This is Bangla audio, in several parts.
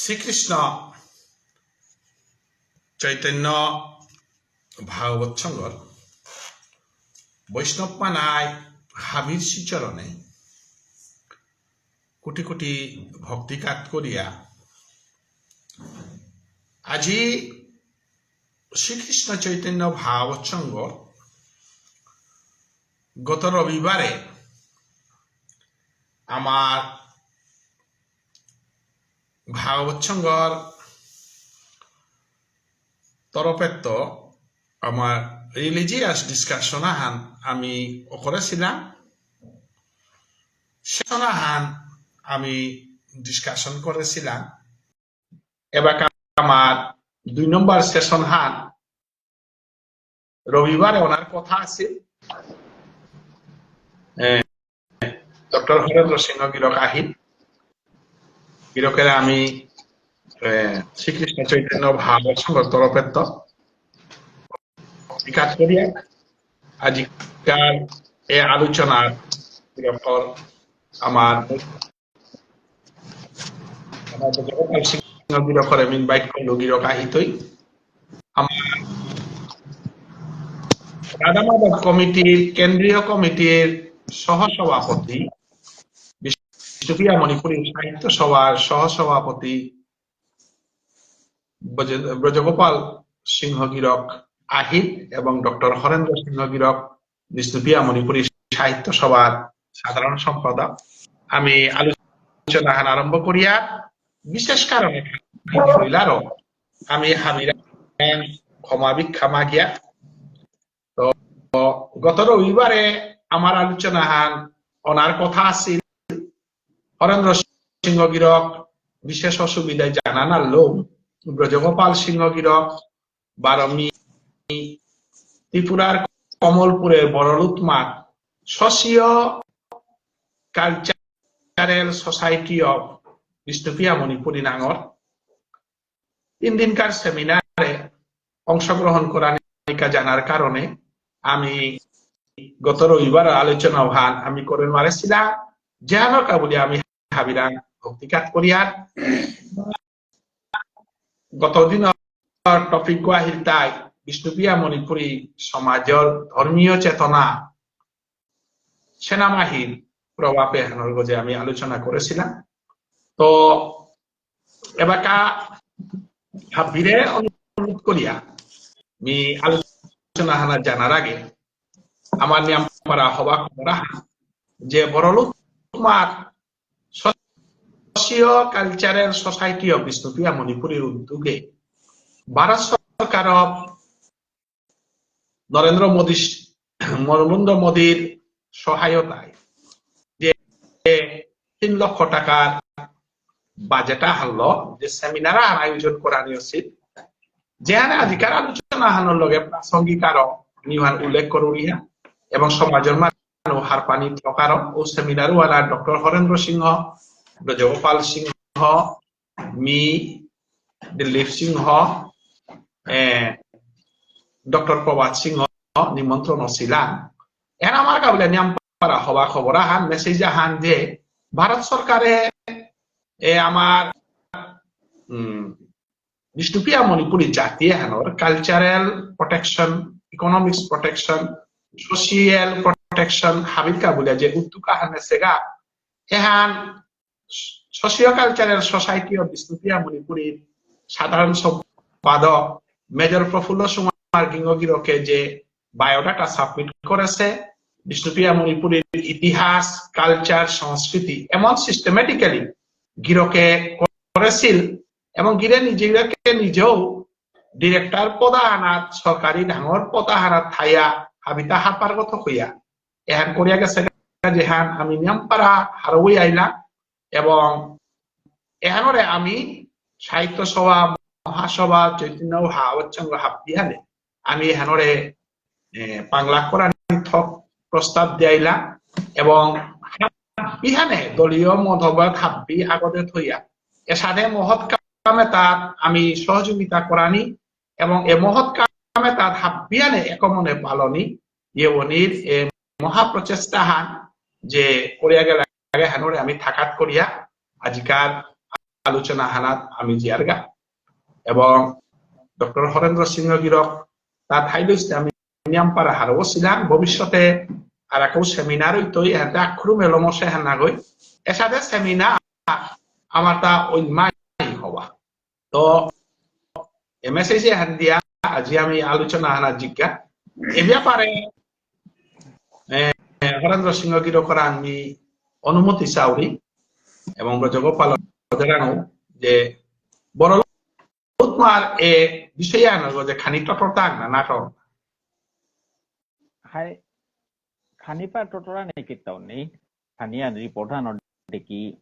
শ্রীকৃষ্ণ চৈতন্য ভাগবত সংঘর বৈষ্ণব মানায় হাবির শ্রীচরণে কোটি কোটি ভক্তিকাত করিয়া আজি শ্রীকৃষ্ণ চৈতন্য ভাগবত সংঘ গত রবিবারে আমার ভাগবত সংঘর তরফের আমার রিলিজিয়াস ডিসকাশন আহান আমি করেছিলাম সেশন আহান আমি ডিসকাশন করেছিলাম এবার আমার 2 নম্বর সেশন হান রবিবারে ওনার কথা আছে ডক্টর হরেন্দ্র সিংহ গিরক আহিন গিরকের আমি শ্রীকৃষ্ণ চৈতন্য ভাগবত সংঘর তরফের কাজ করি আজকাল এই আলোচনার আমার সিংহ গিরকর আমি ইনভাইট করলো গিরক আহিতই আমার রাধা মাধব কমিটির কেন্দ্রীয় কমিটির সহসভাপতি বিষ্ণুপ্রিয়া মণিপুরী সাহিত্য সভার সহসভাপতি ব্রজগোপাল সিংহ গিরক আহিত এবং ডক্টর হরেন্দ্র সিংহ গিরক বিষ্ণুপ্রিয়া মণিপুরী সাহিত্য সভার সাধারণ সম্পাদক আমি আলোচনা আরম্ভ করিয়া বিশেষ কারণে আমি হাবিরা ক্ষমা ভিক্ষা মাগিয়া তো গত রবিবারে আমার আলোচনা ওনার কথা আছে হরেন্দ্র সিংহ গিরক বিশেষ অসুবিধায় জানানার লোক ব্রজগোপাল সিংহ গিরক বারমি ত্রিপুরার কমলপুরের বড়লুতমার socio cultural society of Bishnupriya Manipuri নাঙর 3 দিনকার সেমিনারে অংশগ্রহণ করার জানার কারণে আমি গত রবিবার আলোচনা ভান আমি করে মারেছিলাম যেন কাবুলি আমি হাবিরাং ভক্তিকাত করিয়ার গতদিন টপিক গুয়াহির তাই বিষ্ণুপ্রিয়া মণিপুরী সমাজের ধর্মীয় চেতনা সেনাবাহিনীর প্রভাবে হেনর গজে আমি আলোচনা করেছিলাম তো এবারকা হাবিরে অনুরোধ করিয়া আমি আলোচনা হানা জানার আগে আমার নিয়ম করা হবা করা যে বড়লুক কুমার socio cultural society of Bishnupriya মণিপুরীর উদ্যোগে ভারত সরকার নরেন্দ্র মোদীর সহায়তায় যে 3 লক্ষ টাকার বাজেট হারলো যে সেমিনার আয়োজন করা উচিত যেখানে আজকাল আলোচনা হানোর লগে প্রাসঙ্গিক আরো নিহান উল্লেখ করিয়া এবং সমাজের মানুষ হার পানি থকার ও সেমিনার ওয়ালা ডক্টর হরেন্দ্র সিংহ ব্রজগোপাল সিংহ মি দিলীপ সিংহ ডক্টর প্রভাত সিংহ নিমন্ত্রণ ছিলাম এর আমার কাবলে নিয়ম পারা হবা খবর আহান মেসেজ আহান যে ভারত সরকারে আমার বিষ্ণুপ্রিয়া মণিপুরী জাতি হানোর cultural protection economics protection social protection হাবির কাবুলিয়া যে উদ্যোগ আহান সেগা এহান socio cultural society of Bishnupriya মণিপুরীর সাধারণ সম্পাদক মেজর প্রফুল্ল সুমার গিরকে যে বায়োডাটা সাবমিট করেছে বিষ্ণুপ্রিয়া মণিপুরীর ইতিহাস কালচার সংস্কৃতি এমন সিস্টেমেটিক্যালি গিরকে করেছিল এবং গিরে নিজেও ডিরেক্টর পদাহানাত সরকারি ডাঙর পদাহানাত থাইয়া হাবিতা হাপারগত হইয়া এহান করিয়া গেছে যেহান আমি নিয়মপাড়া হারুই আইলা এবং এহানরে আমি সাহিত্য সভা মহাসভা চৈতন্য ভাগবত সংঘ হাবিহানে আমি এহানরে বাংলা করা প্রস্তাব দিয়াইলা এবং বিহানে দলীয় মতবাদ হাবি আগতে থইয়া এ সাথে মহৎ কামে তার আমি সহযোগিতা করানি এবং এ মহৎ কামে তার হাবিয়ানে একমনে পালনি ইয়েবনির মহাপ্রচেষ্টা হান যে করিয়া গেলে হেনরে আমি থাকাত করিয়া আজকাল আলোচনা হানাত আমি জিয়ারগা এবং ডক্টর হরেন্দ্র সিংহ গিরক তার হাইলুস আমি নিয়ামপারা হারও ছিলাম ভবিষ্যতে আর একও সেমিনার হইতই এতে আখরু মেলমসে হানাগই এসাথে সেমিনার আমার তা অন্যায় হওয়া তো এমএসএসি হান দিয়া আজি আমি আলোচনা হানা জিজ্ঞা এ ব্যাপারে হরেন্দ্র সিংহ গিরকর আমি অনুমতি চাউরি এবং ব্রজগোপাল যে বড় তোমার এ বিষয়ে আনবো যে খানি টটরতা না নাটক হাই খানি পা টটরা নেই কিতাও নেই খানিয়া রিপোর্ট হানো দেখি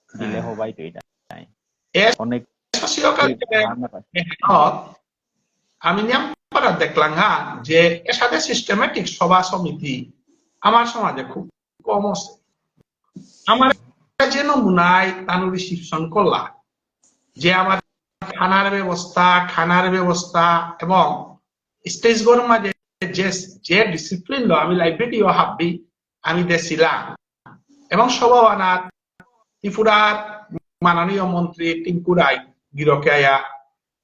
দিলে হবাই তো এটা অনেক আমি নিয়ম করা দেখলাম হ্যাঁ যে এর সাথে সিস্টেমেটিক সভা সমিতি আমার সমাজে খুব কম আছে আমার যে নমুনায় তানু রিসিপশন করলা যে আমার খানার ব্যবস্থা এবং স্টেজ গর মাঝে যে ডিসিপ্লিন লো আমি লাইব্রেরিও হাববি আমি দেছিলাম এবং সভাবানাত ত্রিপুরার মাননীয় মন্ত্রী টিঙ্কু রায় গিরকে আয়া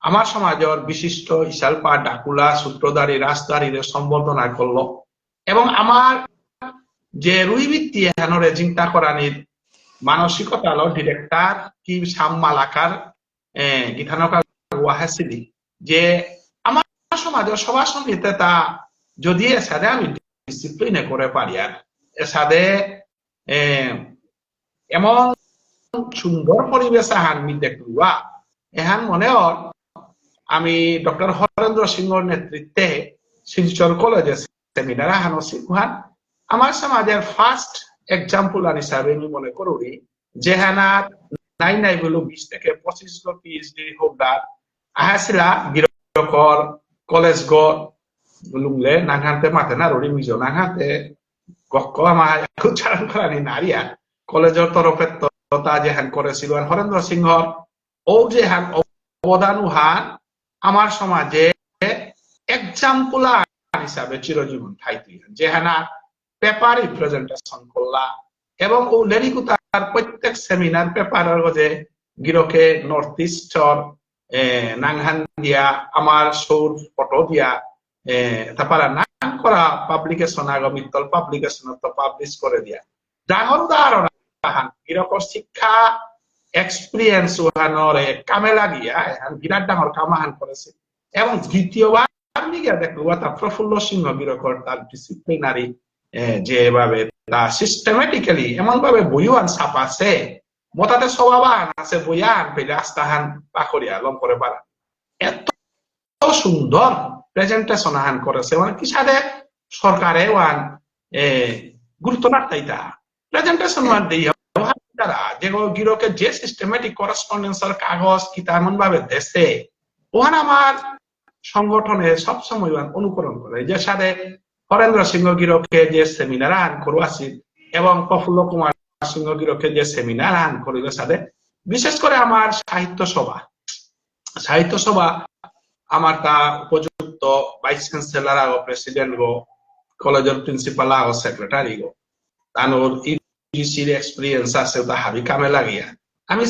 আমার সমাজের বিশিষ্ট ইশালপা ডাকুলা সূত্রধারী রাজধারীরে সম্বর্ধনা করলো এবং আমার যে রুইভিত্তি হেনরে চিন্তা করানির মানসিকতা হলো ডিরেক্টর কি সাম্মালাকার গীতানকা ওয়াহাসিদি যে আমার সমাজের সবার সঙ্গে তা যদি এসাদে আমি ডিসিপ্লিনে করে পারি আর এসাদে এমন সুন্দর পরিবেশ আহান মি দেখলুয়া এহান মনে হয় আমি ডক্টর হরেন্দ্র সিংহর নেতৃত্বে শিলচর কলেজে সেমিনার আহানো শিখুহান আমার সমাজের ফার্স্ট এক্সাম্পল হিসাবে আমি মনে করি যেহানার নাই বলো 20 থেকে 25 জন পিএইচডি হোল্ডার আহাসিলা গিরকর কলেজ গর লুংলে নাংহাতে মাতে না রড়ি মিজো নাংহাতে গক্ক আমার উচ্চারণ করানি নারিয়া কলেজের তরফে তা যেহান করেছিল হরেন্দ্র সিংহর ও যেহান অবদান হান আমার সমাজে এক্সাম্পল হিসাবে চিরজীবন ঠাইতি যেহানা পেপার রিপ্রেজেন্টেশন করলা এবং ও লেরিকুতার প্রত্যেক সেমিনার পেপারের যে গিরকে নর্থ ইস্টর নাংহান দিয়া আমার সৌর ফটো দিয়া তারপরে নাং করা পাবলিকেশন আগমিতল পাবলিকেশন তো পাবলিশ করে দিয়া ডাঙর উদাহরণ গিরকর শিক্ষা এক্সপিরিয়েন্স ওহানরে কামে লাগিয়া বিরাট ডাঙর কামাহান করেছে এবং দ্বিতীয়বার নিগিয়া দেখলো তা প্রফুল্ল সিংহ গিরকর তার ডিসিপ্লিনারি যেভাবে তা সিস্টেমেটিক্যালি এমন ভাবে বইয়ান ছাপাছে মতাতে স্বভাবান আছে বইয়ান পেলে আস্তাহান পাখরিয়া লম করে পারা এত সুন্দর প্রেজেন্টেশন আহান করেছে মানে কি সাথে সরকারে ওয়ান গুরুত্ব না তাইতা প্রেজেন্টেশন ওয়ান দিয়ে তারা যে গিরকে যে সিস্টেমেটিক করেসপন্ডেন্সের কাগজ কিতা এমন ভাবে দেশে ওহান আমার সংগঠনে সবসময় অনুকরণ করে যে সাথে হরেন্দ্র সিংহ গিরকে যে সেমিনার আন করুয়াছি এবং প্রফুল্ল কুমার সিংহ গিরকে যে সেমিনার আন করিল সাথে বিশেষ করে আমার সাহিত্য সভা আমার তা উপযুক্ত ভাইস চ্যান্সেলর আগো প্রেসিডেন্ট গো কলেজের প্রিন্সিপাল আগো সেক্রেটারি গো তানোর ইউজিসির এক্সপিরিয়েন্স আছে তা হাবি কামে লাগিয়া আমি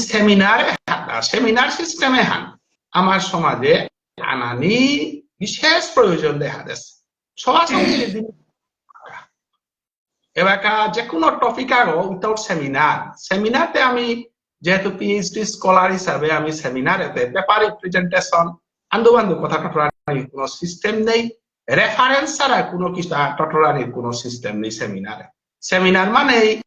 সেমিনার সিস্টেমে হান আমার সমাজে আনানি বিশেষ প্রয়োজন দেখা যাচ্ছে সবার সঙ্গে এবার যে কোনো টপিক আগো উইথাউট সেমিনারতে আমি যেহেতু পিএইচডি স্কলার হিসাবে আমি সেমিনারেতে পেপার রিপ্রেজেন্টেশন আন্দু বান্ধু কথা টটরানির কোনো সিস্টেম নেই রেফারেন্স ছাড়া কোনো কিছু টটরানির কোনো সিস্টেম নেই সেমিনার মানে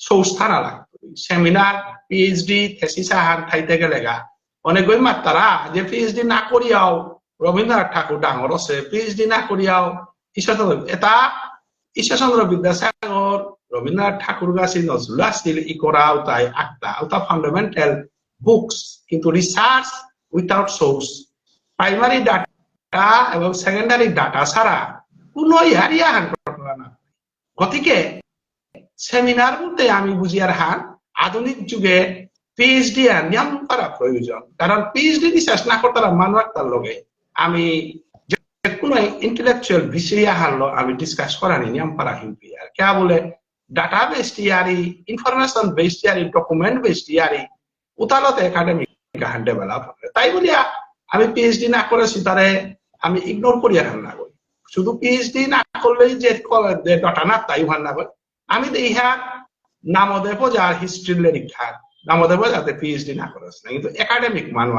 সৌস্থানা লাগতো সেমিনার পিএইচডি থেসিস আহান ঠাইতে গেলে গা অনেকগুলো মাত্রারা যে পিএইচডি না করিয়াও রবীন্দ্রনাথ ঠাকুর ডাঙর আছে পিএইচডি না করিয়াও ঈশ্বরচন্দ্র বিদ্যাসাগর রবীন্দ্রনাথ ঠাকুর গাছি নজরুল আসিল ই করা তাই আটটা ফান্ডামেন্টাল বুকস কিন্তু research without source primary data এবং সেকেন্ডারি ডাটা ছাড়া কোন ইয়ারিয়া হান করা না গতিকে সেমিনার বলতে আমি বুঝি আর হান আধুনিক যুগে পিএইচডি আর নিয়ম করা প্রয়োজন কারণ পিএইচডি রিসার্চ না করতে মানুষ তার লগে আমি কোনো ইন্টেলেকচুয়াল বিষয় হারলো আমি ডিসকাস করানি নিয়ম করা হিমপি আর কে বলে data base টিয়ারি information base টিয়ারি document base টিয়ারি উতালতে academic গান ডেভেলপ তাই বলিয়া আমি পিএইচডি না করেছি তারে আমি ইগনোর করিয়া না করি শুধু পিএইচডি না করলেই যে ডটা না তাই ভান না করি আমি ইহা নামদেব যার হিস্ট্রি লেখা নামদেব যাতে পিএইচডি না করেছে না কিন্তু একাডেমিক মানুষ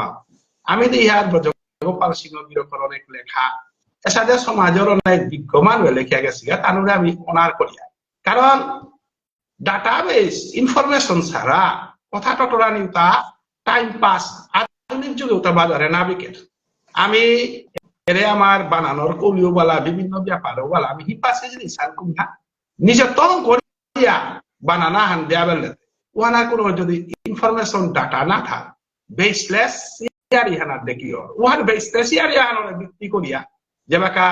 আমি ইহার ব্রজগোপাল সিংহ গিরকর অনেক লেখা এসাদে সমাজের অনেক বিজ্ঞ মানুষ লেখা গেছে তানুরে আমি অনার করিয়া কারণ ডাটাবেস ইনফরমেশন ছাড়া কথা টটরা নিউতা টাইম পাস আধুনিক যুগে ওটা বাজারে নাবিকের আমি এরে আমার বানানোর কলিও বলা বিভিন্ন ব্যাপারও বলা আমি হিপাসে জিনিস আর কুমা নিজে তং করিয়া বানানা হান দেয়া বেলে ওয়ানা কোনো যদি ইনফরমেশন ডাটা না থাক বেসলেস ইয়ারি হানা দেখিও ওয়ান বেসলেস ইয়ারি হানা ভিত্তি করিয়া যেবাকা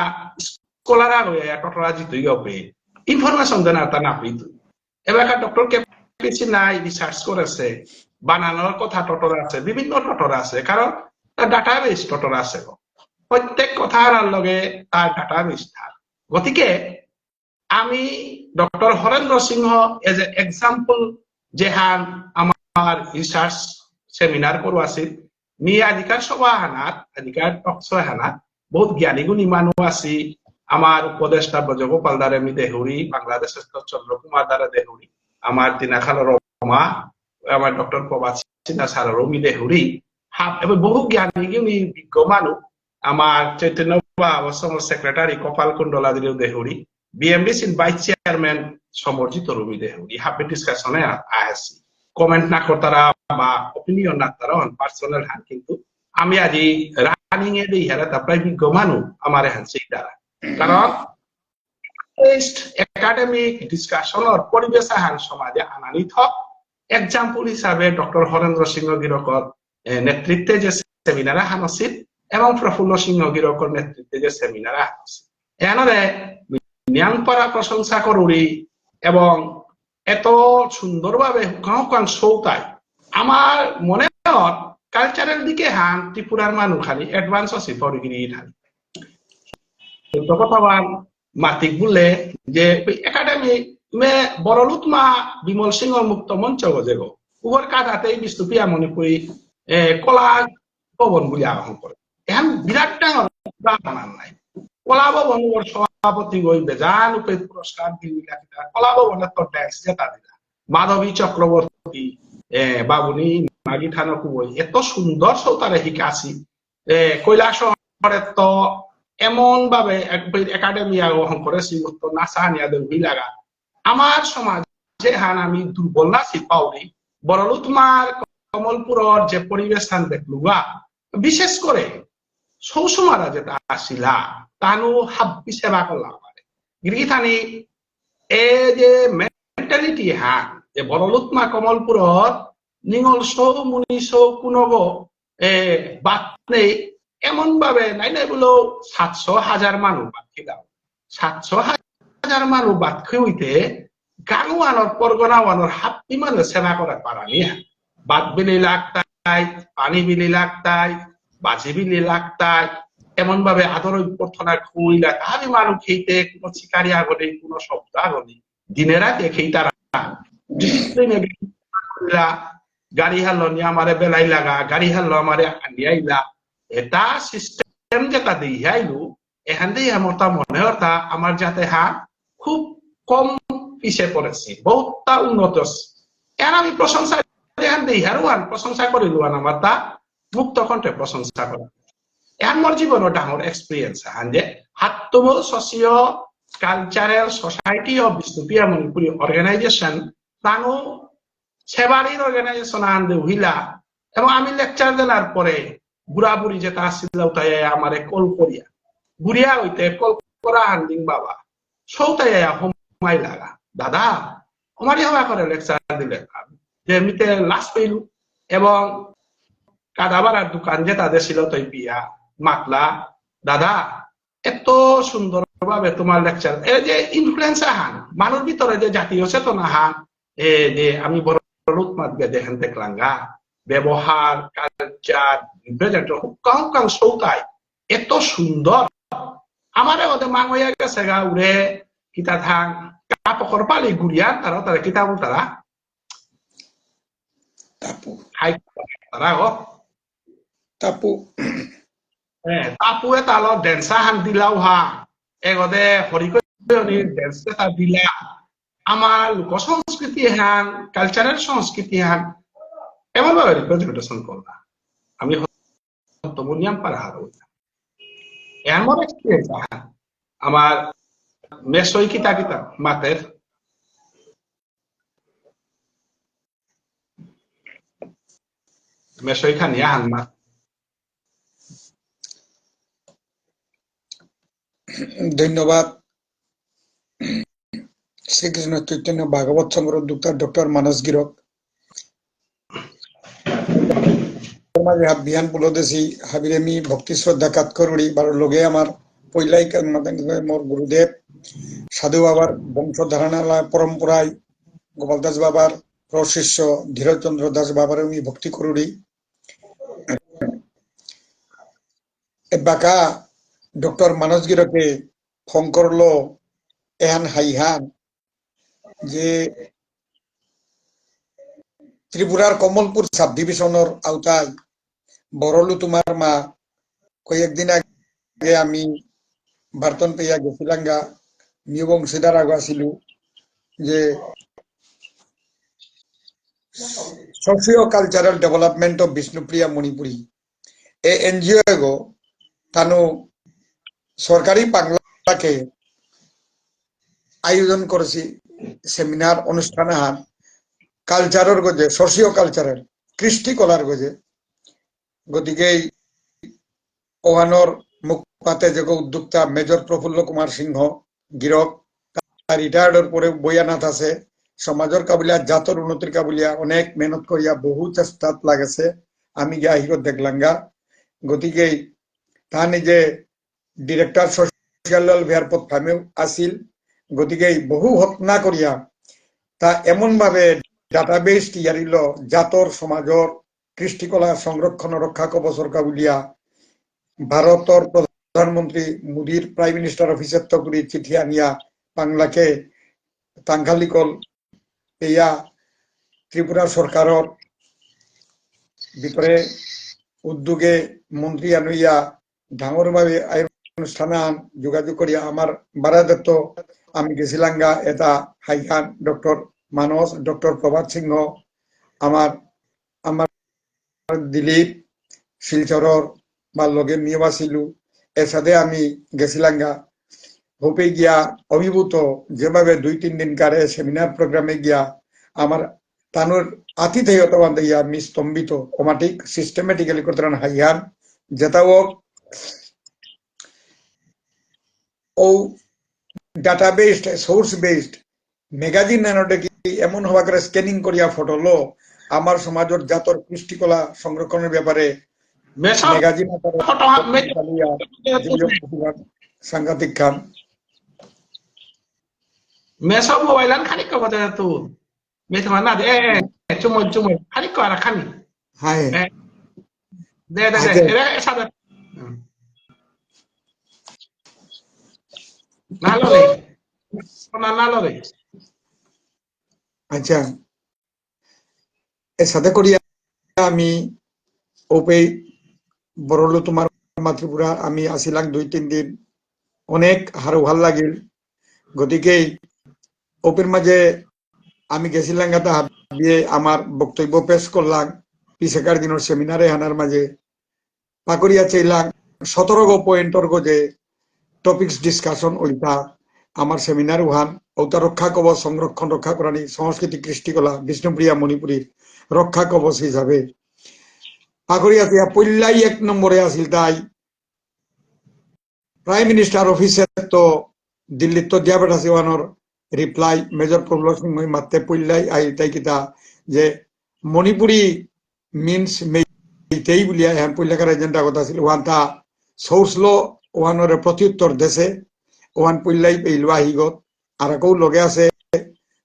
স্কলারা হইয়া টটরা জিতই হবে ইনফরমেশন দেনা তা না পেতো এবাকা ডক্টর কেপিসি নাই রিসার্চ করেছে বানানোর কথা টটর আছে বিভিন্ন টটর আছে কারণ তার ডাটাবেস টটর আছে প্রত্যেক কথার লগে তার ডাটাবেস থাক গতিকে আমি doctor Harendra Sinha as a example যেহান আমার রিসার্চ সেমিনার করো আছিল মি আধিকার সভা হানাত আধিকার টকশো হানাত বহুত জ্ঞানী গুণী মানুষ আছি আমার উপদেষ্টা ব্রজগোপাল দ্বারা আমি দেহুরি বাংলাদেশের চন্দ্র কুমার দ্বারা দেহুরি আমার দিনাখাল রমা আমার ডক্টর প্রভাত সিনহা স্যারের মি দেহুরি এবং বহু জ্ঞানী গুণী বিজ্ঞ মানুষ আমার চৈতন্য আশ্রমের সেক্রেটারি কপাল কুণ্ডলা দেহুরি বিএমডিসির ভাইস চেয়ারম্যান সমর্জিত রবি দেহুরি হাফে ডিসকাশনে আসি কমেন্ট না করতারা বা অপিনিয়ন না তারা পার্সোনাল হান কিন্তু আমি আজি রানিং এ দিই হারা তা প্রায় বিজ্ঞ মানুষ আমার হান সেই দ্বারা কারণ একাডেমিক ডিসকাশনের পরিবেশ হান সমাজে আনানি থক এক্সাম্পল হিসাবে ডক্টর হরেন্দ্র সিংহ গিরকর নেতৃত্বে যে সেমিনার হানছিল এবং প্রফুল্ল সিংহ গিরকর নেতৃত্বে যে সেমিনার হানছিল এনারে ন্যাংপাড়া প্রশংসা করি এবং এত সুন্দরভাবে হুকাহুকান সৌতায় আমার মনে হয় কালচারের দিকে হান ত্রিপুরার মানুষ খালি অ্যাডভান্স আছে পরিগিরি খালি কথাবান মাতিক বললে যে একাডেমি মে বড়লুতমা বিমল সিংহ মুক্ত মঞ্চ গজে গো উগর কাঠাতেই বিষ্ণুপ্রিয়া মণিপুরী কলা ভবন বলে আহ্বান করে এখন বিরাট ডাঙর বানান নাই কলা ভবন সভাপতি গই বেজান উপে পুরস্কার দিলা কলা ভবনের তো ট্যাক্স জেতা দিলা মাধবী চক্রবর্তী বাবুনি মাগি থানো কুবই এত সুন্দর সৌতারে শিকাছি কৈলাস তো এমন ভাবে একাডেমি আহ্বান করেছি তো নাসা নিয়াদের লাগা আমার সমাজে হান আমি দুর্বল নাছি পাউরি বড়লু তোমার কমলপুরের যে পরিবেশ স্থান দেখলুগা বিশেষ করে সৌসুমারা যেটা আসিলা তানু হাব্বি সেবা করলাম গিরিথানি এ যে মেন্টালিটি হান যে বড়লুতমা কমলপুরের নিঙল সৌ মুনি সৌ কুনগ বাদ নেই এমন ভাবে নাই নাই বলো 700,000 মানুষ বাদ খিলাম 700,000 মানুষ বাদ হইতে গানুয়ানোর পরগনাওয়ানোর হাপ্তি মানে সেবা করে পারানি বাদ বিলি লাগতাই পানি বিলি লাগতাই বাজি বিলি লাগতাই এমন ভাবে আদর প্রার্থনা খুইলা তাহারি মানুষ খেইতে কোনো শিকারি আগলে কোনো শব্দ আগলে দিনে রাতে খেইতারা ডিসিপ্লিনে গাড়ি হারলো নি আমারে বেলাই লাগা গাড়ি হারলো আমারে আনিয়াইলা এটা সিস্টেম যেটা দিয়াইলু এখান দিয়ে আমার মনে হতা আমার যাতে খুব কম পিছিয়ে পড়েছি বহুতটা উন্নত এখন আমি প্রশংসা এখান দিয়ে হারুয়ান প্রশংসা করিলু আমার তা মুক্ত কণ্ঠে প্রশংসা করে এখন মোর জীবনের ডাঙর এক্সপিরিয়েন্স হান যে হাতমো socio cultural society of Bishnupriya Manipuri organisation তানো সেবারির অর্গানাইজেশন আনদে উহিলা এবং আমি লেকচার দেওয়ার পরে বুড়া বুড়ি যেটা আসছিল তাই আমারে কল করিয়া বুড়িয়া হইতে কল করা হান্দিং বাবা সৌতাই হোমাই লাগা দাদা আমারই হওয়া করে লেকচার দিলে যে এমনিতে লাশ পেইলু এবং কাদাবাড়ার দোকান যে তাদের ছিল তাই বিয়া মাতলা দাদা এত সুন্দর ভাবে তোমার লেকচার এই যে ইনফ্লুয়েন্স হান মানুষ ভিতরে যে জাতীয় চেতনা হান যে আমি বড় রূপমাত দেখেন দেখলাম গা ব্যবহার কালচার হুকাং সৌতাই এত সুন্দর আমার ওদের মাং হইয়া গেছে গা উড়ে কিতা থাং কাপড় পালি গুড়িয়া তারা কিতাব তারা hai tarago tapu tapu eta lo densa han dilau ha egode horiko ni densa ta dila আমার লোক সংস্কৃতি হ্যান কালচারের সংস্কৃতি হ্যান এমন ভাবে রিপ্রেজেন্টেশন করবা আমি তমনিয়াম পারা হারো এমন এক্সপেরিয়েন্স আমার মেসই কিতা কিতা মাতের মেসই খানিয়া হান মাত ধন্যবাদ শ্রীকৃষ্ণ চৈতন্য ভাগবত সংঘর উদ্যোক্তা ডক্টর মানস গিরক মাঝে বিহান পুলদেশী হাবিরেমি ভক্তি শ্রদ্ধা কাত করুড়ি বার লগে আমার পইলাই মোর গুরুদেব সাধু বাবার বংশধারণা পরম্পরায় গোপাল দাস বাবার প্রশিষ্য ধীরচন্দ্র দাস বাবার আমি ভক্তি করুড়ি বাকা ডক্টর মানস গিরকে ফোন করলো এহান হাইহান যে ত্রিপুরার কমলপুর সাব ডিভিশনের আওতায় বড়লু তোমার মা কয়েকদিন আগে আমি বার্তন পেয়া গেছিলাঙ্গা নিউ বংশীদার আগ আসিল যে socio cultural development of Bishnupriya Manipuri এ এনজিও এগো তানু সরকারি বাংলাকে আয়োজন করেছি সেমিনার অনুষ্ঠান হান কালচারের গজে সোশিও কালচারের কৃষ্টি কলার গজে গতিকে ওহানোর মুখপাতে যে উদ্যোক্তা মেজর প্রফুল্ল কুমার সিংহ গিরক রিটায়ার্ডের পরে বইয়ানাথ আছে সমাজের কাবুলিয়া জাতর উন্নতির কাবুলিয়া অনেক মেহনত করিয়া বহু চেষ্টা লাগেছে আমি গিয়া হিরো দেখলাম গা গতিকে তা নিজে ডিরেক্টর সোশিয়াল ওয়েলফেয়ার পদ ফার্মেও আসিল গতিকে বহু হত্যা করিয়া তা এমন ভাবে ডাটাবেস তৈয়ারিল জাতর সমাজর কৃষ্টিকলা সংরক্ষণ রক্ষা কবচর কাবুলিয়া ভারতের প্রধানমন্ত্রী মোদীর প্রাইম মিনিস্টার অফিসের তকরি চিঠি আনিয়া বাংলাকে তাংখালিকল এয়া ত্রিপুরা সরকারের ভিতরে উদ্যোগে মন্ত্রী আনুইয়া ডাঙর ভাবে অনুষ্ঠান যোগাযোগ করিয়া আমার বারাদত্ত আমি গেছিলাঙ্গা এটা হাইহান ডক্টর মানস ডক্টর প্রভাত সিংহ আমার আমার দিলীপ শিলচরর বা লগে নিয়ে আসিলু এর সাথে আমি গেছিলাঙ্গা হোপে গিয়া অভিভূত যেভাবে 2-3 দিন কারে সেমিনার প্রোগ্রামে গিয়া আমার তানুর আতিথেয়ত বান্ধাইয়া আমি স্তম্ভিত কমাটিক সিস্টেমেটিক্যালি করতে হাইহান যেটাও ও data based source based magazine নানোটা কি এমন হওয়া করে স্ক্যানিং করিয়া ফটো লো আমার সমাজের জাতর কৃষ্টিকলা সংরক্ষণের ব্যাপারে ম্যাগাজিন সাংঘাতিক খান মেসব মোবাইলান খানি কবতে তো মেথমা না দে চুমই খানি করা খানি হাই দে এরা সাদা নালো রে আচ্ছা এর সাথে করিয়া আমি ওপে বড়লো তোমার মাতৃপুরা আমি আসিলাম 2-3 দিন অনেক হারো ভাল লাগিল গতিকে ওপের মাঝে আমি গেছিলাম গাতা হাবিয়ে আমার বক্তব্য পেশ করলাম পিছেকার দিনের সেমিনারে হানার মাঝে পাকড়িয়া চাইলাম 17 পয়েন্টর গজে টপিক্স ডিসকাশন ওইটা আমার সেমিনার উহান ওটা রক্ষা কবচ সংরক্ষণ রক্ষা করানি সংস্কৃতি কৃষ্টিকলা বিষ্ণুপ্রিয়া মণিপুরীর রক্ষা কবচ হিসাবে পাকড়িয়া দিয়া পল্লাই 1 নম্বরে আসিল তাই প্রাইম মিনিস্টার অফিসে তো দিল্লিত তো দিয়া বেটাছি ওয়ানোর রিপ্লাই মেজর প্রফুল্ল সিংহ মাত্রে পল্লাই আই তাই কিতা যে মণিপুরি মিনস মেইতেই বলিয়া হ্যাঁ পল্লাকার এজেন্ডা কথা ছিল ওয়ান তা সোর্স লো ওয়ানোর প্রত্যুত্তর দেশে ওয়ান পল্লাই পেইলো আহিগত আর কেউ লগে আছে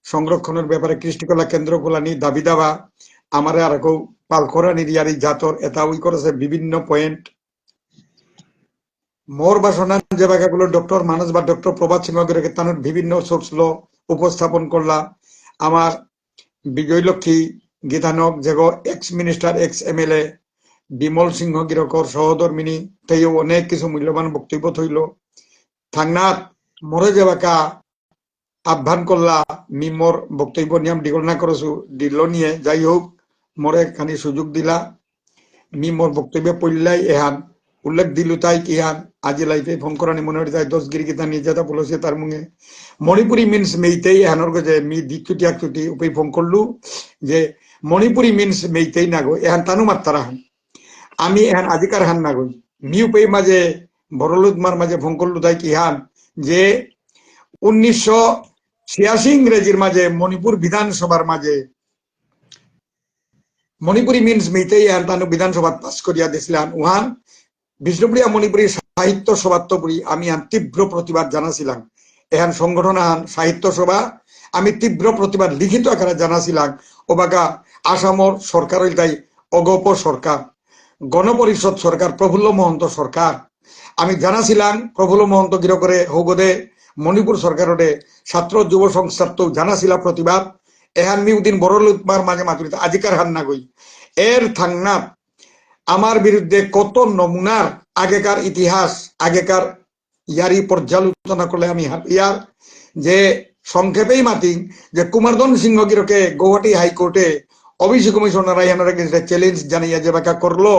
সংরক্ষণের ব্যাপারে কৃষ্টিকলা কেন্দ্র খোলানি দাবি দাবা আমার আর কেউ পালখরা নিরিয়ারি জাতর এটা ওই করেছে বিভিন্ন পয়েন্ট মোর বাসনা যে বাক্যগুলো ডক্টর মানস বা ডক্টর প্রভাত সিংহ তানোর বিভিন্ন সোর্স লো উপস্থাপন করলাম আমার বিজয় লক্ষ্মী গীতানক যেগো ex minister ex MLA Bimal Sinha গিরকর সহধর্মিনী তেও অনেক কিছু মূল্যবান বক্তব্য থইল থাংনাত মরে যাবাকা আহ্বান করলা মিমর বক্তব্য নিয়ম ডিগল না করছু দিল নিয়ে যাই হোক মরে খানি সুযোগ দিলা মিমর বক্তব্য পড়লাই এহান উল্লেখ দিল তাই কি হান আজি লাইফে ফোন করানি মনে হয় দশ গিরি গীতা নিয়ে যেটা বলেছে তার মুখে মণিপুরি মিন্স মেইতেই এহানোর যে মি দিকচুটি একচুটি উপে ফোন করলু যে মণিপুরি মিন্স মেইতেই না গো এহান তানু মাত্তারা হান আমি এহান আজিকার হান না গই মি উপে মাঝে বড়লুদমার মাঝে ফোন করলু তাই কি হান যে 1986 ইংরেজির মাঝে মণিপুর বিধানসভার মাঝে মণিপুরি মিন্স মেইতেই এহান তানু বিধানসভা পাস করিয়া দিছিলেন উহান বিষ্ণুপ্রিয়া মণিপুরী সাহিত্য সভাত্বপুরী আমি তীব্র প্রতিবাদ জানাছিলাম এহান সংগঠন আহান সাহিত্য সভা আমি তীব্র প্রতিবাদ লিখিত আকারে জানাছিলাম ওবাগা আসামর সরকার তাই অগপ সরকার গণপরিষদ সরকার প্রফুল্ল মহন্ত সরকার আমি জানাছিলাম প্রফুল্ল মহন্ত গির করে হগদে মণিপুর সরকারে ছাত্র যুব সংস্থার তো জানাছিলাম প্রতিবাদ এহান মিউদ্দিন বড়লুৎমার মাঝে মাতুরিতে আজিকার হান না গই এর থাংনাত আমার বিরুদ্ধে কত নমুনার আগেকার ইতিহাস আগেকার ইয়ারি পর্যালোচনা করলে আমি ইয়ার যে সংক্ষেপেই মাতি যে কুমারধন সিংহ গিরকে গৌহাটি হাইকোর্টে অভিষেক কমিশনার রায়হানার চ্যালেঞ্জ জানিয়ে যে বাকা করলো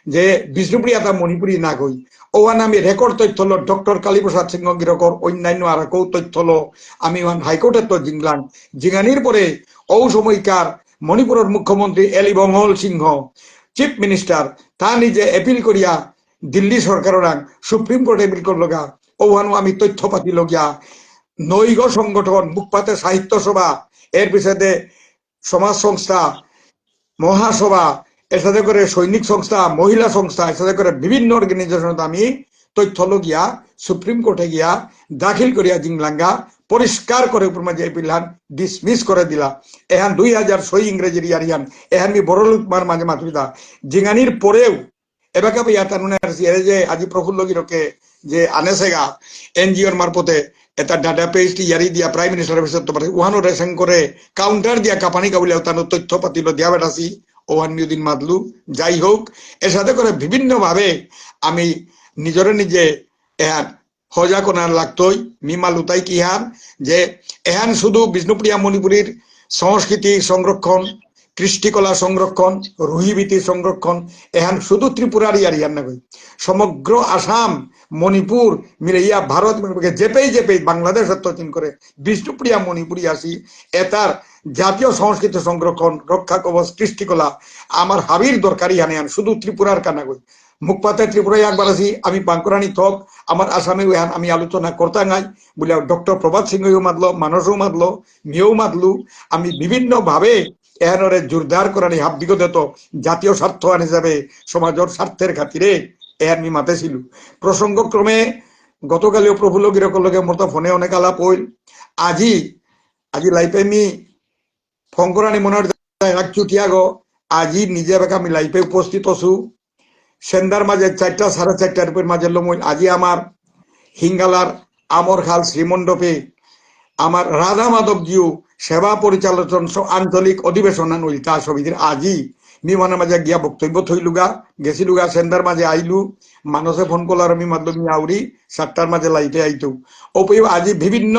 যে বিষ্ণুপ্রিয়া তা মণিপুরী না গই ওয়ান আমি রেকর্ড তথ্য হলো ডক্টর কালীপ্রসাদ সিংহ গিরকর অন্যান্য আর কেউ তথ্য হলো আমি ওয়ান হাইকোর্টের তো জিংলাম জিঙানির পরে ও সময়কার মণিপুরের মুখ্যমন্ত্রী এলি বংহল সিংহ চিফ মিনিস্টার তা নিজে এপিল করিয়া দিল্লি সরকারের সুপ্রিম কোর্টে এপিল করল গা ওহানো আমি তথ্য পাতি লগিয়া নৈগ সংগঠন মুখপাতে সাহিত্য সভা এর পিছনে সমাজ সংস্থা মহাসভা এর সাথে করে সৈনিক সংস্থা মহিলা সংস্থা এর সাথে করে বিভিন্ন অর্গানাইজেশন আমি তথ্য লগিয়া সুপ্রিম কোর্টে গিয়া দাখিল করিয়া জিংলাঙ্গা পরিষ্কার করে উপর মাঝে এপিলহান ডিসমিস করে দিলা এহান 2006 ইংরেজির ইয়ারিয়ান এহান মি বড়লুৎমার মাঝে মাতুরিদা জিঙানির পরেও এবাকে ইয়াতানুনার যে আজি প্রফুল্ল গিরকে যে আনেছেগা এনজিওর মারফতে এটা ডাটা পেজ ইয়ারি দিয়া প্রাইম মিনিস্টার অফিসত তো ওহানো রেশন করে কাউন্টার দিয়া কাপানি কাবুলে তানো তথ্য পাতিল দিয়া বেটাছি ওহান নিউদিন মাদলু যাই হোক এর সাথে করে বিভিন্ন ভাবে আমি নিজরে নিজে এহান হজা কোনার লাগতই মিমা লুতাই কি হান যে এহান শুধু বিষ্ণুপ্রিয়া মণিপুরীর সংস্কৃতি সংরক্ষণ কৃষ্টিকলা সংরক্ষণ রুহিবীতি সংরক্ষণ এহান শুধু ত্রিপুরার ইয়ারিয়ান না সমগ্র আসাম মণিপুর মিলে ইয়া ভারত যেপেই যেপেই বাংলাদেশ চিন করে বিষ্ণুপ্রিয়া মণিপুরী আসি এটার জাতীয় সংস্কৃতি সংরক্ষণ রক্ষা কবচ কৃষ্টিকলা আমার হাবির দরকারি হানিয়ান শুধু ত্রিপুরার কানা গই মুখপাতে ত্রিপুরায় একবার আছি আমি বাঁকুড়ানি থক আমার আসামে আমি আলোচনা করতে নাই বলে ডক্টর প্রভাত সিংহও মাতলো মানসও মাতলো মিও মাতলু আমি বিভিন্ন ভাবে এহানরে জোরদার করানি হাব বিগত জাতীয় স্বার্থ আন হিসাবে সমাজের স্বার্থের খাতিরে এহান মি মাতেছিল প্রসঙ্গক্রমে গতকালেও প্রফুল্ল গিরকর লগে মোর তো ফোনে অনেক আলাপ হইল আজি লাইফে মি ফোন করানি মনে হয় এক চুটিয়াগো আজি নিজে বেকা আমি লাইফে উপস্থিত আছু সেন্দার মাঝে 4টা 4:30 রুপির মাঝে লমইল আজি আমার হিঙ্গালার আমর খাল শ্রীমণ্ডপে আমার রাধা মাধব জিউ সেবা পরিচালন আঞ্চলিক অধিবেশন নইলতা সমিতির আজি মিমানের মাঝে গিয়া বক্তব্য থইলুগা গেছিলুগা সেন্দার মাঝে আইলু মানুষে ফোন করলার আমি মাধ্যমে আউরি 7টার মাঝে লাইটে আইতো ওপে আজি বিভিন্ন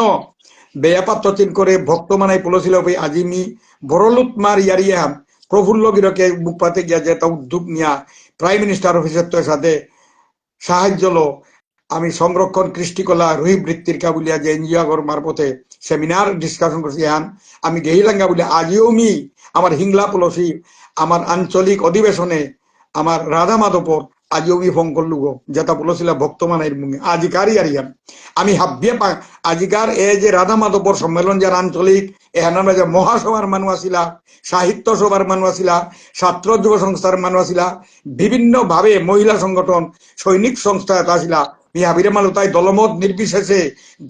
বেয়াপাত্র চিন করে ভক্ত মানাই পলছিল ওপে আজি মি বড়লুৎমার ইয়ারিয়াম প্রফুল্ল গিরকে মুখপাতে গিয়া যে তা উদ্যোগ নিয়া প্রাইম মিনিস্টার অফিসের সাথে সাহায্য লো আমি সংরক্ষণ কৃষ্টিকলা রুহিবৃত্তির কাবুলিয়া যে এনজিও মারফতে সেমিনার ডিসকাশন করছি হান আমি গেহিলাঙ্গা বলে আজিও মি আমার হিংলা পলসি আমার আঞ্চলিক অধিবেশনে আমার রাধা মাধবর আজিও মি ফোন করলু গো যেটা বলেছিল ভক্তমানের মুখে আজিকারই আরিয়ান আমি হাবিয়ে আজিকার এ যে রাধা মাধবর সম্মেলন যার আঞ্চলিক এহানার মাঝে মহাসভার মানুষ আসিলা সাহিত্য সভার মানুষ আসিলা ছাত্র যুব সংস্থার মানুষ আসিলা বিভিন্ন ভাবে মহিলা সংগঠন সৈনিক সংস্থা আসিলা মিহাবিরে মালুতাই দলমত নির্বিশেষে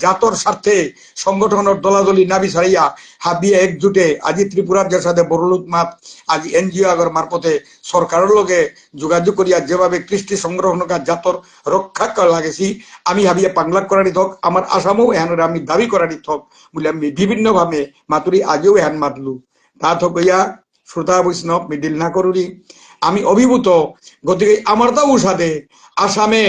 জাতর স্বার্থে সংগঠনের দলাদলি না বিচারিয়া হাবিয়ে একজুটে আজি ত্রিপুরার যে সাথে বড়লুৎমাত আজি এনজিও আগর মারফতে সরকারের লগে যোগাযোগ করিয়া যেভাবে কৃষ্টি সংগ্রহণকার জাতর রক্ষা লাগেছি আমি হাবিয়ে পাংলা করানি থক আমার আসামও এহানরে আমি দাবি করানি থক বলে আমি বিভিন্ন ভাবে মাতুরি আজিও এহান মাতলু তা থক ইয়া শ্রোতা বৈষ্ণব মিডিল না করুরি আমি অভিভূত গতিকে আমার তো উষাদে আসামে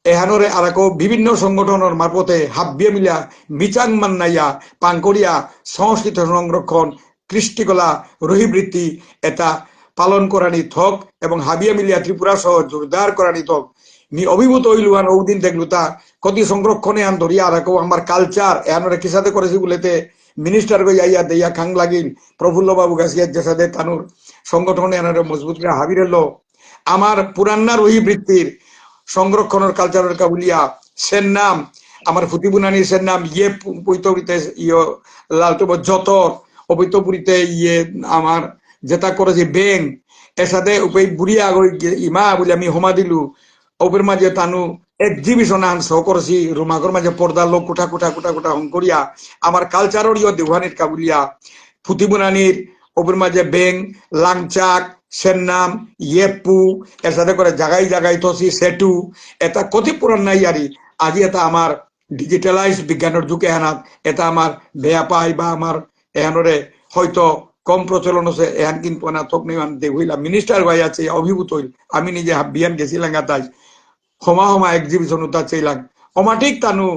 এহানরে আরাকো বিভিন্ন সংগঠনের মারফতে হাব্বিয়ে মিলা মিচাং মান্নাইয়া পাঙ্করিয়া সংস্কৃত সংরক্ষণ কৃষ্টিকলা রহিবৃত্তি এটা পালন করানি থক এবং হাবিয়া মিলিয়া ত্রিপুরা সহ জোরদার করানি থক নি অভিভূত হইলুয়ান ওদিন দেখলু তা কতি সংরক্ষণে আন ধরিয়া আরাকো আমার কালচার এহানরে কিসাতে করেছি বলেতে মিনিস্টার গই আইয়া দেইয়া খাং লাগিল প্রফুল্ল বাবু গাছিয়া যেসাদে তানুর সংগঠনে এনারে মজবুত করে হাবিরেল আমার পুরান্না রহিবৃত্তির সংরক্ষণের কালচারের কাবুলিয়া সের নাম আমার ফুটিবুনানি সের নাম ইয়ে পৈতপুরিতে ইয়ে লালটুব যতর অপৈতপুরিতে ইয়ে আমার যেটা করেছি বেং এর সাথে উপে বুড়িয়া ইমা বলে আমি হোমা দিলু ওপের মাঝে তানু এক্সিবিশন আন সহ করেছি রুমাগর মাঝে পর্দা লোক কুটা কুটা কুটা কুটা হং করিয়া আমার কালচারের ইয়ে দেওয়ানির কাবুলিয়া ফুটিবুনানির ওপের মাঝে বেং লাংচাক সেন্নাম ইয়েপু এর সাথে করে জাগাই জাগাই তসি সেটু এটা কতি পুরান নাই আরি আজি এটা আমার ডিজিটালাইজ বিজ্ঞানের যুগে এহানাত এটা আমার বেয়া পাই বা আমার এহানরে হয়তো কম প্রচলন আছে এহান কিন্তু না থক নিমান দে হইলা মিনিস্টার গাই আছে অভিভূত হইল আমি নিজে বিয়ান গেছিলাম তাই হমা হমা এক্সিবিশন উতা চাইলাম অমাটিক তানু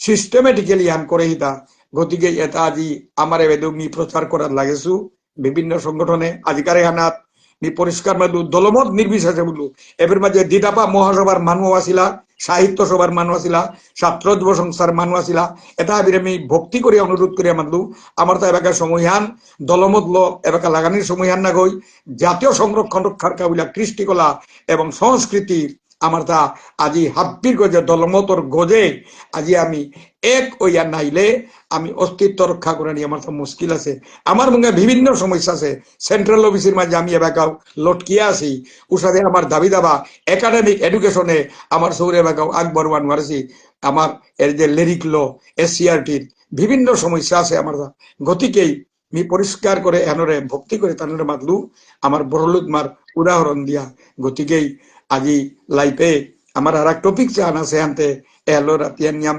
সিস্টেমেটিক্যালি আন করে হিতা গতিকে এটা আজি আমার এবেদমি প্রচার করার লাগেছু বিভিন্ন সংগঠনে আজিকার এহানাত পরিষ্কার মাদু দলমত নির্বিশেষে বলু এবার মাঝে দিদাপা মহাসভার মানুষ আসিলা সাহিত্য সভার মানুষ আসিলা ছাত্র যুব সংস্থার মানুষ আসিলা এটা আমি ভক্তি করে অনুরোধ করে মানলু আমার তো এবার সময়হান দলমত ল এবার লাগানির সময়হান না গই জাতীয় সংরক্ষণ রক্ষার কাবিলা কৃষ্টিকলা এবং সংস্কৃতি আমার তা আজি হাব্বির গজে দলমতর গজে আজি আমি এক ওইয়া নাইলে আমি অস্তিত্ব রক্ষা করে নি আমার তো মুশকিল আছে আমার মনে বিভিন্ন সমস্যা আছে সেন্ট্রাল অফিসের মাঝে আমি এবাকাও লটকিয়া আছি উসাদে আমার দাবি দাবা একাডেমিক এডুকেশনে আমার সৌরে এবাকাও আগবরওয়ান মারছি আমার এর যে লিরিক ল এসসিআরটির বিভিন্ন সমস্যা আছে আমার গতিকেই মি পরিষ্কার করে এনরে ভক্তি করে তানরে মাতলু আমার বড়লুদ মার উদাহরণ দিয়া গতিকেই আজি লাইফে আমার আর এক টপিক চান আছে আনতে এলো রাতিয়ান নিয়াম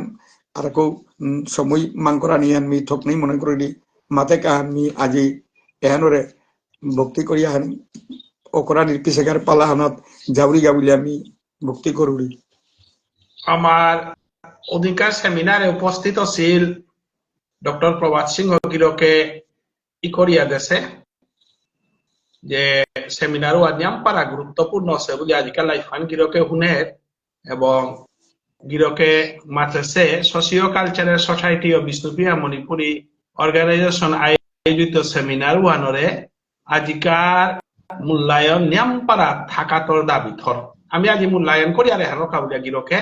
আর কেউ সময় মাংকরা নিয়ে আমি থক নেই মনে করি মাতে আমি আজি এহানরে ভক্তি করিয়া হান ওকরা নির্পিসেকার পালাহানত যাবরি গাবলি আমি ভক্তি করুড়ি আমার অধিকার সেমিনারে উপস্থিত ছিল ডক্টর প্রভাত সিংহ গিরকে ই করিয়া গেছে যে সেমিনারও নিয়ামপাড়া গুরুত্বপূর্ণ আছে বলে আজকাল লাইফান গিরকে হুনের এবং গিরকে মাতেছে socio cultural society of Bishnupriya Manipuri organisation আয়োজিত সেমিনার ওয়ানরে আজিকার মূল্যায়ন নিয়ামপাড়া থাকাতর দাবি ধর আমি আজি মূল্যায়ন করি আর হেন কাবুলিয়া গিরকে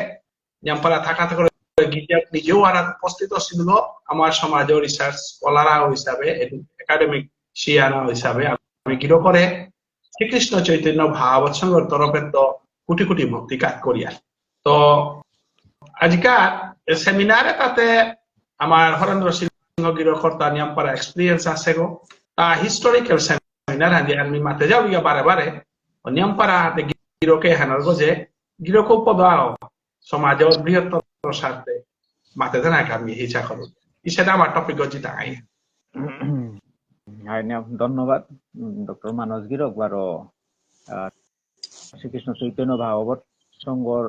নিয়ামপাড়া থাকাতে করে নিজেও আর উপস্থিত ছিল আমার সমাজের রিসার্চ স্কলারা হিসাবে একাডেমিক শিয়ানা হিসাবে আমি গিরো করে শ্রীকৃষ্ণ চৈতন্য ভাগবত সংঘর তরফের তো কোটি কোটি ভক্তি কাজ করিয়া তো আজকাল সেমিনারে তাতে আমার হরেন্দ্র সিংহ গিরকর্তা নিয়ামপাড়া এক্সপিরিয়েন্স আছে গো তা হিস্টোরিক্যাল সেমিনার হাঁদি আমি মাতে যাও ইয়া বারে বারে নিয়ামপাড়া হাতে গিরকে হেনার গজে গিরক উপদাও সমাজের বৃহত্তর স্বার্থে মাতে দেন আমি হিসা করো সেটা আমার টপিক গজি তাই ধন্যবাদ ডক্টর মানস গিরক বারো শ্রীকৃষ্ণ চৈতন্য ভাগবত সংঘর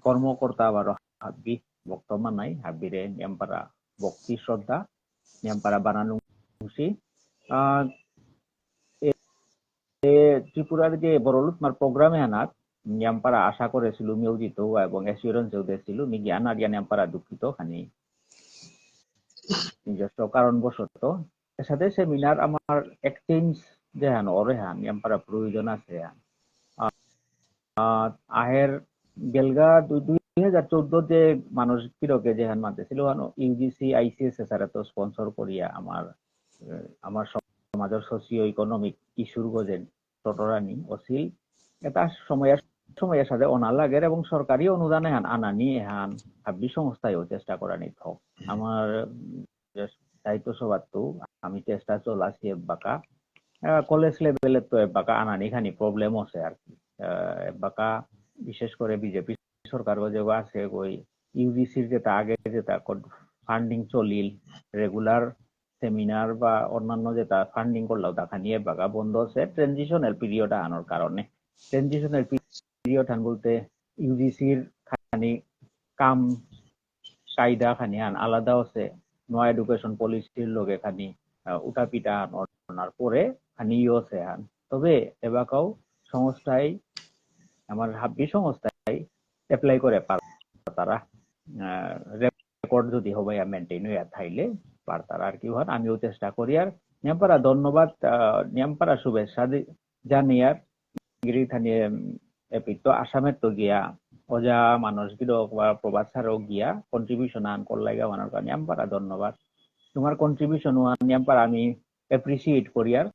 কর্মকর্তা বারো হাব্বি বর্তমান নাই হাব্বিরে নিয়ামপাড়া ভক্তি শ্রদ্ধা নিয়ামপাড়া বানানুংসি ত্রিপুরার যে বড়লুৎমার প্রোগ্রামে আনাত নিয়ামপাড়া আশা করেছিল নিয়োজিত এবং অ্যাসিওরেন্সও দিয়েছিল মি জ্ঞান আর নিয়ামপাড়া দুঃখিত খানি নিজস্ব কারণবশত এর সাথে সেমিনার আমার এক্সচেঞ্জ যে হান ওরে হান নিয়ামপাড়া প্রয়োজন আছে আহের গেলগা 2014 যে মানুষ কিরকে যে হান মানতেছিল ইউজিসি আইসিএস এসারে তো স্পন্সর করিয়া আমার সমাজের সোশিও ইকোনমিক ইস্যুর গজে টটরানি অসিল এটা সময়ের সাথে অনা লাগের এবং সরকারি অনুদানে হান আনানি হান হাব্বি সংস্থায়ও চেষ্টা করানি থক আমার দায়িত্ব সবার তো আমি চেষ্টা চলাছি বাকা কলেজ লেভেলের তো বাকা আনানি খানি প্রবলেম আছে আর কি বাকা বিশেষ করে বিজেপি সরকার যে আছে ওই ইউজিসির যেটা আগে যেটা ফান্ডিং চলিল রেগুলার সেমিনার বা অন্যান্য যেটা ফান্ডিং করলেও দেখা নিয়ে বাগা বন্ধ হচ্ছে ট্রানজিশনাল পিরিয়ড আনার কারণে। ট্রানজিশনাল পিরিয়ড আন বলতে ইউজিসির খানি কাম কায়দা খানি আন আলাদা আছে, নয়া এডুকেশন পলিসির লগে খানি উঠা পিটা আনার পরে খানি আছে আন। তবে এবাকাও সংস্থায় আমার হাব্বি সংস্থায় এপ্লাই করে পার তারা রেকর্ড যদি হবে মেনটেন হইয়া থাইলে পার তারা আর কি হন। আমিও চেষ্টা করি। আর নিয়ামপাড়া ধন্যবাদ, নিয়ামপাড়া শুভেচ্ছা জানিয়ার গিরি থানিয়ে এপিত আসামের তো গিয়া ওজা মানুষ গিরক বা প্রবাসারও গিয়া কন্ট্রিবিউশন আন করলাইগা মানার কারণে নিয়ামপাড়া ধন্যবাদ। তোমার কন্ট্রিবিউশন ওয়ান নিয়ামপাড়া আমি এপ্রিসিয়েট করি। আর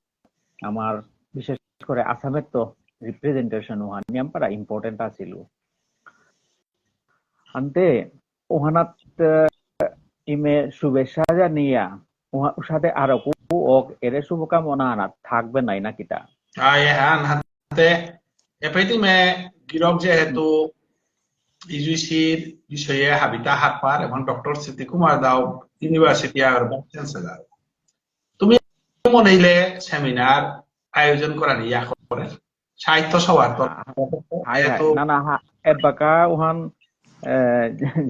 আমার বিশেষ করে আসামের তো রিপ্রেজেন্টেশন ওয়ান নিয়ামপাড়া ইম্পর্টেন্ট আছিল। আনতে ওহানাত ইমে শুভেচ্ছা জানিয়া ওর সাথে আরো ওক এর শুভকামনা আনাত থাকবে নাই না কিতা? Ayan, hante, এপাইতে মে গিরক যেহেতু ইউজিসির বিষয়ে হাবিতা হারপার এবং ডক্টর সিদ্ধি কুমার দাও ইউনিভার্সিটি আর চ্যান্সেলর, তুমি মনে হইলে সেমিনার আয়োজন করা নিয়ে করে সাহিত্য সভার তো না না এবাকা ওহান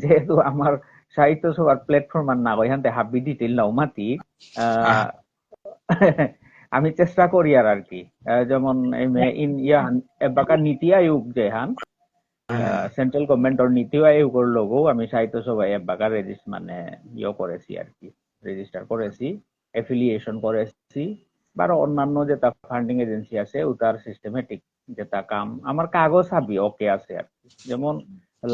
যেহেতু আমার সাহিত্য সভার প্ল্যাটফর্ম আর না ওইখানতে হাবি ডিটেল নাও মাতি আমি চেষ্টা করি আর কি। যেমন এবাকা নীতি আয়োগ যে হান সেন্ট্রাল গভর্নমেন্টর নীতি আয়োগের লোগো আমি সাহিত্য সভায় এবাকা মানে করেছি আর কি, রেজিস্টার করেছি, এফিলিয়েশন করেছি। বা অন্যান্য যেটা ফান্ডিং এজেন্সি আছে ওটার সিস্টেমেটিক যেটা কাম আমার কাগজ হাবি ওকে আছে আর কি। যেমন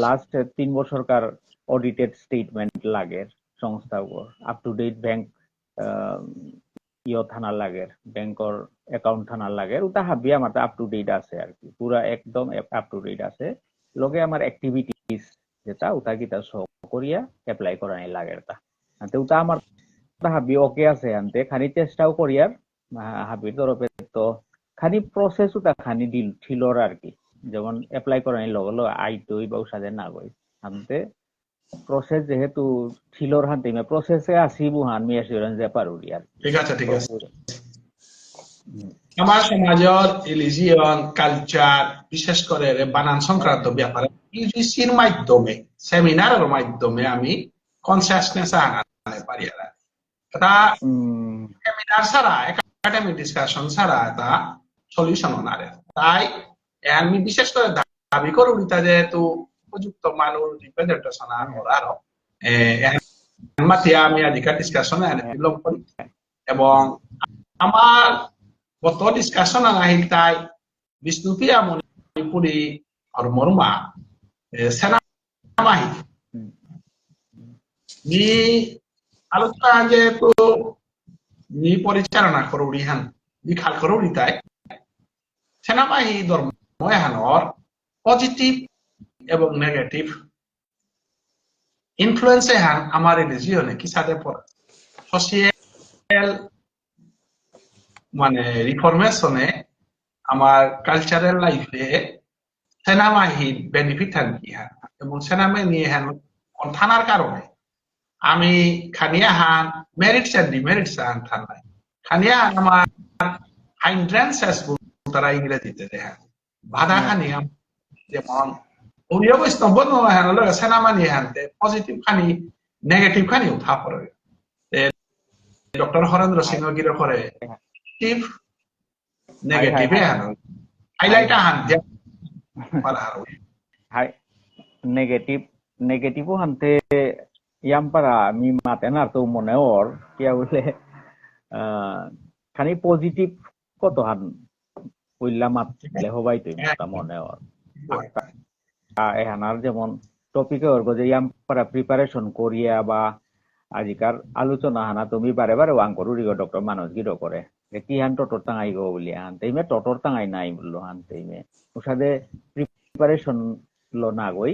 লাস্ট 3 বছরকার অডিটেড স্টেটমেন্ট লাগে সংস্থা আপ টু ডেট ব্যাংক থানার লাগে, ব্যাংকর অ্যাকাউন্ট থানার লাগে ওটা হাবি আমার আপ টু ডেট আছে আর কি, পুরা একদম আপ টু ডেট আছে। লগে আমার অ্যাক্টিভিটিস যেটা ওটা কিটা শো করিয়া অ্যাপ্লাই করানি লাগে ওটা আমার হাবি ওকে আছে আনতে খানি চেষ্টাও করিয়ার হাবির তরফে তো খানি প্রসেস ওটা খানি ছিল আর কি। যেমন অ্যাপ্লাই করানি লগে লগে আইতই বা উসাদে না গই আনতে প্রসেস যেহেতু ছিল হানতে মে প্রসেসে আসি বুহান মি অ্যাসিওরেন্স যে পারুরি আর। ঠিক আছে ঠিক আছে। আমার সমাজের রিলিজিয়ন কালচার বিশেষ করে বানান সংক্রান্ত ব্যাপারে ইউজিসির মাধ্যমে সেমিনারের মাধ্যমে আমি কনসাসনেস আনাতে পারি। এটা সেমিনার ছাড়া একাডেমিক ডিসকাশন ছাড়া এটা সলিউশন নারে। তাই আমি বিশেষ করে দাবি করি যেহেতু উপযুক্ত মানুষ রিপ্রেজেন্টেশন আর মাতিয়া আমি আধিকার ডিসকাশন বিলম্ব করি এবং আমার গত ডিসকাশন আহিল তাই বিষ্ণুপ্রিয়া মণিপুরী হরমরমা সেনামাহি নি আলোচনা যেহেতু নি পরিচালনা করুড়ি হান নি খাল করুড়ি তাই সেনাবাহিনী ধর্ম এহানোর পজিটিভ এবং নেগেটিভ ইনফ্লুয়েন্স এহান আমার রিলিজিয়নে কি সাথে পড়ে সোশিয়াল মানে রিফরমেশনে আমার কালচারাল লাইফে সেনাবাহিনীর বেনিফিট হান কি হান এবং সেনাবাহিনী হান থানার কারণে আমি খানিয়া হান মেরিটস এন্ড ডিমেরিটস হান থানায় খানিয়া হান আমার হাইন্ড্রেন্সেস তারা ইংরেজিতে দেখা বাধা খানি যেমন ওরিয়া বৈষ্ণব হ্যাঁ সেনাবাহিনী হানতে পজিটিভ খানি নেগেটিভ খানি উঠা পড়ে ডক্টর হরেন্দ্র সিংহ গিরে করে নেগেটিভ হাইলাইট হান নেগেটিভ হানতে ইয়ামপারা আমি মাতে না তো মনে ওর কিয়া বলে খানি পজিটিভ কত হান কইলা মাতলে হবাই তুই মনে ওর এহানার যেমন টপিকে ওর যে ইয়ামপারা প্রিপারেশন করিয়া বা আজিকার আলোচনা হানা তুমি বারে বারে ওয়াং করুরি গো ডক্টর মানুষ গিরো করে কি হান টটর টাঙাই গো বলি হান তেইমে টটর টাঙাই নাই বললো হান তেইমে ওসাদে প্রিপারেশন লো না গই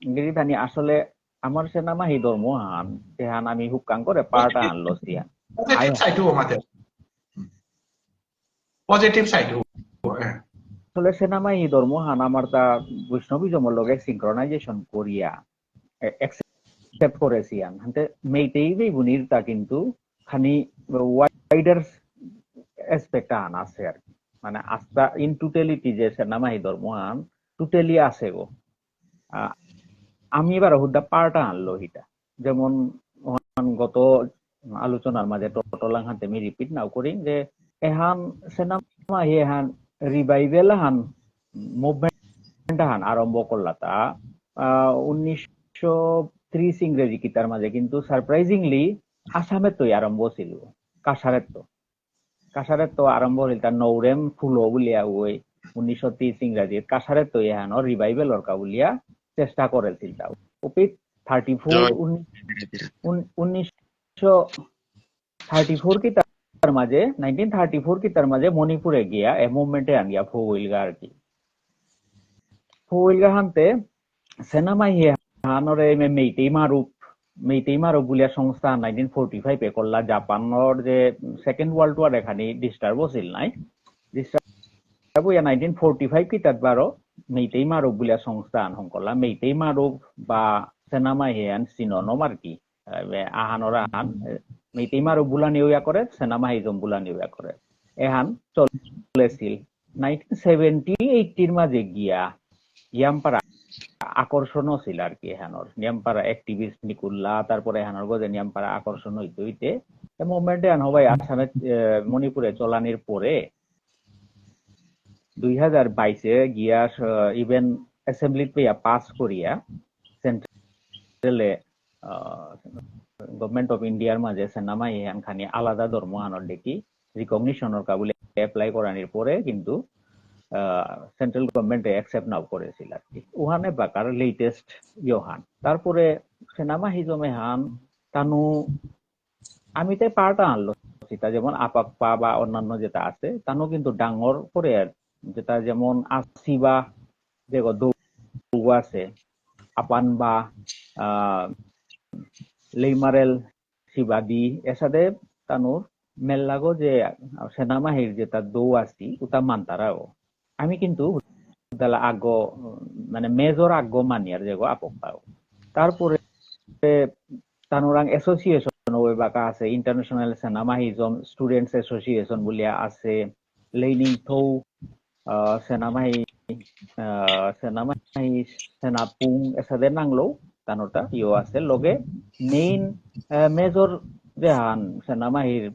ইংরেজি তানি আসলে আমার সেনামাহি ধর্ম হান তেহান আমি হুকাং করে পার্টা আনলো সিয়া পজিটিভ সাইড আসলে সেনামাহি ধর্ম হান আমার তা বৈষ্ণবিজমের লগে সিনক্রোনাইজেশন করিয়া অ্যাকসেপ্ট করেছি হানতে মেইতেই বুনির তা কিন্তু খানি ওয়াইডার অ্যাসপেক্ট আন আছে আর কি, মানে আস্থা ইন টোটালিটি যে সেনামাহি ধর্মহান টোটালি আছে গো। আমি এবার হুদ্দা পার্টা আনলো হিটা, যেমন গত আলোচনার মাঝে টটলাং হাতে আমি রিপিট নাও করি যে এহান সেনামাহি এহান রিভাইভেল হান মুভমেন্ট হান আরম্ভ করলা তা 1930 ইংরেজি কিতার মাঝে, কিন্তু সারপ্রাইজিংলি আসামের তো আরম্ভ ছিল, কাছারের তো আরম্ভ হইল তার নৌরেম ফুলো বুলিয়া ওই 1930 ইংরাজির কাছারের তো এহানো রিভাইভেল অর্কা বুলিয়া চেষ্টা করেছিল তাও ওপিট 1934 কি তার মাঝে 1934 কি তার মাঝে মণিপুরে গিয়া এ মুভমেন্টে আনিয়া ফুইলগা আর কি, ফুইলগা হানতে সেনামাহি হানরে মেইতেই মারুপ বুলিয়া সংস্থা 1945 এ করলা, জাপানৰ যে সেকেন্ড ওয়ার্ল্ড ওয়ার এখানে ডিস্টার্ব হছিল নাই, ডিস্টার্ব হইয়া 1945 কি তাত বারো মেইতেই মারুপ বুলিয়া সংস্থা আনহং করলা, মেইতেই মারুপ বা সেনামাহি হান সিননম আর কি, আহানরা আহান মেইতেই মারুপ বুলা নিউয়া করে, সেনামাহিজম বুলা নিউয়া করে, এহান চলেছিল 1970-80 মাঝে গিয়া ইয়ামপারা আকর্ষণও ছিল আর কি, এহানোর নিয়ামপাড়া অ্যাক্টিভিস্ট নিকুল্লা, তারপরে এহানোর গজে নিয়ামপাড়া আকর্ষণ হইতে হইতে মুভমেন্টে আন হবাই আসামে মণিপুরে চলানির পরে 2022-এ গিয়া ইভেন অ্যাসেম্বলিত পেয়া পাস করিয়া সেন্ট্রালে গভর্নমেন্ট অফ ইন্ডিয়ার মাঝে সেনামাহি এহান খানি আলাদা ধর্ম আনর দেখি রিকগনিশনের কাবুলে অ্যাপ্লাই করানির পরে কিন্তু সেন্ট্রাল গভর্নমেন্ট অ্যাকসেপ্ট নাও করেছিল আর কি, ওখানে বাকার লেটেস্ট ইয়োহান। তারপরে সেনামাহিজমে হান তানু আমি তাই পার্টা আনলো সেটা যেমন আপাকপা বা অন্যান্য যেটা আছে তানু কিন্তু ডাঙর করে যেটা যেমন আসিবা যে দৌ আছে আপান বা লেইমারেল শিবাদি এসাদে তানুর মেল্লাগো যে সেনামাহির যেটা দৌ আসি ওটা মানতারাও, আমি কিন্তু আগ্য মানে মেজর আগ্য মানিয়ার যেগো আপক পাও। তারপরে তানুরাং এসোসিয়েশন ওই বাকা আছে, ইন্টারন্যাশনাল সেনামাহিজম স্টুডেন্টস এসোসিয়েশন বলিয়া আছে, লেইনিং থৌ সেনামাহি সেনাপুং এসাদে নাংলো তানুরটা ইও আছে লগে মেইন মেজর যেহান সেনামাহির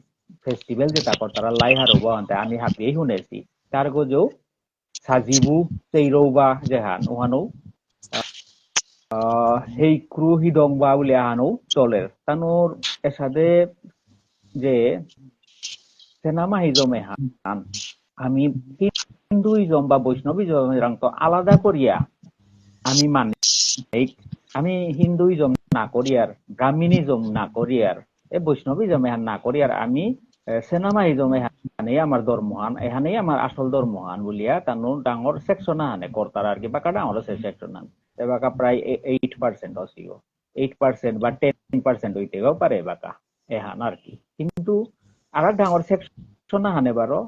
ফেস্টিভেল যেটা তারা লাইহার হবো আমি হাবিয়েই শুনেছি তার গজেও সাজিবু চেইরৌবা যেহান ওহানো সেই ক্রু হিদং বা বলে আহানো চলের তানোর এসাদে যে সেনামাহিজমে হান আমি হিন্দুইজম বা বৈষ্ণবিজম তো আলাদা করিয়া আমি মানি, আমি হিন্দুইজম না করিয়ার ব্রাহ্মণিজম না করিয়ার এই বৈষ্ণবিজম এহান না করিয়ার আমি সেনামাহিজম এখানেই আমার ধর্মহান, এখানেই আমার আসল ধর্মহান বলিয়া তানোর ডাঙর সেকশন আনে করতার আর কি, বাকা ডাঙর সেকশন আন বাকা প্রায় 8% অসিও 8% বা 10% হইতেও পারে বাকা এহান আর কি, কিন্তু আর ডাঙর সেকশন আনে বারো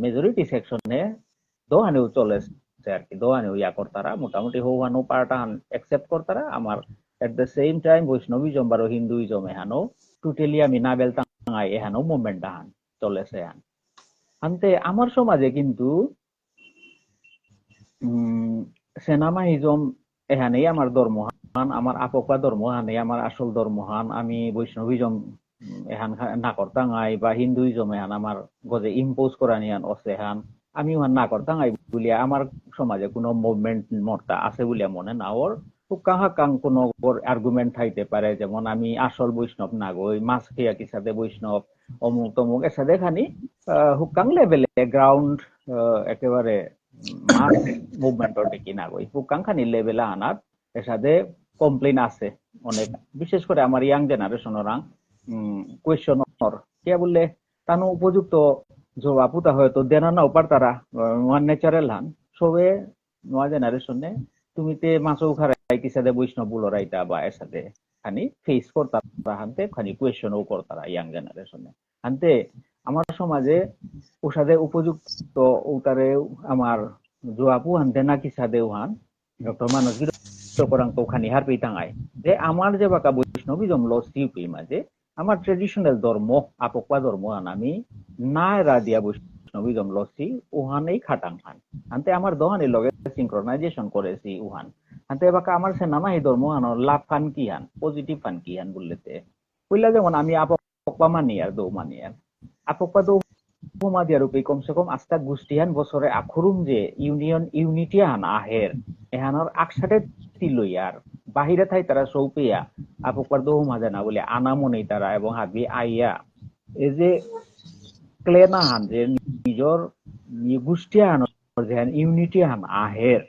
মেজরিটি সেকশনে দোহানেও চলেছে আর কি, দোহানেও ইয়া করতারা মোটামুটি হৌহানো পার্টা একসেপ্ট করতারা আমার এট দ্য সেম টাইম বৈষ্ণবিজম বারো হিন্দুইজম এহানো টোটালি আমি নাবেল টাঙাই এহানো মুভমেন্ট আহান চলেছে এহান আনতে আমার সমাজে কিন্তু সেনামাহিজম এহানেই আমার ধর্মহান, আমার আপকা ধর্মহানেই আমার আসল ধর্মহান, আমি বৈষ্ণবিজম এহান না করতাঙাই বা হিন্দুইজম এহান আমার গজে ইম্পোজ করা নিয়ান অসেহান আমি ওহান না করতাঙাই বলিয়া আমার সমাজে কোনো মুভমেন্ট মর্তা আছে বলিয়া মনে না, ওর হুক্কাং হাক্কাং কোনো আর্গুমেন্ট থাইতে পারে, যেমন আমি আসল বৈষ্ণব না গই মাছ খেয়া কি সাথে বৈষ্ণব অমুক তমুক এর সাথে খানি হুক্কাং লেভেলে গ্রাউন্ড একেবারে মাস মুভমেন্টর দেখি না গই হুক্কাং খানি লেভেলে আনার এর সাথে কমপ্লেন আছে অনেক, বিশেষ করে আমার ইয়াং জেনারেশনের কোয়েশনর কে বললে তানো উপযুক্ত জবাব পুতা হয়তো দেনা না উপার তারা ওয়ান ন্যাচারাল হান সবে নোয়া জেনারেশনে তুমি তে মাছও খারাই কি সাথে বৈষ্ণব বুলো রাইতা বা এর সাথে খানি ফেস করতারা হানতে খানি কোয়েশনও করতারা ইয়াং জেনারেশনে হানতে আমার সমাজে ও সাথে উপযুক্ত ওটারে আমার জোয়াপু হানতে না কি সাথে ওহান ডক্টর মানস গির খানি হার পেয়ে টাঙায় যে আমার যে বাকা বৈষ্ণবী জমলো সিউপি মাঝে আমার ট্রেডিশনাল ধর্ম আপকপা ধর্ম আন আমি না রাদিয়া বৈষ্ণবিজম লসি উহানেই খাটাং খান আনতে আমার দোহানের লগে সিনক্রোনাইজেশন করেছি উহান আনতে এবার আমার সে নামা এই ধর্ম আন লাভ ফান কি হান পজিটিভ ফান কি হান বললেতে কইলা যেমন আমি আপকপা মানি আর দৌ মানি আর আপকপা দৌ মাদিয়া রূপে কমসে কম আস্তা গোষ্ঠীহান বছরে আখরুম যে ইউনিটি হান আহের এহানোর আকসাটে তিলইয়ার বাহিরে থাই তারা সৌপিয়া আপকবার দৌ মাজা না বলে আনামনি তারা এবং হাবি আইয়া এই যে ক্লেনা হান যে নিজর গোষ্ঠী হানোর যেহান ইউনিটি হান আহের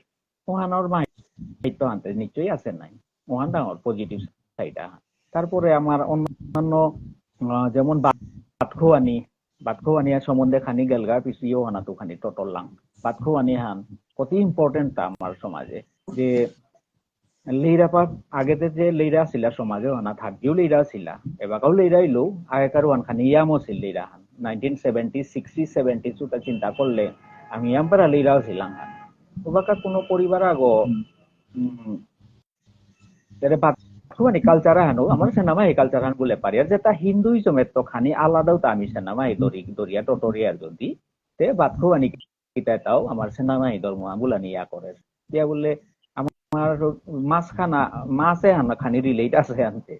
ওহানোর মাহিত্য হানতে নিশ্চয়ই আছে নাই ওহান ডাঙর পজিটিভ সাইড হান তারপরে আমার অন্যান্য যেমন বাতখোয়ানি সম্বন্ধে খানি গেলগা পিছিয়েও হানা তো খানি টটললাম বাতখোয়ানি হান কত ইম্পর্টেন্ট তা আমার সমাজে যে লেইরাপা আগেতে যে লেইরা ছিল সমাজে হানা থাকিও লেইরা ছিল এবারও লেইরাইলো আগেকার ওয়ান খানি ইয়ামও ছিল লেইরা হান 1970 60 70 সুতা চিন্তা করলে আমি ইয়াম পারা লেইরাও ছিলাম হান ওবাকা কোনো পরিবার আগো বাতখোয়ানি কালচার হানো আমার সেনামা এই কালচার হান বলে পারি আর যেটা হিন্দুইজমের তো খানি আলাদাও তা আমি সেনামা এই দরিয়া টটরিয়ার যদি তে বাতখোয়ানি কিতাটাও আমার সেনামা এই ধর্ম বুলানি ইয়া করে দিয়া বললে আমার মাছখানা মাছে হানা খানি রিলেট আছে আনতে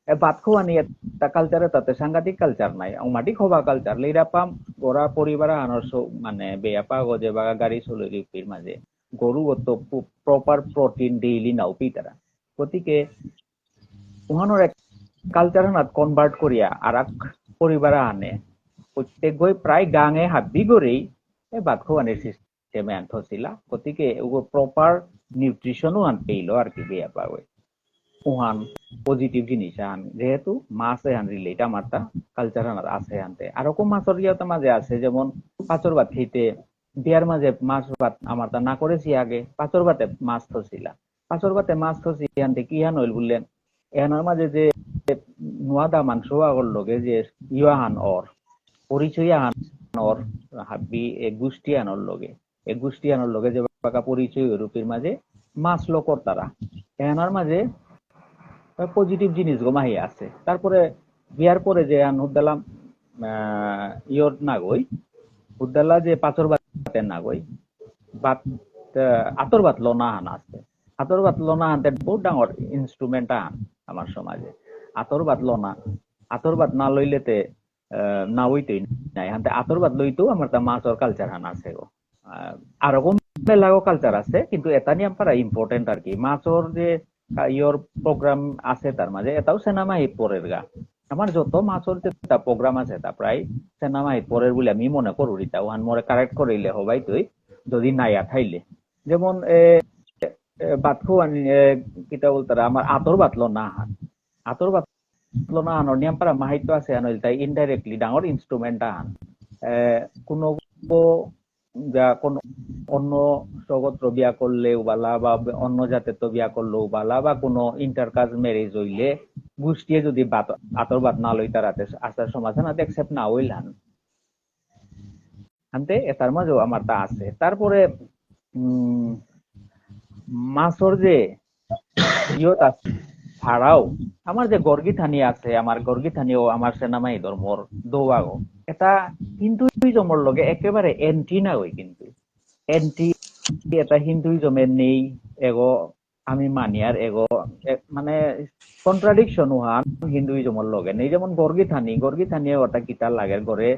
বাতখোয়ানি একটা কালচারে তাতে সাংঘাতিক কালচার নাই মাটি খোবা কালচার লেইরাপাম ওরা পরিবার আনার মানে বেয়াপা গজে বা গাড়ি চলে রিপির মাঝে গরু অত প্রপার প্রোটিন ডেইলি নাও পিতারা গতিকে উহানোর এক কালচার হানাত কনভার্ট করিয়া আর এক পরিবার আনে প্রত্যেক বই প্রায় গাঙে হাবি করেই বাতখোয়ানির সিস্টেমে আনছিল গতিকে প্রপার নিউট্রিশনও আন পেইল আর কি বেয়াপা ওই উহান পজিটিভ জিনিস আন যেহেতু মাছে আন রিলেট আমার তা কালচার আনার আছে আনতে আর রকম মাছের ইয়েতে মাঝে আছে যেমন পাঁচর ভাত খেতে বিয়ার মাঝে মাছ ভাত আমার তা না করেছি আগে পাঁচর ভাতে মাছ থসিলা পাঁচর ভাতে মাছ থসি আনতে কি হান হইল বললেন এনার মাঝে যে নোয়াদা মাংস আগর লগে যে ইয়াহান অর পরিচয় আহান অর হাবি এক গোষ্ঠী আনর লগে এক গোষ্ঠী আনর লগে যে বাকা পরিচয় রূপের মাঝে মাছ লোকর তারা এনার মাঝে পজিটিভ জিনিস গোমাহি আছে তারপরে বিয়ার পরে যে হুদ্দালাম ইয়র নাগই হুদ্দালা যে পাঁচর বাতের নাগই বাত আতর বাত লোনা হান আছে আতর বাত লোনা হানতে বহুত ডাঙর ইনস্ট্রুমেন্ট আন আমার সমাজে আতর বাত না লইলেতে না হইতই নাই হানতে আতর বাত লইতেও আমার তা মাছর কালচার হান আছে গো আর রকম মেলাগো কালচার আছে কিন্তু এটা নিয়ে আমরা ইম্পর্টেন্ট আর কি মাছর যে ইয়র প্রোগ্রাম আছে তার মাঝে এটাও সিনেমা হিট পরের গা আমার যত মাছর যে প্রোগ্রাম আছে তা প্রায় সিনেমা হিট পরের বলে আমি মনে করু রিতা ওহান মরে কারেক্ট করিলে হবাই তুই যদি নাই আঠাইলে যেমন বাতখোয়ানি কিতা বলতারা আমার আতর বাতলো না হান আতর বাতলো না হান নিয়ম পারা মাহিত্য আছে আনইল তাই ইনডাইরেক্টলি ডাঙর ইনস্ট্রুমেন্ট আন কোনো যা কোন অন্য সগত্র বিয়া করলেও বালা বা অন্য জাতের তো বিয়া করলেও বালা বা কোনো ইন্টারকাস্ট ম্যারেজ হইলে গোষ্ঠীয়ে যদি আতর বাত না লই তারাতে আসার সমাধান অ্যাকসেপ্ট না হইলান আনতে এটার মাঝেও আমার তা আছে তারপরে মাছর যে ইয়ত আছে ছাড়াও আমার যে গর্গিথানি আছে আমার গর্গিথানিও আমার সেনামাই ধর্মর দৌয়াগো এটা হিন্দুইজমের লগে একেবারে এন্টি না হই কিন্তু এন্টি এটা হিন্দুইজমের নেই এগো আমি মানি আর এগো মানে কন্ট্রাডিকশন হান হিন্দুইজমের লগে নেই যেমন গর্গিথানি ওটা কিতা লাগে ঘরে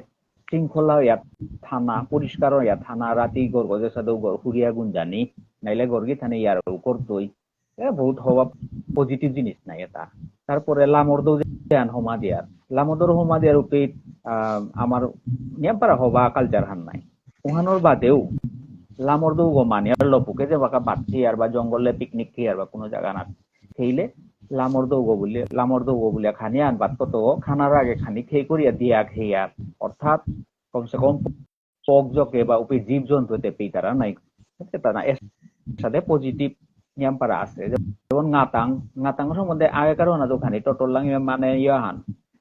শৃঙ্খলা হইয়া থানা পরিষ্কার হইয়া থানা রাতি গর্গজের সাথে হুরিয়া গুঞ্জানি নাইলে গর্গিথানি ইয়ার করতোই বহুত হওয়া পজিটিভ জিনিস নাই এটা তারপরে লামরদৌ লামদর হোমা দিয়ার উপে আমার নিয়ম পারা হবা কালচার হান নাই ওহানোর বাদেও লামরদৌ গো মানে আর লপুকে যে বাকা বাচ্চি আর বা জঙ্গলে পিকনিক খেয়ে আর বা কোনো জায়গা না খেইলে লামরদৌ গো বলে খানি আনবাদ কত খানার আগে খানি খেয়ে করিয়া দিয়া খেয়া অর্থাৎ কমসে কম পক জকে বা উপে জীব জন্তুতে পেয়ে তারা নাই এর সাথে পজিটিভ নিয়ম পারা আছে যেমন গাতাং সম্বন্ধে আগেকার না দোকানি টটলাং মানে ইয়াহান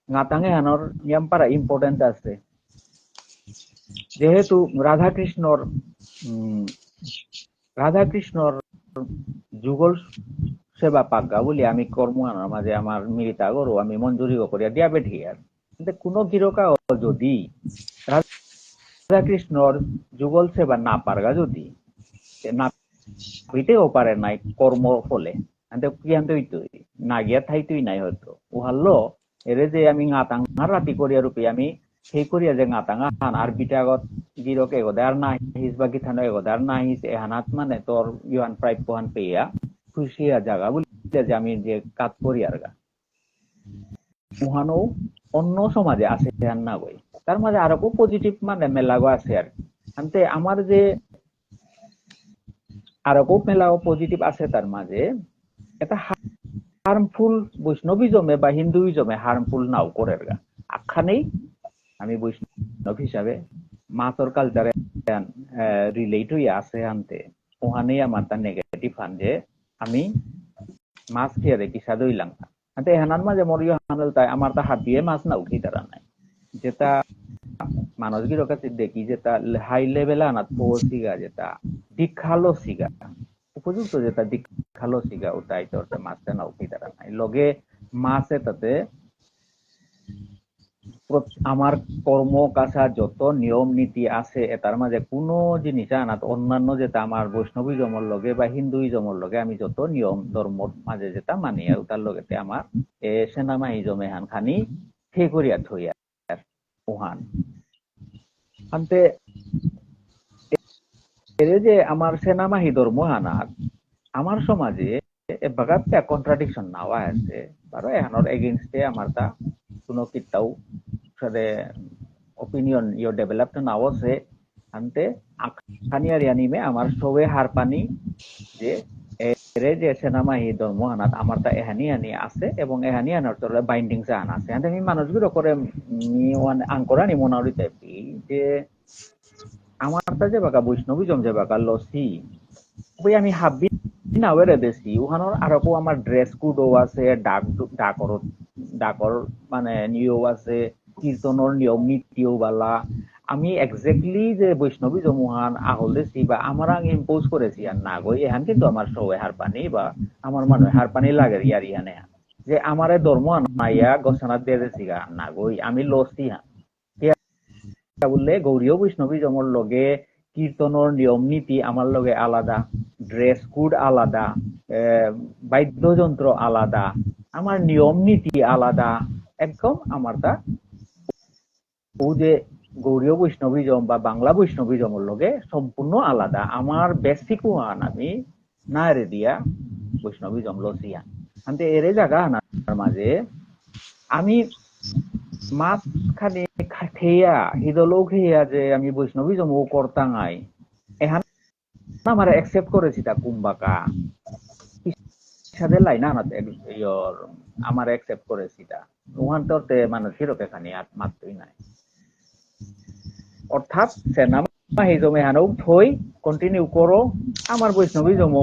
গাতাঙে হানোর নিয়ম পারা ইম্পর্টেন্ট আছে যেহেতু রাধাকৃষ্ণর যুগল সেবা পাগা বলি আমি কর্ম আনার মাঝে আমার মিলিতা গরু আমি মঞ্জুরি করিয়া দিয়া বেঠি আর কিন্তু কোনো গিরকা যদি রাধা কৃষ্ণর যুগল সেবা না পারগা যদি না হইতেও পারে নাই কর্ম ফলে কি আনতে হইতো না গিয়া থাইতুই নাই হয়তো উহাল্লো এরে যে আমি গাতাঙা রাতি করিয়া রূপে আমি সেই করিয়া যে গাতাঙা হান আর বিটাগত গিরক এগোদে আর না হিস বা গিথানো এগোদে আর না হিস এহানাত মানে তোর ইউহান প্রাপ্য হান পেয়া খুশিয়া জাগা বলি যে আমি যে কাজ করি আর গা উহানো অন্য সমাজে আছে আর না বই তার মাঝে আরো পজিটিভ মানে মেলাগো আছে আর আনতে আমার যে আরো মেলা পজিটিভ আছে তার মাঝে এটা হার্মফুল বৈষ্ণবিজমে বা হিন্দুইজমে হার্মফুল নাও করে গা আখানেই আমি বৈষ্ণব হিসাবে মাছর কালচারে রিলেট হয়ে আছে আনতে ওখানেই আমার তার নেগেটিভ হান যে আমি মাছ খেয়ে দেখি সাদইলাম আনতে এহানার মাঝে মরিও হানল তাই আমার তা হাত দিয়ে মাছ নাও কি তারা নাই যেটা মানুষগুলোর কাছে দেখি যেটা হাই লেভেলে আনাত পৌঁছিগা যেটা দীক্ষালো সিগা উপযুক্ত যেটা দীক্ষালো সিগা ওটাই তোর মাছটা নাও কি তারা নাই লগে মাছে তাতে আমার কর্ম কাছা যত নিয়ম নীতি আছে এটার মাঝে কোনো জিনিস আনাত অন্যান্য যেটা আমার বৈষ্ণবিজমর লগে বা হিন্দুইজমর লগে আমি যত নিয়ম ধর্মর মাঝে যেটা মানি ওটার লগেতে আমার সেনামাহিজম এহান খানি সেই করিয়া থইয়া ওহান আনতে এরে যে আমার সেনামাহি ধর্ম হানাত আমার সমাজে বাগাতে কন্ট্রাডিকশন নাওয়া আছে বারো এহানোর এগেইনস্টে আমার তা কোনো কিটাও সাথে ওপিনিয়ন ইও ডেভেলপড নাও আছে আনতে আখানি আর ইয়ানিমে আমার সবে হার পানি যে এরে যে সেনামাহি ধর্ম হানাত আমার তা এহানি আনি আছে এবং এহানি আনার তোর বাইন্ডিং আন আছে আনতে আমি মানুষগুলো করে আঙ্করানি মনারিতে যে আমার তা যে বাকা বৈষ্ণবিজম যে বাকা লসি ওই আমি হাবি নাওয়ারে বেশি ওখানোর আরো আমার ড্রেস কোডও আছে ডাকর মানে নিয়ম আছে কীর্তনের নিয়ম নীতিও বালা আমি এক্স্যাক্টলি যে বৈষ্ণবিজম উহান আহলেছি বা আমার ইম্পোজ করেছি আর না গই এহান কিন্তু আমার সবাই হার পানি বা আমার মনে হার পানি লাগে ইয়ার ইহানে যে আমার ধর্ম নাইয়া গছানাত দিয়ে গা না গই আমি লসি হান বললে গৌরীয় বৈষ্ণবিজমর লগে কীর্তনের নিয়ম নীতি আমার লগে আলাদা ড্রেস কোড আলাদা বাদ্যযন্ত্র আলাদা আমার নিয়ম নীতি আলাদা একদম আমার তা ও যে গৌরীয় বৈষ্ণবিজম বা বাংলা বৈষ্ণবিজমর লগে সম্পূর্ণ আলাদা আমার বেসিক ওয়ান আমি না রে দিয়া বৈষ্ণবিজম লসিয়া আনতে এরে জায়গা আনার মাঝে আমি মাছ খানি খেয়া হিদলও খেয়া যে আমি বৈষ্ণবিজম ও করতাঙাই এখান আমার অ্যাকসেপ্ট করেছি তা কুম্বাকা সাথে লাইনা আমার অ্যাকসেপ্ট করেছি তা ওখান তোরতে মানুষ হিরোকে খানি আর মাত্রই নাই অর্থাৎ সেনামা হিজমে হানও থই কন্টিনিউ করো আমার বৈষ্ণবিজম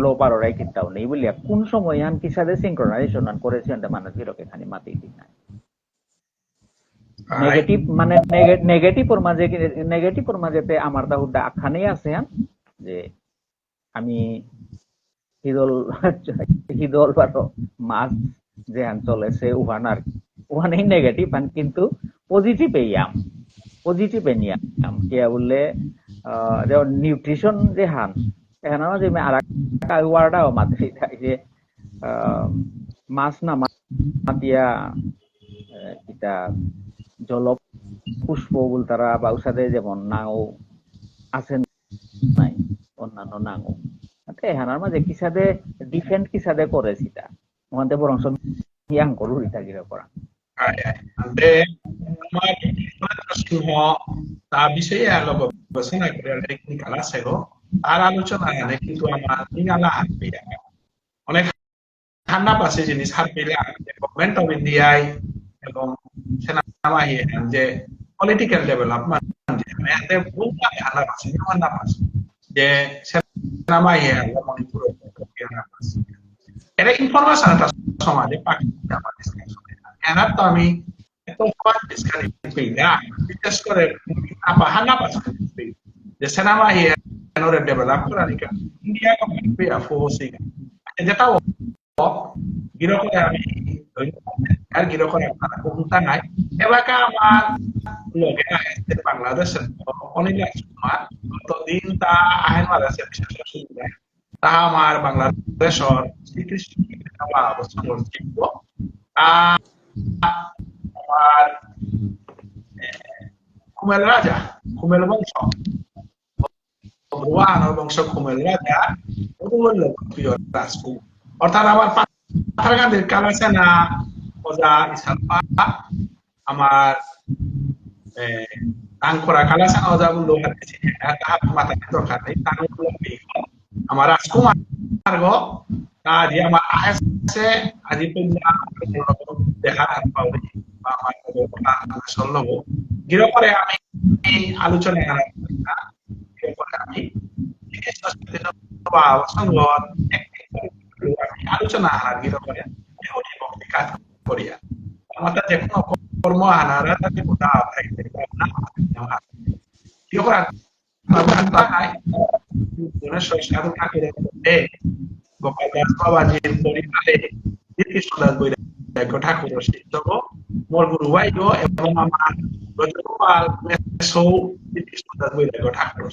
লো পারোরাই কিনতাও নেই বলিয়া কোন সময় হান কি সাথে সিনক্রোনাইজেশন করেছি মানুষ হিরোকে খানি মাতেই দিন নাই নেগেটিভ মানে নেগেটিভর মাঝেতে আমার তাহুদা আখানে আছে যে আমি হিদল বারো মাছ যে হান চলেছে উহানার উহানেই নেগেটিভ হান কিন্তু পজিটিভ নিয়াম কিয়া বললে যেমন নিউট্রিশন যে হান এখানে যে আর ওয়ার্ডাও মাতে যে মাছ না মাতিয়া এটা জল পুষ্প বল তারা বা উসাদে যেমন নাও আছে নাই অন্যান্য নাও এহানার মাঝে কিসাদে ডিফেন্ড কিসাদে করেছি তা ওখানে বরং ইয়াং করু রিতা গিরা করা ante তার বিষয়ে আলোচনা করে টেকনিক্যাল আছে গো আর আলোচনা মানে কিন্তু আমার নিগালা হাত পেয়ে অনেক ঠান্ডা পাশে জিনিস হাত পেলে গভর্নমেন্ট অফ ইন্ডিয়ায় এবং সেনাবাহিনী যে পলিটিক্যাল ডেভেলপমেন্ট যে বহুটা ঠান্ডা পাশে ঠান্ডা পাশে যে সেনাবাহিনী মণিপুর এটা ইনফরমেশন একটা সমাজে Pakistan enak kami itu kuat sekali beda kita skor apa hana pas de sana ma he no de develop kura ni ka india ka be a fo se ga গিরো করে আমি আর গিরো করে আপনারা কোনটা নাই এবাকা আমার লগে আছে বাংলাদেশের অনেক সময় ততদিন তা আইন মাদ্রাসা বিশেষ সুবিধা তা আমার বাংলাদেশের শ্রীকৃষ্ণ অবস্থান করছিল আমার কুমেল রাজা কুমেল বংশ ব্রুয়ানোর বংশ কুমেল রাজা প্রিয় রাজকুমার অর্থাৎ আমার পাথারকান্দির কালাসেনা ওজা ইসাফা আমার তাংকরা কালাসেনা ওজা বললো তাহার মাথা দরকার নেই তাংগুলো আমার রাজকুমার গো আজি আমার আছে আজি পূর্ণা দেখার হাত পাওয়া বা আমার সল্লভ গিরো করে আমি আলোচনা আমি আলোচনা আহার গিরো করে কাজ করিয়া আমাদের যে কোনো কর্ম আনারা তাকে কোথা গোপাল দাস বাবাজির পরিবারে কৃষ্ণ দাস বৈরাগ্য ঠাকুর শিক্ষক মোর গুরু ভাইগ এবং আমার ব্রজগোপাল কৃষ্ণ দাস বৈরাগ্য ঠাকুর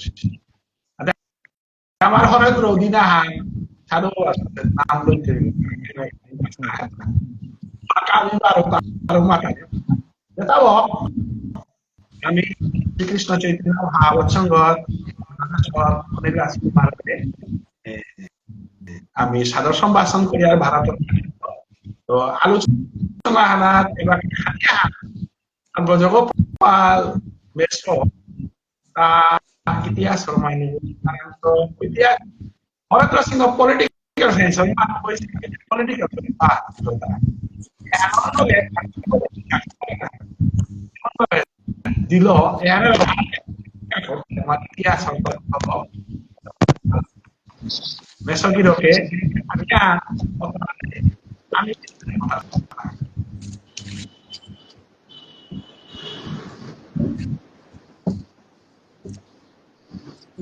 আমার হরেন্দ্র দিনাহান সাধু নাম লইতে আমি শ্রীকৃষ্ণ চৈতন্য মহাবৎসঙ্গ আমি সাদর সম্ভাষণ করি আর ভারত তো আলোচনা হানাত এবার ব্রজগোপাল বেশ ইতিহাস ইতিহাস হরেন্দ্র সিংহ পলিটিক্যাল সায়েন্স পলিটিক্যাল দিল ইতিহাস মেসগিরকে আমি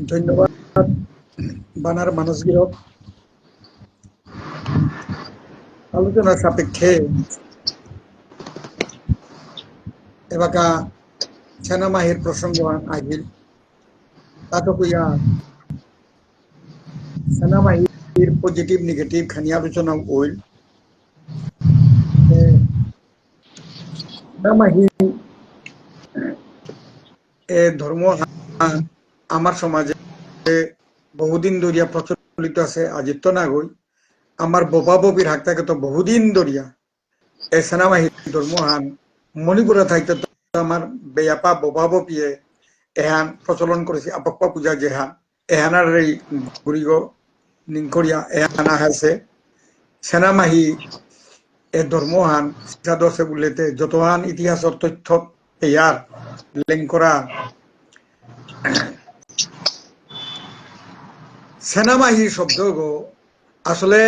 ধন্যবাদ বানার মানুষগিরক আলোচনা সাপেক্ষে এবাকা সেনামাহির প্রসঙ্গ আহিল তাতো কইয়া সেনাবাহিনীর পজিটিভ নেগেটিভ খানি আলোচনা হইল সেনাবাহিনী ধর্ম আমার সমাজে বহুদিন ধরিয়া প্রচলিত আছে আজিত্য না গই আমার বোপা বপির হাক থাকে তো বহুদিন ধরিয়া এই সেনাবাহিনী ধর্মহান মণিপুরে থাকতে আমার বেয়াপা বোপা বপিয়ে এহান প্রচলন করেছে আপপ্পা পূজা যেহান এহানার এই গুড়িগ নিংকরিয়া এহানা আছে সেনামাহি এ ধর্মহান শিক্ষাদর্শে বললেতে যতহান ইতিহাসের তথ্য ইয়ার লিঙ্ক করা সেনাবাহিনী শব্দ আসলে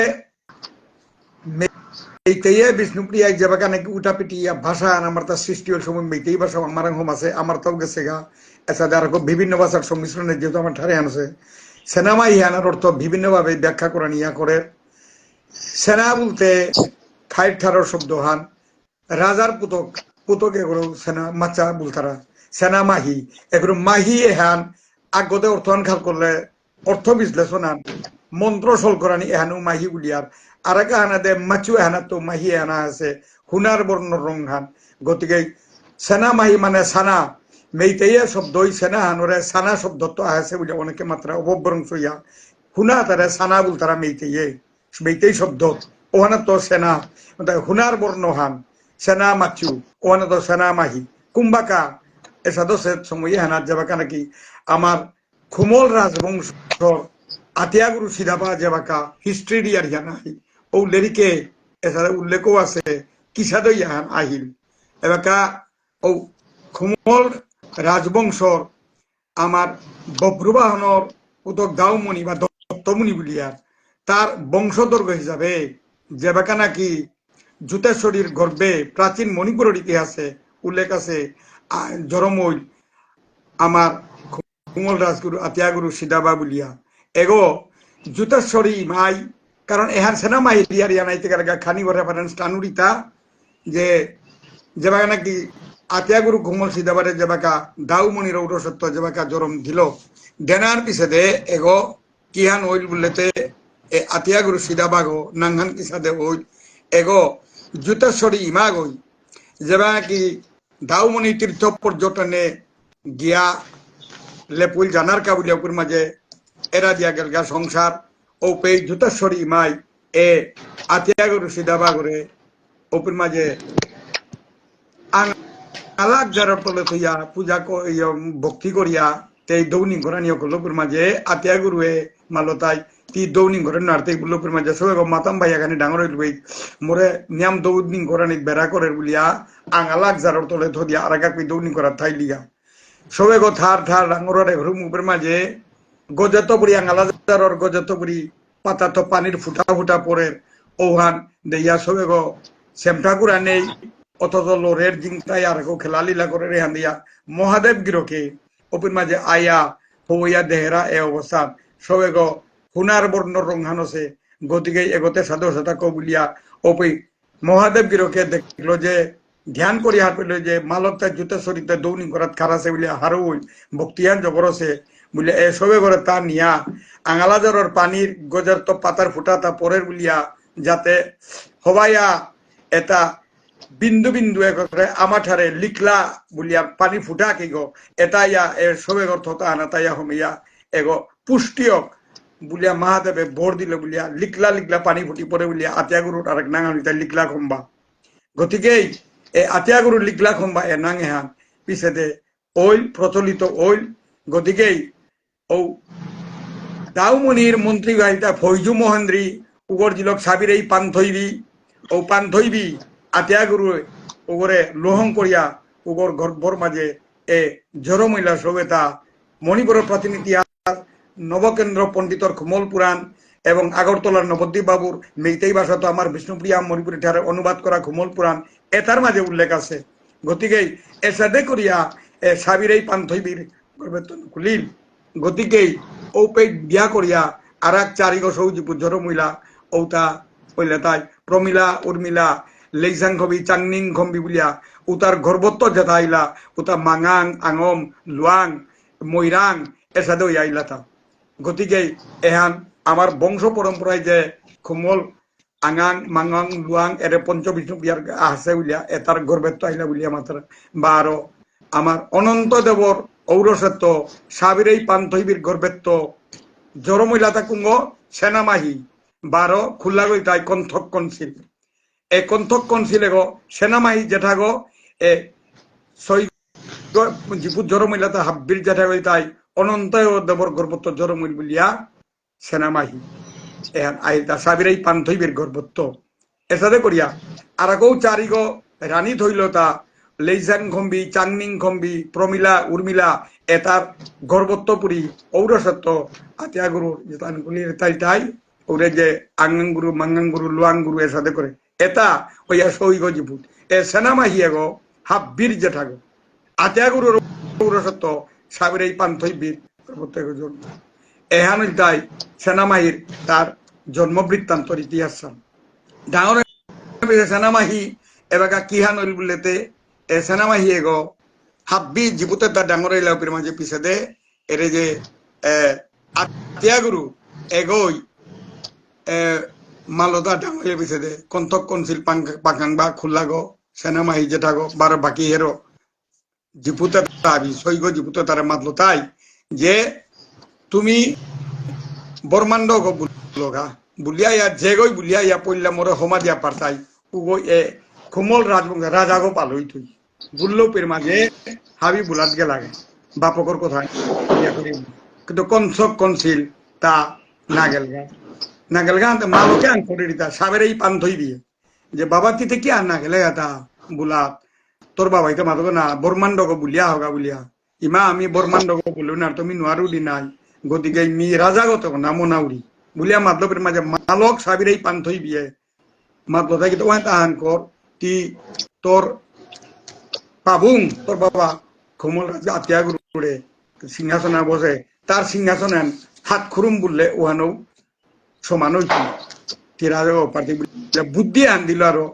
মেইতেইয়ে বিষ্ণুপ্রিয়া যেবাকা নাকি উটা পিটিয়া ভাষা আমার তার সৃষ্টি হল সময় মেইতেই ভাষা আমার হোম আছে আমার তো গেছে গা এছাড়া আর বিভিন্ন ভাষার সংমিশ্রণে যেহেতু আমার ঠারে আনছে সেনাবাহিনী আনার অর্থ বিভিন্নভাবে ব্যাখ্যা করা নিয়া করে সেনা বলতে খাইট ঠারোর শব্দ হান রাজার পুতক পুতক এগুলো সেনা মাচা বলতারা সেনামাহি এগুলো মাহি এহান আগতে অর্থায়ন খাল করলে অর্থ বিশ্লেষণ আন মন্ত্র সল করানি এহানু মাহি গুলিয়ার আর এক হানা দে মাচু এহানা তো মাহি এহানা আছে হুনার বর্ণ রং হান গতিকে সেনামাহি মানে সানা মেইতেইয়া শব্দই সেনা হানরে সানা শব্দ তো আছে বলে অনেকে মাত্রা অপভ্রংশ ইয়া হুনা তারা সানা বল তারা মেইতেই শব্দ ওহানা তো সেনা হুনার বর্ণ হান সেনা মাচু ওহানা তো সেনা মাহি কুম্বাকা এসাদো সে সময় হানার যাবাকা নাকি আমার খুমল রাজবংশর আতিয়াগুরু সিদাবা যাবাকা হিস্ট্রি দিয়ার হিয়ান আহি ও লেরিকে এছাড়া উল্লেখও আছে কিসাদ ইয়াহান আহিল এবাকা ও খুমল রাজবংশর আমার বব্রুবাহনর উদক দাউমণি বা দত্তমণি বলিয়ার তার বংশদর্গ হিসাবে যেবাকা নাকি জুতেশ্বরীর গর্বে প্রাচীন মণিপুরের ইতিহাসে উল্লেখ আছে জরমইল আমার কুমল রাজগুরু আতিয়াগুরু সিদাবা বলিয়া এগো জুতেশ্বরী মাই কারণ এহান সেনা মাহিলিয়ার ইয়ানাইতে গেলে খানি রেফারেন্স টানুরিতা যে যেবাকা নাকি আতিয়াগুরু ঘুমল সিদাবারে যেবাকা দাউমণি রৌর সত্য যেবাকা জরম দিল দেনার পিছে দে এগো কিহান ওইল বললেতে এ আতিয়াগুরু সিদাবাগো নাংহান কিসাদে ওইল এগো জুতেশ্বরী ইমাগ ওই যেবাকা কি দাউমণি তীর্থ পর্যটনে গিয়া লেপুল জানার কাবুলিয়া উপর মাঝে এরা দিয়া গেলগা সংসার ও পে জুতেশ্বরী ইমাই এ আতিয়াগুরু সিদাবাগরে উপর মাঝে আলাক যারা তলে থইয়া পূজা ভক্তি করিয়া তেই দৌনি ঘরানিও লোকের মাঝে আতিয়া গুরুয়ে মালতাই তি দৌনি ঘরেন নাড়তে লোকের মাঝে সবাই মাতাম ভাইয়া খানি ডাঙর হইল মোরে নিয়াম দৌনি ঘরানি বেড়া করে বলিয়া আলাক যারা তলে থিয়া আর কই দৌনি করা থাই লিগা সবাই গো থার থার ডাঙরের ঘর মুখের মাঝে গজত বুড়ি আঙালা যারর গজত বুড়ি পাতা তো পানির ফুটা ফুটা পরে ওহান দেইয়া সবাই গো সেমঠাকুরা নেই অথচ লোরের জিংটাই আর খেলা লীলা করে রেহান দিয়া মহাদেব গিরকে ওপের মাঝে আয়া হইয়া দেহেরা এ অবস্থা সবে গো হুনার বর্ণ রংহানসে গতিকে এগোতে সাধু সাথা কবুলিয়া ওপি মহাদেব গিরকে দেখলো যে ধ্যান করি হাত পেল যে মালকটা জুতে শরীরতে দৌনি করাত খারাসে বলে হারো ভক্তিয়ান জবরসে বলে এ সবে করে তা নিয়া আঙালাজরের পানির গজার তো পাতার ফুটা তা পরের বলিয়া যাতে হবাইয়া এটা বিন্দু বিন্দু একরে আমাঠারে লিখলা বলিয়া পানি ফুটা কি গো এটা ইয়া এর সবে অর্থ আনা তাইয়া হমিয়া এগো পুষ্টিয়ক বলিয়া মহাদেবে ভোর দিলে বলিয়া লিখলা লিখলা পানি ফুটি পরে বলিয়া আতিয়াগুরুর আরেক নাঙানিতা লিখলা খম্বা গতিকেই এ আতিয়াগুরু লিখলা খম্বা এ নাঙে হান পিছেতে ওইল প্রচলিত ওইল গতিকেই ও দাউমণির মন্ত্রী গাইতা ফৈজু মহেন্দ্রী উগর জিলক সাবির এই পান্থইবি ও পান্থইবি আতিয়াগুরু ওগরে লোহং করিয়া ওগর গর্ভর মাঝে এ জড়মহিলা সবেতা মণিপুরের প্রাতিনিধি নবকেন্দ্র পণ্ডিতর খুমল পুরাণ এবং আগরতলার নবদ্বীপ বাবুর মেইতেই ভাষা তো আমার বিষ্ণুপ্রিয়া মণিপুরী ঠারে অনুবাদ করা খুমল পুরাণ এটার মাঝে উল্লেখ আছে গতিকে এসাদে করিয়া এ সাবির এই পান্থইবির গর্ভেতন খুলিল গতিকেই ও পেট বিয়া করিয়া আর এক চারিগ সৌজিপুর জড়মহিলা ওটা কইলে তাই প্রমিলা উর্মিলা লেইসাং খবি চাংনিং খম্বি বুলিয়া উতার গর্বত্ব যেটা আইলা উতা মাঙাং আঙম লুয়াং ময়রাং এর সাথে ওই আইলা তা গতিকে এহান আমার বংশ পরম্পরায় যে খুমল আঙাং মাঙাং লুয়াং এর পঞ্চবিষ্ণু বিয়ার আছে বুলিয়া এটার গর্বত্ব আইলা বুলিয়া মাত্র বা আরো আমার অনন্ত দেবর ঔরসত্ব সাবিরেই পান্থইবির গর্বত্ব জড়মহিলা তাকুঙ্গ সেনামাহি বারো খুল্লা গই তাই কণ্ঠক কনছিল এ কণ্ঠক কনছিল গো সেনামাহি জেঠা গো এ সই জিপুর জড়মহিলা তা হাব্বির জেঠা গই তাই অনন্ত দেবর গর্বত্ব জড়মহিল বলিয়া সেনামাহি এহান আইতা সাবিরেই পান্থইবির গর্বত্ব এসাদে করিয়া আর কেউ চারিগ রানী থইল তা লেইসাং খম্বি চাংনিং খম্বি প্রমিলা উর্মিলা এটার গর্বত্বপুরী ঔরসত্ব আতিয়াগুরুর তাই তাই ওরে যে আঙ্গাঙ্গুরু মাঙ্গাঙ্গুরু লুয়াঙ্গুরু এর সাথে করে এটা ওইয়া সৈগ জিপুত এ সেনামাহি এগো হাব্বির জেঠা গো আতিয়াগুরুর ঔরসত্ব সাবির এই পান্থইবির প্রত্যেক জন্ম এহান তাই সেনামাহির তার জন্ম বৃত্তান্তর ইতিহাস ডাঙর সেনামাহি এবাকা কিহান হইল বলেতে এ সেনামাহি এগো হাব্বি জিপুতে তার ডাঙর এলাকার মাঝে পিছে দে এরে যে আতিয়াগুরু এগোই মালদা ডাঙর পিছে দে কণ্ঠক কনছিল পাকাং বা খুল্লা গো সেনামাহি যেটা গো বার বাকি হেরো জিপুতে তাবি সৈগ জিপুতে তারা মাতলো তাই যে তুমি বর্মান্ড গো বুলগা বুলিয়া ইয়া জেগই বুলিয়া ইয়া পইলা মোরে হোমা দিয়া পারতাই উগো এ খুমল রাজবংশ রাজা গো পালই তুই বুল্লপের মাঝে হাবি বুলাত গে লাগে বাপকর কথা কিন্তু কনসক কনছিল তা নাগেলগা মালকে আন করে দিতা সাবের এই পান্থই দিয়ে যে বাবা তিতে কি আর না গেলে তা বুলাত তোর বাবাই তো মাতক না বর্মান্ড গো বুলিয়া হগা বুলিয়া ইমা আমি বর্মান্ড গো বলু না তুমি নোয়ারু দি নাই গতিকে মি রাজা গত না মোনাউরি বুলিয়া মাতলপের মাঝে মালক সাবির এই পান্থই বিয়ে মাতলো থাকি তো তাহান কর তি তোর পাবুং তোর বাবা খুমল রাজা আতিয়াগুরুরে সিংহাসনে বসে তার সিংহাসনে হাত খুরুম বললে ওহানো সমান হইত তিরা পার্টি বুদ্ধি আন দিল আরো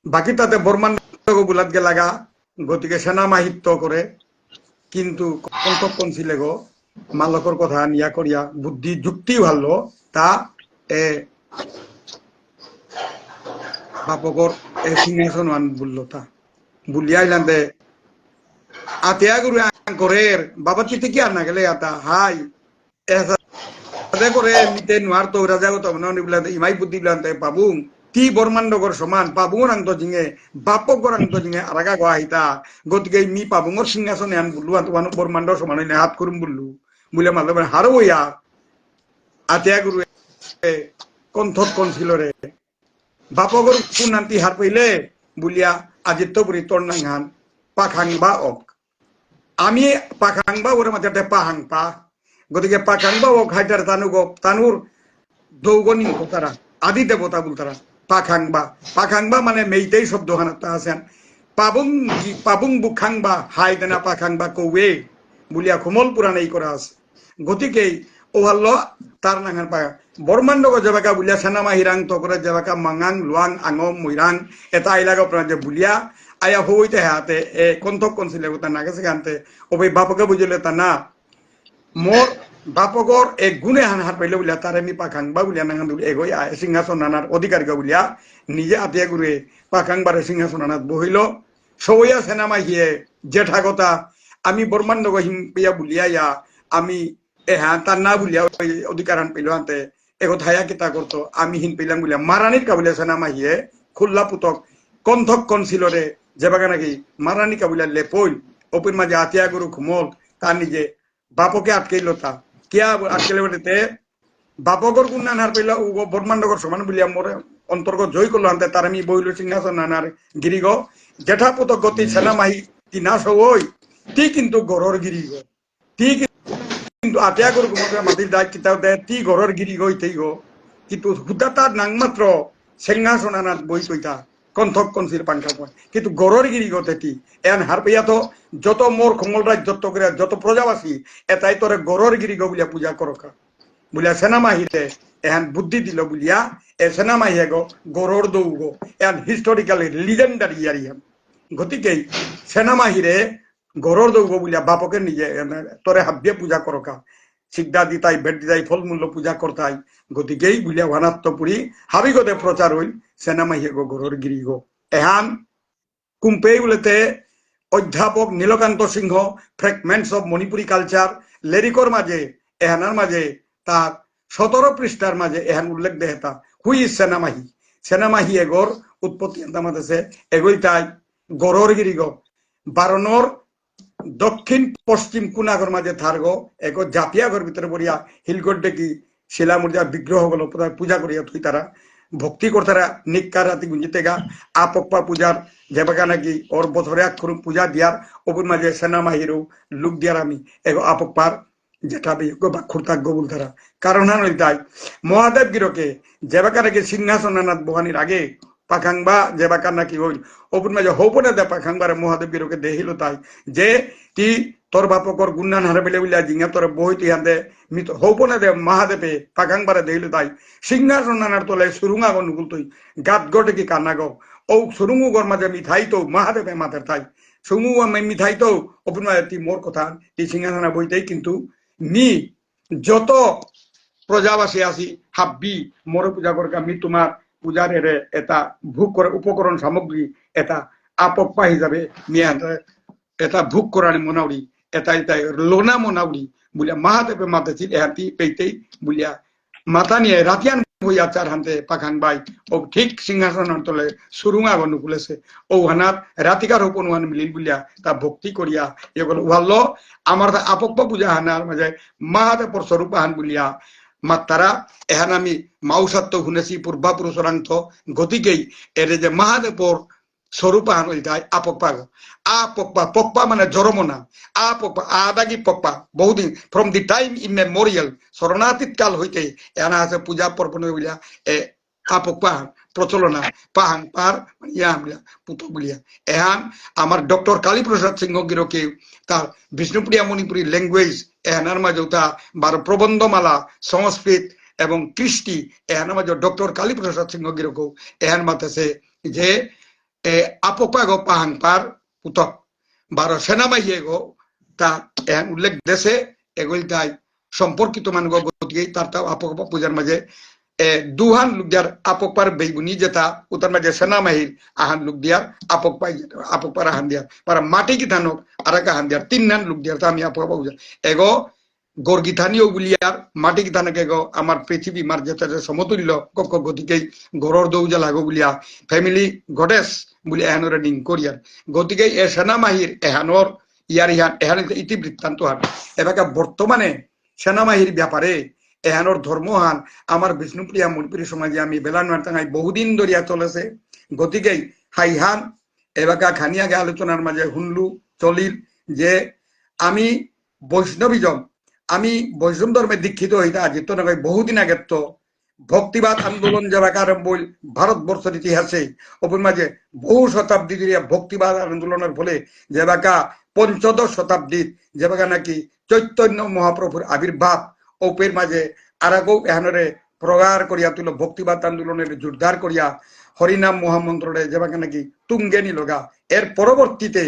বাকি তাতে বর্মান্ড বুলাত গে লাগা গতিকে সেনামাহিত্য করে কিন্তু কণ্ঠক্ষণ ছিল গো মালকর কথা নিয়া করিয়া বুদ্ধি যুক্তি ভালো তা বাপকর সিংহাসন আন বললো তা বুলিয়া ইলান্তে আতিয়া গুরু করের বাবা চিঠি কি আর না গেলে আতা হাই করে নিতে নোয়ার তো রাজা গত ইমাই বুদ্ধি বিলান্তে পাবুং তি বর্মান্ডগর সমান পাবুঙর আংতো জিঙে বাপকর আংতো জিঙে আরাগা গা হিতা গতিকে মি পাবুঙর সিংহাসনে আন বললু আন বর্মান্ড সমান হইলে হাত করুম বললু বলে মারল হারো হইয়া আতিয়া গুরু কণ্ঠত কোন ছিল রে বাপগর কোন নান্তি হার পাইলে বুলিয়া আজিত্যপুরী তর্ণাঙ্গান পাখাংবা অক আমি পাখাংবা ওর মাঝে পাহাংপা গতিকে পাখাংবা ওক হাইটার তানুর দৌগনি তারা আদি দেবতা বল তারা পাখাংবা মানে মেইতেই শব্দ হানাতা আছেন পাবুং বুখাংবা হাই দেনা পাখাংবা কৌয়ে বুলিয়া কোমল পুরাণ এই করা আছে গতিকে ও হল তার নাঙ্গান পা বর্মান্ড যেবাকা বুলিয়া সেনামা হিরাং তকরে যেবাকা মাঙাং লুয়াং আঙম মইরাং এটা আইলাগ যে বুলিয়া আয়া হইতে হাতে কণ্ঠক কনছিলে তা নাগেছে গানতে ওই বাপকে বুঝলে তা না মোর বাপকর এক গুণে হান হাত পাইলে বুলিয়া তার আমি পাখাংবা বুলিয়া নাঙ্গান এগোই সিংহাসন আনার অধিকার বুলিয়া নিজে আতিয়া করে পাখাংবারে সিংহাসন আনাত বহিল সবইয়া সেনামা হিয়ে জেঠাগতা আমি বর্মান্ড হিম পেয়া বুলিয়া ইয়া আমি হ্যাঁ তার না বুলিয়া অধিকার হান পেল আনতে এগো থায়া কিতা করতো আমি হিন পেলাম বুলিয়া মারানির কাবুলিয়া সেনামা হিয়ে খুল্লা পুতক কণ্ঠক কনসিলরে যেবাকা নাকি মারানি কাবুলিয়া লেপইল ওপের মাঝে আতিয়া গুরু খুমল তার নিজে বাপকে আটকাইল তা কিয়া আটকাইলে বলতে বাপকর গুণ নানার পেলা বর্মান্ডকর সমান বলিয়া মোর অন্তর্গত জয় করলো আনতে তার আমি বইল সিংহাসন নানার গিরিগ জেঠা পুতক গতি সেনামাহি তি না সই তি কিন্তু গড়র গিরিগ তি কিন্তু আতিয়া গুরু মাটির দায় কিতাব দেয় তি গড়র গিরিগ হইতেই গো কিন্তু হুদা তার নাংমাত্র সিংহাসন আনার বই কইতা কণ্ঠক কনসিল পাঙ্খা পয় কিন্তু গড়র গিরি গতেটি এন হার পেয়া তো যত মোর খমল রাজ যত করে যত প্রজাবাসী এটাই তোরে গড়র গিরি গো বুলিয়া পূজা করকা বুলিয়া সেনামাহিতে এহান বুদ্ধি দিল বুলিয়া এ সেনামাহিয়ে গো গড়র দৌ গো এহান হিস্টোরিক্যালি লিজেন্ডারি ইয়ারিয়াম গতিকে সেনামাহিরে গড়র দৌ গো বুলিয়া বাপকে নিজে তোরে হাব্যে পূজা করকা সিদ্ধা দিতাই বেড দিতাই ফলমূল্য পূজা করতাই গতিকেই বুলিয়া ভানাত্মপুরী হাবিগতে প্রচার হইল সেনামাহিয়ে গো গড়র গিরি গো এহান কুম্পেই বলেতে অধ্যাপক নীলকান্ত সিংহ ফ্রেগমেন্টস অফ মণিপুরি কালচার লেরিকর মাঝে এহানার মাঝে তার 17 পৃষ্ঠার মাঝে এহান উল্লেখ দেহেতা হুই ইজ সেনামাহি সেনামাহি এগোর উৎপত্তি আমাদের এগোই তাই গড়র গিরি গো বারণর দক্ষিণ পশ্চিম কুনাগর মাঝে থারগো এগো জাপিয়া ঘর ভিতরে পড়িয়া হিলগড় ডেকি শিলামূর্জা বিগ্রহ গুলো পূজা করিয়া তুই তারা ভক্তি করতারা নিকার রাতি গুঞ্জিতে গা আপক্পা পূজার যেবাকা নাকি ওর বছরে এক পূজা দিয়ার ওপর মাঝে সেনামাহিরও লুক দিয়ার আমি এগো আপক্পার যেটা বা খুরতাগ্য বল তারা কারণ হান তাই মহাদেব গিরকে যেবাকা নাকি সিংহাসনানাথ বহানির আগে পাখাংবা যেবাকা নাকি হইল ওপর মাঝে হৌপনে দে পাখাংবারে মহাদেব গিরকে দেখিল তাই যে তি তোর বাপকর গুন্নান হারে বেলে বিলা জিঙ্গা তোর বই তুই হাতে মিত হৌপনে দে মহাদেবে পাখাংবারে দেখিল তাই সিংহাসনানার তোলে সুরুঙা গো নুকুল তুই গাত গটে কি কান্না গো ও সুরুঙু গর মাঝে মিঠাই তো মহাদেবে মাথার তাই সুমু মিঠাই তো ওপর মাঝে তি মোর কথা তি সিংহাসনা বইতেই কিন্তু মি যত প্রজাবাসী আছি হাব্বি মোর পূজা করকা মি তোমার পূজার এটা ভোগ করে উপকরণ সামগ্রী এটা আপক্পা হিসাবে মিয়া এটা ভোগ করানি মনাউরি এটা এটা লোনা মনাউরি বুলিয়া মহাদেবে মাতেছিল এহাতি পেইতেই বুলিয়া মাতা নিয়ে রাতিয়ান হইয়া চার হান্তে পাখাং বাই ও ঠিক সিংহাসন তলে সুরুঙা গনু খুলেছে ও হানাত রাতিকার উপনুয়ান মিলিল বুলিয়া তা ভক্তি করিয়া এগুলো ভালো আমার আপক্পা পূজা হানার মাঝে মহাদেবর স্বরূপ হান বুলিয়া মাত্তারা এহান আমি মাউসাত্ত শুনেছি পূর্বাপুরুষরাংথ গতিকেই এর যে মহাদেবর স্বরূপ হান হয়ে যায় আপক্পা আপক্পা পক্পা মানে জরমনা আপক্পা আদাগি পক্পা বহুদিন ফ্রম দি টাইম ইমেমোরিয়াল শরণাতীত কাল হইতে এনা আছে পূজা পর্বণ বলিয়া আপক্পা প্রচলনা পাহাং পার ইয়া বলিয়া পুত বলিয়া এহান আমার ডক্টর কালীপ্রসাদ সিংহ গিরকে তার বিষ্ণুপ্রিয়া মণিপুরী ল্যাঙ্গুয়েজ এহানার মাঝে তা 12 প্রবন্ধমালা সংস্কৃত এবং কৃষ্টি এহান মাঝে ডক্টর কালীপ্রসাদ সিংহ গিরকো এহান মাতেছে যে আপপাগ পাহাংপার পুতক বারো সেনাবাহিনী গো তা এহান উল্লেখ দেশে এগুলি তাই সম্পর্কিত মান গতিকে তার আপক পূজার মাঝে দুহান লুক দিয়ার আপকপার বেগুনি যেটা উত্তর মাঝে সেনাবাহিনীর আহান লুক দিয়ার আপকপার আহান দিয়ার para মাটি কি ধানক আর এক আহান দিয়ার তিন নান লুক দিয়ার তা আমি আপক পূজা এগো গর্গিথানীয় গুলিয়ার মাটি কি ধানকে এগো আমার পৃথিবী মার যেটা সমতুল্য কক গতিকে গরর দৌজা লাগো গুলিয়া ফ্যামিলি গডেস বলে এহানোরে নিং করিয়ার গতিকে এ সেনাবাহিনীর এহানোর ইয়ার ইহান এহান ইতিবৃত্তান্ত হান এবারে বর্তমানে সেনাবাহিনীর ব্যাপারে এহানোর ধর্মহান আমার বিষ্ণুপ্রিয়া মণিপুরী সমাজে আমি বেলানোয়ার টাঙাই বহুদিন ধরিয়া চলেছে গতিকে হাইহান এবাকা খানিয়াগে আলোচনার মাঝে হুনলু চলিল যে আমি বৈষ্ণবিজম আমি বৈষ্ণব ধর্মে দীক্ষিত হইতা যেত না বহুদিন আগে তো ভক্তিবাদ আন্দোলন যেবাকা আরম্ভ হইল ভারতবর্ষের ইতিহাসে ওপর মাঝে বহু শতাব্দী ধরিয়া ভক্তিবাদ আন্দোলনের ফলে যেবাকা পঞ্চদশ শতাব্দীত যেবাকা নাকি চৈতন্য মহাপ্রভুর আবির্ভাব ওপের মাঝে আরাগৌ এহানরে প্রগার করিয়া তুলো ভক্তিবাদ আন্দোলনের জোরদার করিয়া হরিনাম মহামন্ত্রে যেবাকে নাকি তুঙ্গে নিলগা এর পরবর্তীতে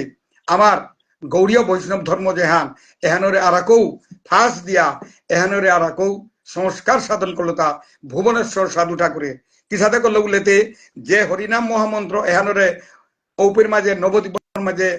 আমার গৌড়ীয় বৈষ্ণব ধর্ম যেহান এহানরে আরাকৌ ফাঁস দিয়া এহানরে আরাকৌ সংস্কার সাধন করলো তা ভুবনেশ্বর সাধু ঠাকুরে কি সাথে করলো বলেতে যে হরিনাম মহামন্ত্র এহানরে ঔপের মাঝে নবদ্বীপের মাঝে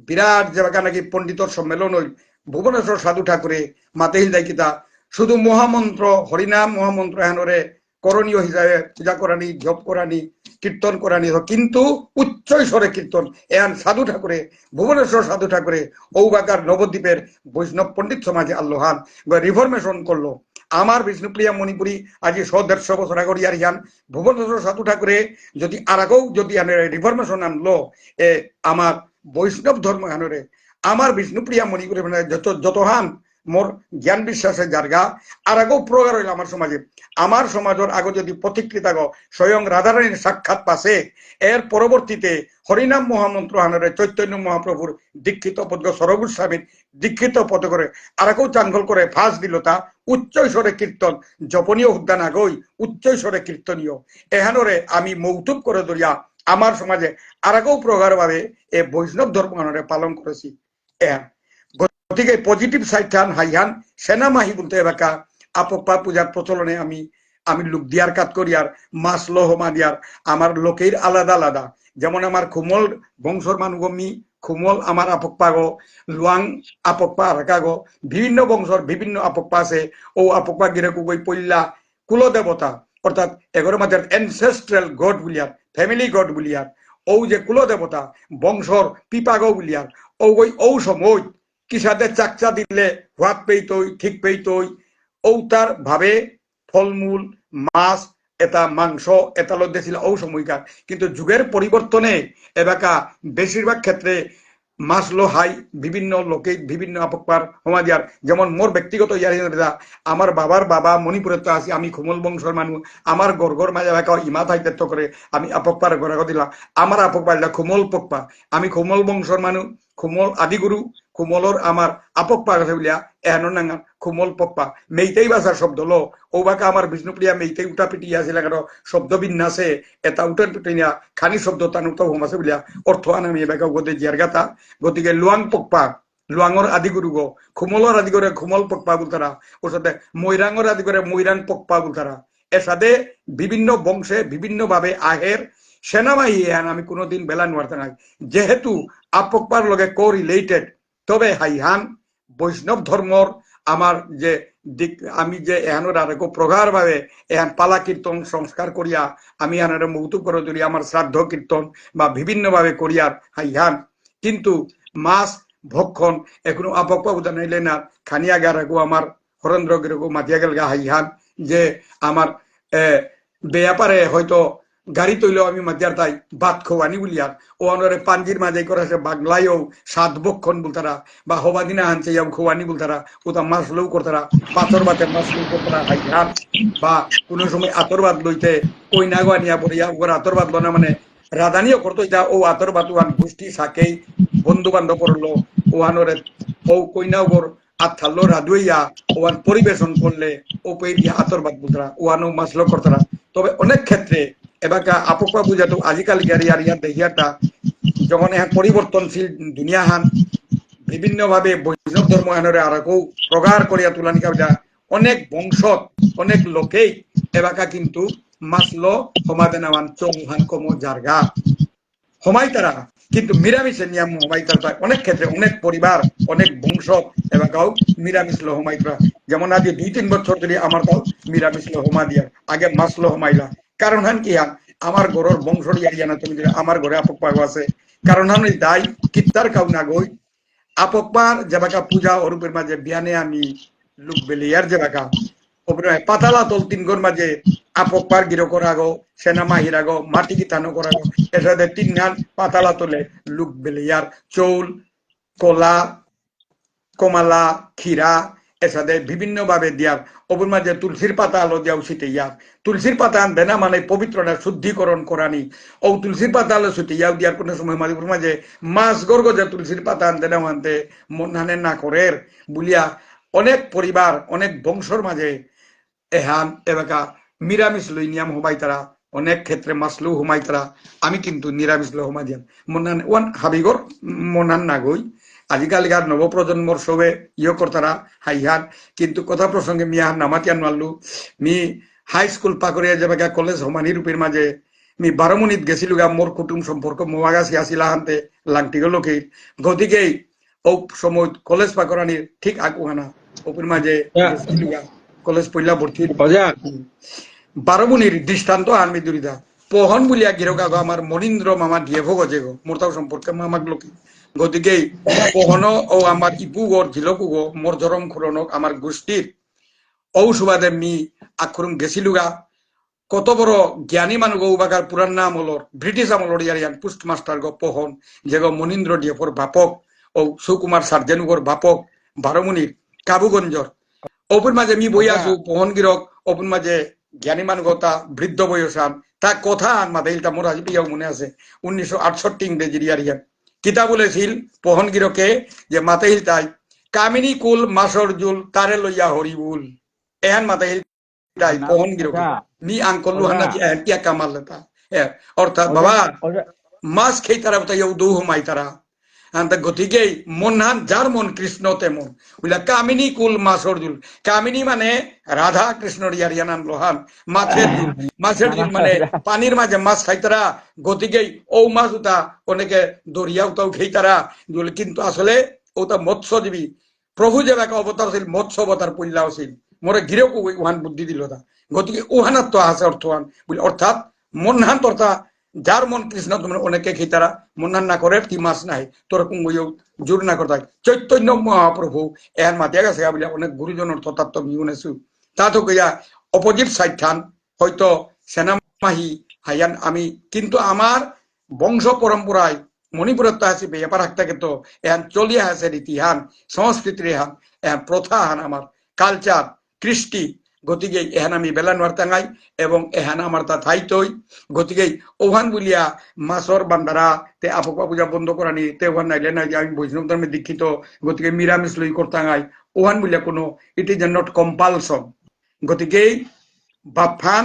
বিরাট যেবাকা নাকি পণ্ডিতর সম্মেলন হইল ভুবনেশ্বর সাধু ঠাকুরে মাতেহিল দায়িতা শুধু মহামন্ত্র হরিনাম মহামন্ত্র এহানরে করণীয় হিসাবে পূজা করানি জপ করানি কীর্তন করানি কিন্তু উচ্চ স্বরে কীর্তন এহান সাধু ঠাকুরে ভুবনেশ্বর সাধু ঠাকুরে ঔবাকার নবদ্বীপের বৈষ্ণব পণ্ডিত সমাজে আল্লোহান রিফরমেশন করলো আমার বিষ্ণুপ্রিয়া মণিপুরী আজ 150 বছর আগে ইয়ার ইয়ান ভুবনেশ্বর সাধু ঠাকুরে যদি আর আগেও যদি রিফরমেশন আনলো আমার বৈষ্ণব ধর্ম আনরে আমার বিষ্ণুপ্রিয়া মণিপুরী যতহান মোর জ্ঞান বিশ্বাসের জায়গা আর আগেও প্রগার হইল আমার সমাজের আগে যদি প্রতিকৃত স্বয়ং রাধারানীর সাক্ষাৎ পাশে এর পরবর্তীতে হরিনাম মহামন্ত্র হানরে চৈতন্য মহাপ্রভুর দীক্ষিত পদ সরগুর স্বামীর দীক্ষিত পদ করে আর আগেও চাঙ্গল করে ফাঁস দিল তা উচ্চ স্বরে কীর্তন জপনীয় উদ্যান আগই উচ্চ স্বরে কীর্তনীয় এহানরে আমি মৌতুব করে ধরিয়া আমার সমাজে আর আগেও প্রগার ভাবে এ বৈষ্ণব ধর্ম হানরে পালন করেছি এহান গতিকে পজিটিভ সাইড খান হাইহান সেনামাহি বলতে এবাকা আপপ্পা পূজার প্রচলনে আমি লুক দিয়ার কাজ করি আর মাস লোহমা দিয়ার আমার লোকের আলাদা আলাদা যেমন আমার খুমল বংশর মানুগমি খুমল আমার আপপ্পা গো লুয়াং আপপ্পা রাখা গো বিভিন্ন বংশর বিভিন্ন আপপ্পা আছে ও আপপ্পা গিরেকু গই পল্লা কুলদেবতা অর্থাৎ এগোর মাঝে এনসেস্ট্রাল গড বুলিয়ার ফ্যামিলি গড বুলিয়ার ও যে কুলদেবতা বংশর পিপাগো বুলিয়ার ও গই ও সময় কিসাতে চাকচা দিলে হোয়াত পেইতই ঠিক পেইতই ঔতার ভাবে ফলমূল মাছ এটা মাংস এটা লদ্দে ছিল ও সময়কার কিন্তু যুগের পরিবর্তনে এবাকা বেশিরভাগ ক্ষেত্রে মাছ লো হাই বিভিন্ন লোকে বিভিন্ন আপক্পার সমাজিয়ার যেমন মোর ব্যক্তিগত ইয়ারিয়া আমার বাবার বাবা মণিপুরে তো আছি আমি খুমল বংশর মানুষ আমার গড়গড় মাঝে এলাকা ইমা থাইতে করে আমি আপক্পার গড়াগ দিলাম আমার আপক্পা খুমল পক্পা আমি খুমল বংশর মানুষ খুমল আদিগুরু খুমলর আমার আপক্পা আছে বলিয়া এহানোর নাঙ্গান খুমল পক্পা মেইতেই ভাষার শব্দ লো ওবাকা আমার বিষ্ণুপ্রিয়া মেইতেই উঠা পিটিয়া আছে লাগানো শব্দ বিন্যাসে এটা উঠান পিটিয়া খানি শব্দ তান উঠা হোম আছে বলিয়া অর্থ আন আমি এবাকা গদে জিয়ার গাতা গতিকে লুয়াং পক্পা লুয়াঙর আদিগুরু গো খুমলর আদি করে খুমল পক্পা বলতারা ওর সাথে ময়রাঙর আদি করে ময়রাং পক্পা বলতারা এর সাথে বিভিন্ন বংশে বিভিন্ন ভাবে আহের সেনাবাহিনী এহান আমি কোনোদিন বেলা নোয়ারতে নাই যেহেতু আপক্পার লগে কো রিলেটেড তবে হাইহান বৈষ্ণব ধর্মর আমার যে দিক আমি যে এহানোর আর প্রগাঢ় ভাবে এহান পালা কীর্তন সংস্কার করিয়া আমি এহানোর মৌতুক করে তুলি আমার শ্রাদ্ধ কীর্তন বা বিভিন্ন ভাবে করিয়ার হাইহান কিন্তু মাছ ভক্ষণ এখনো আপক্পা বুঝা নাইলে না খানিয়া গারাগো আমার হরেন্দ্র গিরগো মাতিয়া গেল গা হাইহান যে আমার বেয়াপারে হয়তো গাড়ি তৈলেও আমি মাতিয়ার তাই ভাত খোয়ানি বলিয়ার ও অনরে পাঞ্জির মাঝে করে বাংলায়ও সাত বক্ষণ বলতারা বা হবাদিনা আনছে খোয়ানি বলতারা ওটা মাছ লৌ করতারা পাথর ভাতের মাছ লৌ করতারা হাইহান বা কোনো সময় আতর ভাত লইতে কইনা গোয়ানিয়া পড়িয়া ওর আতর ভাত লনা মানে রাধানিও করতো এটা ও আতর ভাত ওয়ান গোষ্ঠী সাকেই বন্ধু বান্ধব করলো ওয়ানরে ও কইনা ওর আথালো রাধুইয়া ওয়ান পরিবেশন করলে ওপে দিয়া আতরবাদ বুঝরা ওয়ানো মাসলো করতারা তবে অনেক ক্ষেত্রে এবাকা আপকা বুঝাতো আজিকাল ইয়ার ইয়ার দেহিয়াটা যখন এখন পরিবর্তনশীল দুনিয়া হান বিভিন্ন ভাবে বৈষ্ণব ধর্ম এনরে আরকও প্রগাঢ় করিয়া তুলানি কাবিদা অনেক বংশত অনেক লোকেই এবাকা কিন্তু মাসলো সমাধান চৌহান কম জারগা হমাই তারা কিন্তু নিরামিষের নিয়ম হমাই তারা অনেক ক্ষেত্রে অনেক পরিবার অনেক বংশ এবাকাও নিরামিষ লো হমাই তারা যেমন আজ 2-3 বছর ধরে আমার তাও নিরামিষ লো হমা দিয়া আগে মাছ লো হমাইলা কারণ হান কি হান আমার ঘরের বংশ ইয়া না তুমি আমার ঘরে আপক পাগ আছে কারণ হান দাই কিত্তার কাউ না গই আপকবার যেবাকা পূজা অরূপের মাঝে বিয়ানে আমি লুক বেলিয়ার যেবাকা পাতালা তল 3 ঘর মাঝে আপকবার গিরো করাগো সেনামা হিরাগো মাটি কি থানো করাগো এর সাথে 3 গান পাতালা তোলে লুক বেলিয়ার চৌল কলা কমালা ক্ষীরা এর সাথে বিভিন্ন ভাবে দিয়ার ওপর মাঝে তুলসীর পাতা আলো দিয়াও শীতে ইয়ার তুলসীর পাতা আনবে না মানে পবিত্রতা শুদ্ধিকরণ করানি ও তুলসীর পাতা আলো শীতে ইয়াও দিয়ার কোনো সময় মাঝে মাঝে মাছ গর্গ যে তুলসীর পাতা আনতে না আনতে মন হানে না করের বলিয়া অনেক পরিবার অনেক বংশর মাঝে এহান এবাকা নিরামিষ লই নিয়াম হবাই তারা অনেক ক্ষেত্রে মাসলু হুমাই তারা আমি কিন্তু নিরামিষ লো হুমাই দিয়াম মনান ওয়ান হাবিগর মনান না গই আজিকালকার নবপ্রজন্মর সবে করতারা হাইহান কিন্তু কথা প্রসঙ্গে মিয়াহান নামাতিয়ান মারলু মি হাই স্কুল পাকরিয়া যাবে কলেজ হমানি রূপের মাঝে মি 12 মিনিট গেছিলুগা মোর কুটুম সম্পর্ক মোয়াগাছি আসিলা হানতে লাংটিগ লোকে গতিকেই ও সময় কলেজ পাকরানির ঠিক আগুহানা ওপের মাঝে গেছিলুগা কলেজ পইলা ভর্তি 12 মিনিট দৃষ্টান্ত আনমি দুরিদা পোহন বলিয়া গিরোগা আমার মনীন্দ্র মামা দিয়ে ভোগ যেগো মোরতাও সম্পর্কে মামাক লোকে গতিকে পোহন ও আমার ইপুগর ঝিলকুগো মোর জরম খুলনক আমার গোষ্ঠীর ঔষবাদে মি আখরুম গেছিলুগা কত বড় জ্ঞানী মানুষ বাগার পুরান নাম হলো ব্রিটিশ আমলর ইয়ারিয়ান পোস্ট মাস্টার গো পোহন যেগো মনীন্দ্র ডিয়েফর বাপক ও সুকুমার সার্জেনুগর বাপক 12 মিনিট কাবুগঞ্জর ওপর মাঝে মি বই আসু পোহন গিরক ওপর মাঝে জ্ঞানী মানগতা বৃদ্ধ বয়সান তা কথা আন মাদাইলটা মোর আজ পিয়াও মনে আছে 1968 ইংরেজি ইয়ারিয়ান কিতা বলেছিল পোহন গিরকে যে মাতাইল তাই কামিনী কুল মাসর জুল তারে লইয়া হরিবুল এহান মাতাইল তাই পোহন গিরকে নি আঙ্কল লুহানা কি এহান কিয়া কামাল লেতা অর্থাৎ বাবা মাছ খেই তারা তাই দৌ হুমাই তারা আন্তা গতিকে মনহান যার মন কৃষ্ণ তেমন বুঝলা কামিনী কুল মাছর জুল কামিনী মানে রাধা কৃষ্ণর ইয়ারিয়ানান লোহান মাছের জুল মানে পানির মাঝে মাছ খাইতারা গতিকে ও মাছ ওটা অনেকে দরিয়া ওটাও খেইতারা কিন্তু আসলে ওটা মৎস্যজীবী প্রভু যে একটা অবতার ছিল মৎস্য অবতার পল্লাও ছিল মোরে গিরেও উহান বুদ্ধি দিল তা গতিকে উহানার তো আছে অর্থহান বুঝলি অর্থাৎ মনহান তর্থা যার মন কৃষ্ণ তোমার অনেকে খেতারা মন্নান না করে কি মাছ নাই তোর কুঙ্গইও জোর না করতে চৈতন্য মহাপ্রভু এর মাতিয়া গেছে বলে অনেক গুরুজনের তত্ত্ব মিউনেছু তা তো কইয়া অপোজিট সাইড খান হয়তো সেনামাহি হাইয়ান আমি কিন্তু আমার বংশ পরম্পরায় মণিপুরের তো আছে ব্যাপার হাকতাকে তো এহান চলিয়া আছে রীতিহান সংস্কৃতির হান এহান প্রথা হান আমার কালচার কৃষ্টি গতিকে এহান আমি বেলা নোয়ারতাঙ্গাই এবং এহান আমার তা থাইতই গতিকে ওহান বলিয়া মাছর বান্দারা তে আপকা পূজা বন্ধ করানি তে ওহান নাইলে না যে আমি বৈষ্ণব ধর্মে দীক্ষিত গতিকে নিরামিষ লই করতাঙ্গাই ওহান বলিয়া কোনো ইট ইজ নট কম্পালসন গতিকে বাফান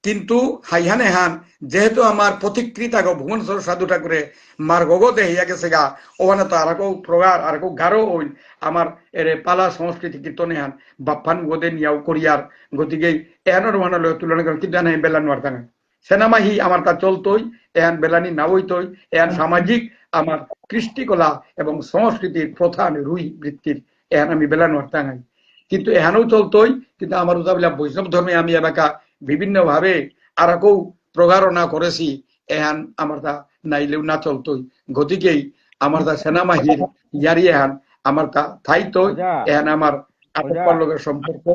কিন্তু হাইহান এহান যেহেতু আমার প্রতিকৃত আগ ভুবনেশ্বর সাধু ঠাকুরে মার গগতে হইয়া গেছে গা ওখানে তো আর প্রগাঢ় আর গাঢ় হইল আমার এরে পালা সংস্কৃতি কীর্তন এহান বাপ্পান গোদে নিয়াও করিয়ার গতিকে এহানোর ওহানো তুলনা করেন কিন্তু এখানে বেলা নোয়ার তাঙ্গা সেনামাহি আমার তা চলতই এহান বেলানি না হইতই এহান সামাজিক আমার কৃষ্টিকলা এবং সংস্কৃতির প্রথা রুই বৃত্তির এহান আমি বেলা নোয়ার তাঙ্গাই কিন্তু এহানও চলতই কিন্তু আমার উদাবিলা বৈষ্ণব ধর্মে আমি এবাকা বিভিন্ন ভাবে আর কেউ প্রগারণা করেছি এহান আমার তা নাইলেও না চলতই গতিকেই আমার তা সেনামাহির ইয়ারি এহান আমার তা থাইতো এহান আমার আপকার লোকের সম্পর্ক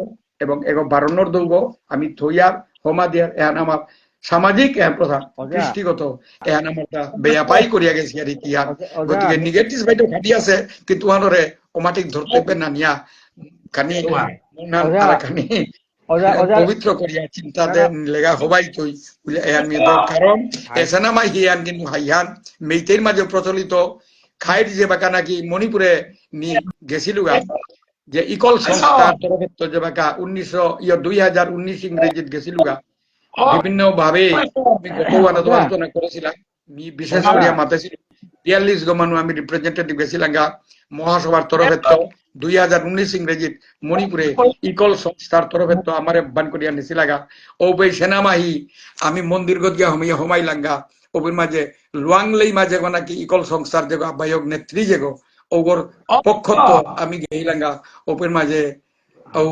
এবং এগো বারণর দৌগ আমি থইয়ার হোমা দিয়ার এহান আমার সামাজিক প্রধান কৃষ্টিগত এহান আমার তা বেয়াপাই করিয়া গেছি আর ইতিহাস গতিকে নেগেটিভ বাইটো খাটি আছে কিন্তু আনরে ওমাটিক ধরতে না নিয়া কানি কানি পবিত্র করিয়া চিন্তা লেগা হবাই তুই এহান মেয়ে কারণ এসানামাই হিয়ান কিন্তু হাইহান মেইতের মাঝে প্রচলিত খাইর যে বাকা নাকি মণিপুরে নিয়ে গেছিল যে ইকল সংস্থার তরফে তো যে বাকা 2019 ইংরেজিত গেছিল গা বিভিন্ন ভাবে আমি গতবারও আলোচনা করেছিলাম বিশেষ করে মাতাছিল 42 গো মানুষ আমি রিপ্রেজেন্টেটিভ গেছিলাম গা মহাসভার তরফে তো 2019 ইংরেজিত মণিপুরে ইকল সংস্থার তরফে তো আমারে বান করিয়া নিছিল গা ও বই সেনাবাহিনী আমি মন্দির গত গিয়া হমাইলাম গা ওবির মাঝে লুয়াংলেই মাঝে নাকি ইকল সংস্থার যে আহ্বায়ক নেত্রী যে গো ওগর পক্ষ তো আমি গেইলাম গা ওপের মাঝে ও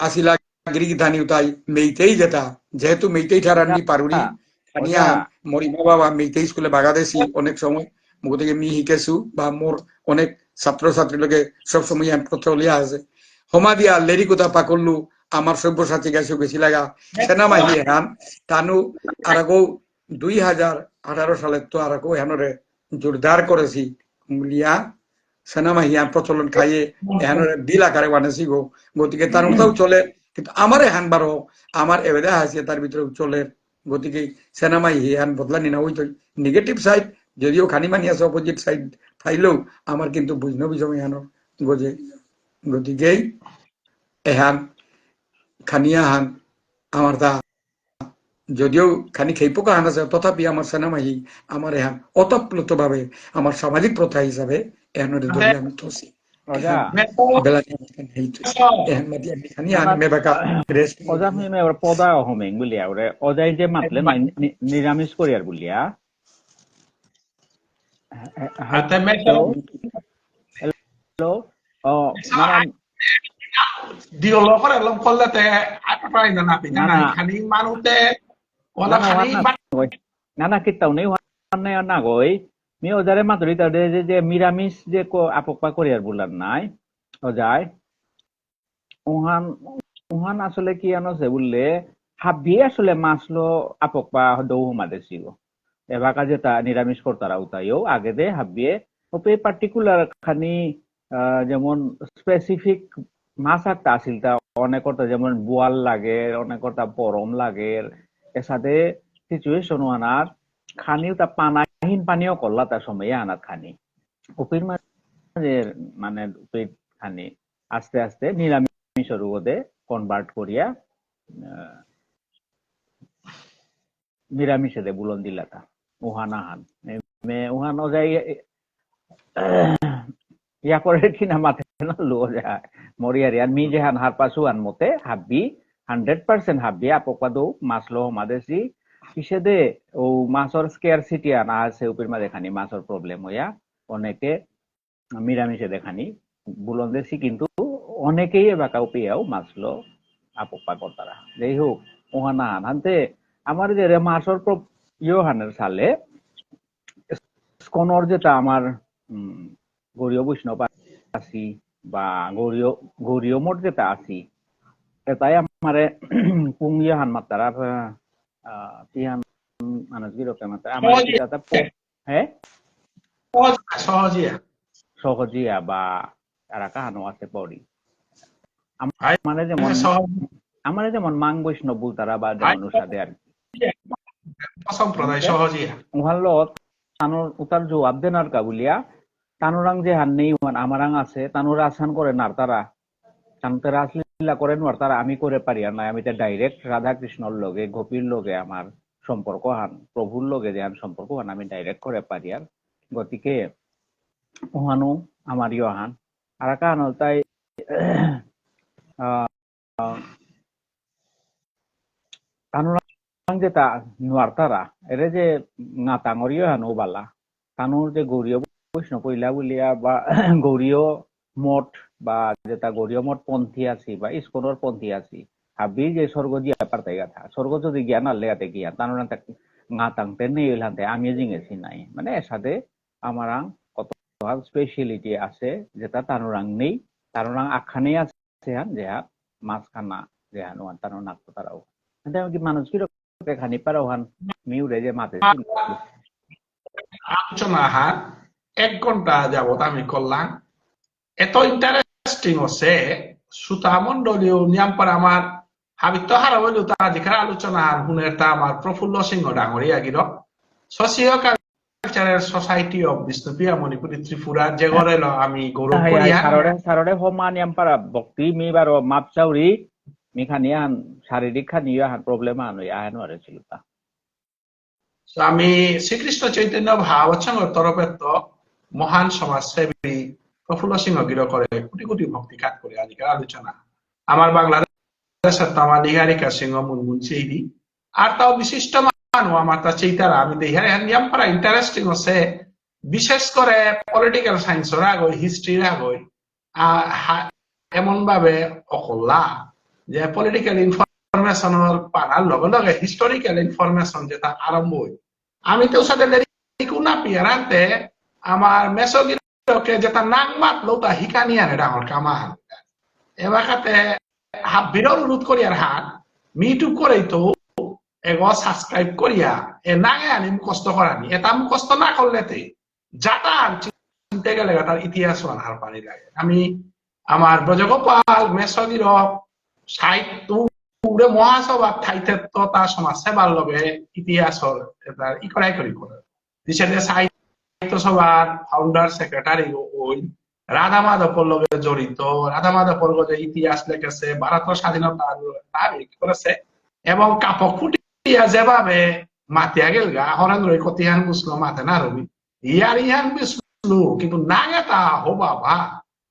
আসিলা গিরিধানি উতাই মেইতেই যেটা যেহেতু মেইতেই ঠারানি পারুনি আনিয়া মরি বাবা মেইতেই স্কুলে বাগাদেছি অনেক সময় মুখ থেকে মি শিকেছু বা মোর অনেক ছাত্র ছাত্রী লোকে সবসময় চলিয়া আছে হমা দিয়া লেরি কোথা পাকল্লু আমার সব্যসাচী গেছে গেছি লাগা সেনাবাহিনী হান তানু আর 2018 সালে তো আর এহানরে জোরদার করেছি লিয়া সেনাবাহিনী প্রচলন খাইয়ে এহানরে বিল আকারে বানাইছি গো গতিকে তার মতাও চলে কিন্তু আমার এহান বারো আমার এবেদা আছে তার ভিতরে চলে গতিকে সেনাবাহিনী এহান বদলানি না ওই তো নেগেটিভ সাইড যদিও খানি মানি আছে অপোজিট সাইড থাইলেও আমার কিন্তু বৈষ্ণবী এহানোর গজে গতিকে এহান খানিয়া হান আমার তা যদিও খানি খেইপোকা হান আছে তথাপি আমার সেনাবাহিনী আমার এহান অতপ্লুত ভাবে আমার সামাজিক প্রথা হিসাবে এহানোর ধরে আমি থসি পদা অহমেং বুলিয়া ওরে অজাই যে মাতলে নিরামিষ করিয়ার বুলিয়া হ্যালো dialog করে লম করলেতে আপাই না না পিনা না খানি মানুতে ওলা খানি না না কিতাও নেই ওয়ানে না গই মি ওজারে মাতুরি তাদে যে নিরামিষ যে আপকপা করিয়ার বুলার নাই ওজাই ওহান আসলে কি আনছে বললে হাবি আসলে মাছলো আপকপা দৌ মাদেছিল এবাকা যেটা নিরামিষ করতারা উতাইও আগে দে হাবিয়ে ওপে পার্টিকুলার খানি যেমন স্পেসিফিক মাছ একটা আসিল তা অনেকটা যেমন বোয়াল লাগে অনেকটা পরম লাগে এর সাথে সিচুয়েশন আনার খানিও তা পানাহীন পানিও করলা তার সময় আনার খানি উপির মাঝে মানে উপির খানি আস্তে আস্তে নিরামিষের উপরে কনভার্ট করিয়া নিরামিষে দে বুলন দিলাতা উহানাহান উহান যাই ইয়া করে কিনা মাথে না লো যায় মরিয়ারি আর মি যেহান হার পাসুয়ান মতে হাবি 100% হাবি আপকপাদো মাছলো মাদেসি কিসে দে ও মাছর স্কেয়ারসিটি আনা আছে উপর মাঝে খানি মাছর প্রবলেম হইয়া অনেকে নিরামিষে দেখানি বুলন দেশি কিন্তু অনেকেই এবাকা উপিয়াও মাছলো আপকপা করতারা যাই হোক ওহানা হানতে আমার যে মাছর ইয়োহানের সালে স্কনর যেটা আমার গৌরীয় বৈষ্ণব আছি বা গৌরীয় মঠ যেটা আছি এটাই আমারে পুঙ্গিয়া হান মাতারা তিহান মানুষ বিরকে মাতারা আমার যেটা হ্যাঁ সহজিয়া বা তারা কাহানো আছে পড়ি আমার যেমন মাং বৈষ্ণব বুলতারা বা যেমন সাথে আর সম্প্রদায় সহজিয়া উহালো তানোর উতার জবাব দেনার কাবুলিয়া তানুরাং যে হান নেই আমারাং আছে তানুরা আসান করে নার তারা তানুতে রাসলীলা করেন আর তারা আমি করে পারি আর নাই আমি তো ডাইরেক্ট রাধা কৃষ্ণর লগে গোপীর লগে আমার সম্পর্ক হান প্রভুর লগে যে সম্পর্ক হান আমি ডাইরেক্ট করে পারি আর গতিকে ওহানো আমার ইহান আর কাহান তাই তানুরাং যেটা নোয়ার তারা এর যে নাতাঙর ইহানো বালা তানুর যে গৌরীয় বৈষ্ণব পইলা বলিয়া বা গৌরীয় মঠ বা যেটা গৌরীয় মঠ পন্থী আছি বা ইস্কনের পন্থী আছি হাবি যে স্বর্গ দিয়া পারতাই গাথা স্বর্গ যদি জ্ঞান আল্লেগাতে গিয়া তানুরাং নাতাংতে নেই হইলাতে আমি জিঙেছি নাই মানে এর সাথে আমারাং কত স্পেশালিটি আছে যেটা তানুরাং নেই তানুরাং আখানেই আছে হান যে মাছখানা যে হান তানুর নাক তারাও কি মানুষ কি খানি পারাও হান মিউরে যে মাতে আলোচনা হার 1 ঘন্টা যাবত আমি করলাম এত ইন্টারেস্টিং হচ্ছে সুতা মন্ডলীয় নিয়ম পর আমার হাবিত হারা হইল তা যেখানে আলোচনা আর হুনের তা আমার প্রফুল্ল সিংহ ডাঙরিয়া গির socio cultural society of Bishnupriya Manipuri Tripura যে গড়ে আমি গৌরব hai করি hai sarore homan yang para bokti mi baro map chauri mi khanian শারীরিক খানিয়া han problem anu ya anu are chiluta আমি শ্রীকৃষ্ণ চৈতন্য ভাবচঙ্গ তরফে তো মহান সমাজসেবী প্রফুল্ল সিংহ গির করে কোটি কোটি ভক্তি কাজ করে আজকের আলোচনা আমার বাংলাদেশের তো আমার নিহারিকা সিংহ মুনমুন চেইরি আর তাও বিশিষ্ট মানুষ আমার তা চেইতারা আমি দেখি নিয়ম পারা ইন্টারেস্টিং হচ্ছে বিশেষ করে পলিটিক্যাল সায়েন্সের আগই হিস্ট্রির আগই এমন ভাবে অকল্লা যে পলিটিক্যাল ইনফরমেশনের পানার লগে লগে হিস্টোরিক্যাল ইনফরমেশন যেটা আরম্ভ হয় আমি তো সাথে না পিয়ারান্তে আমার মেসোগিরকে যেটা নাক মাত লৌতা হিকানিয়া নে ডাঙর কামা হান এবাকাতে বিরল অনুরোধ করিয়ার হাত মিউটিউব করেই তো এগো সাবস্ক্রাইব করিয়া এ নাগে আনি মুখস্থ করানি এটা মুখস্থ না করলেতে যাটা চিনতে গেলে তার ইতিহাস আনার পানি লাগে আমি আমার ব্রজগোপাল মেসোগির সাহিত্য পুরে মহাসভা ঠাইতে তো তার সমাজ সেবার লগে ইতিহাস ই করাই করি করে দিছে সাহিত্য সভার ফাউন্ডার সেক্রেটারি ওই রাধা মাধবর লগে জড়িত রাধা মাধবর যে ইতিহাস লেখেছে ভারতের স্বাধীনতার দাবি করেছে এবং কাপড় ফুটিয়া যেভাবে মাতিয়া গেল গা হরেন্দ্র কতিহান বুঝলো মাতে না রবি ইয়ার ইহান বুঝলো কিন্তু না এটা হো বাবা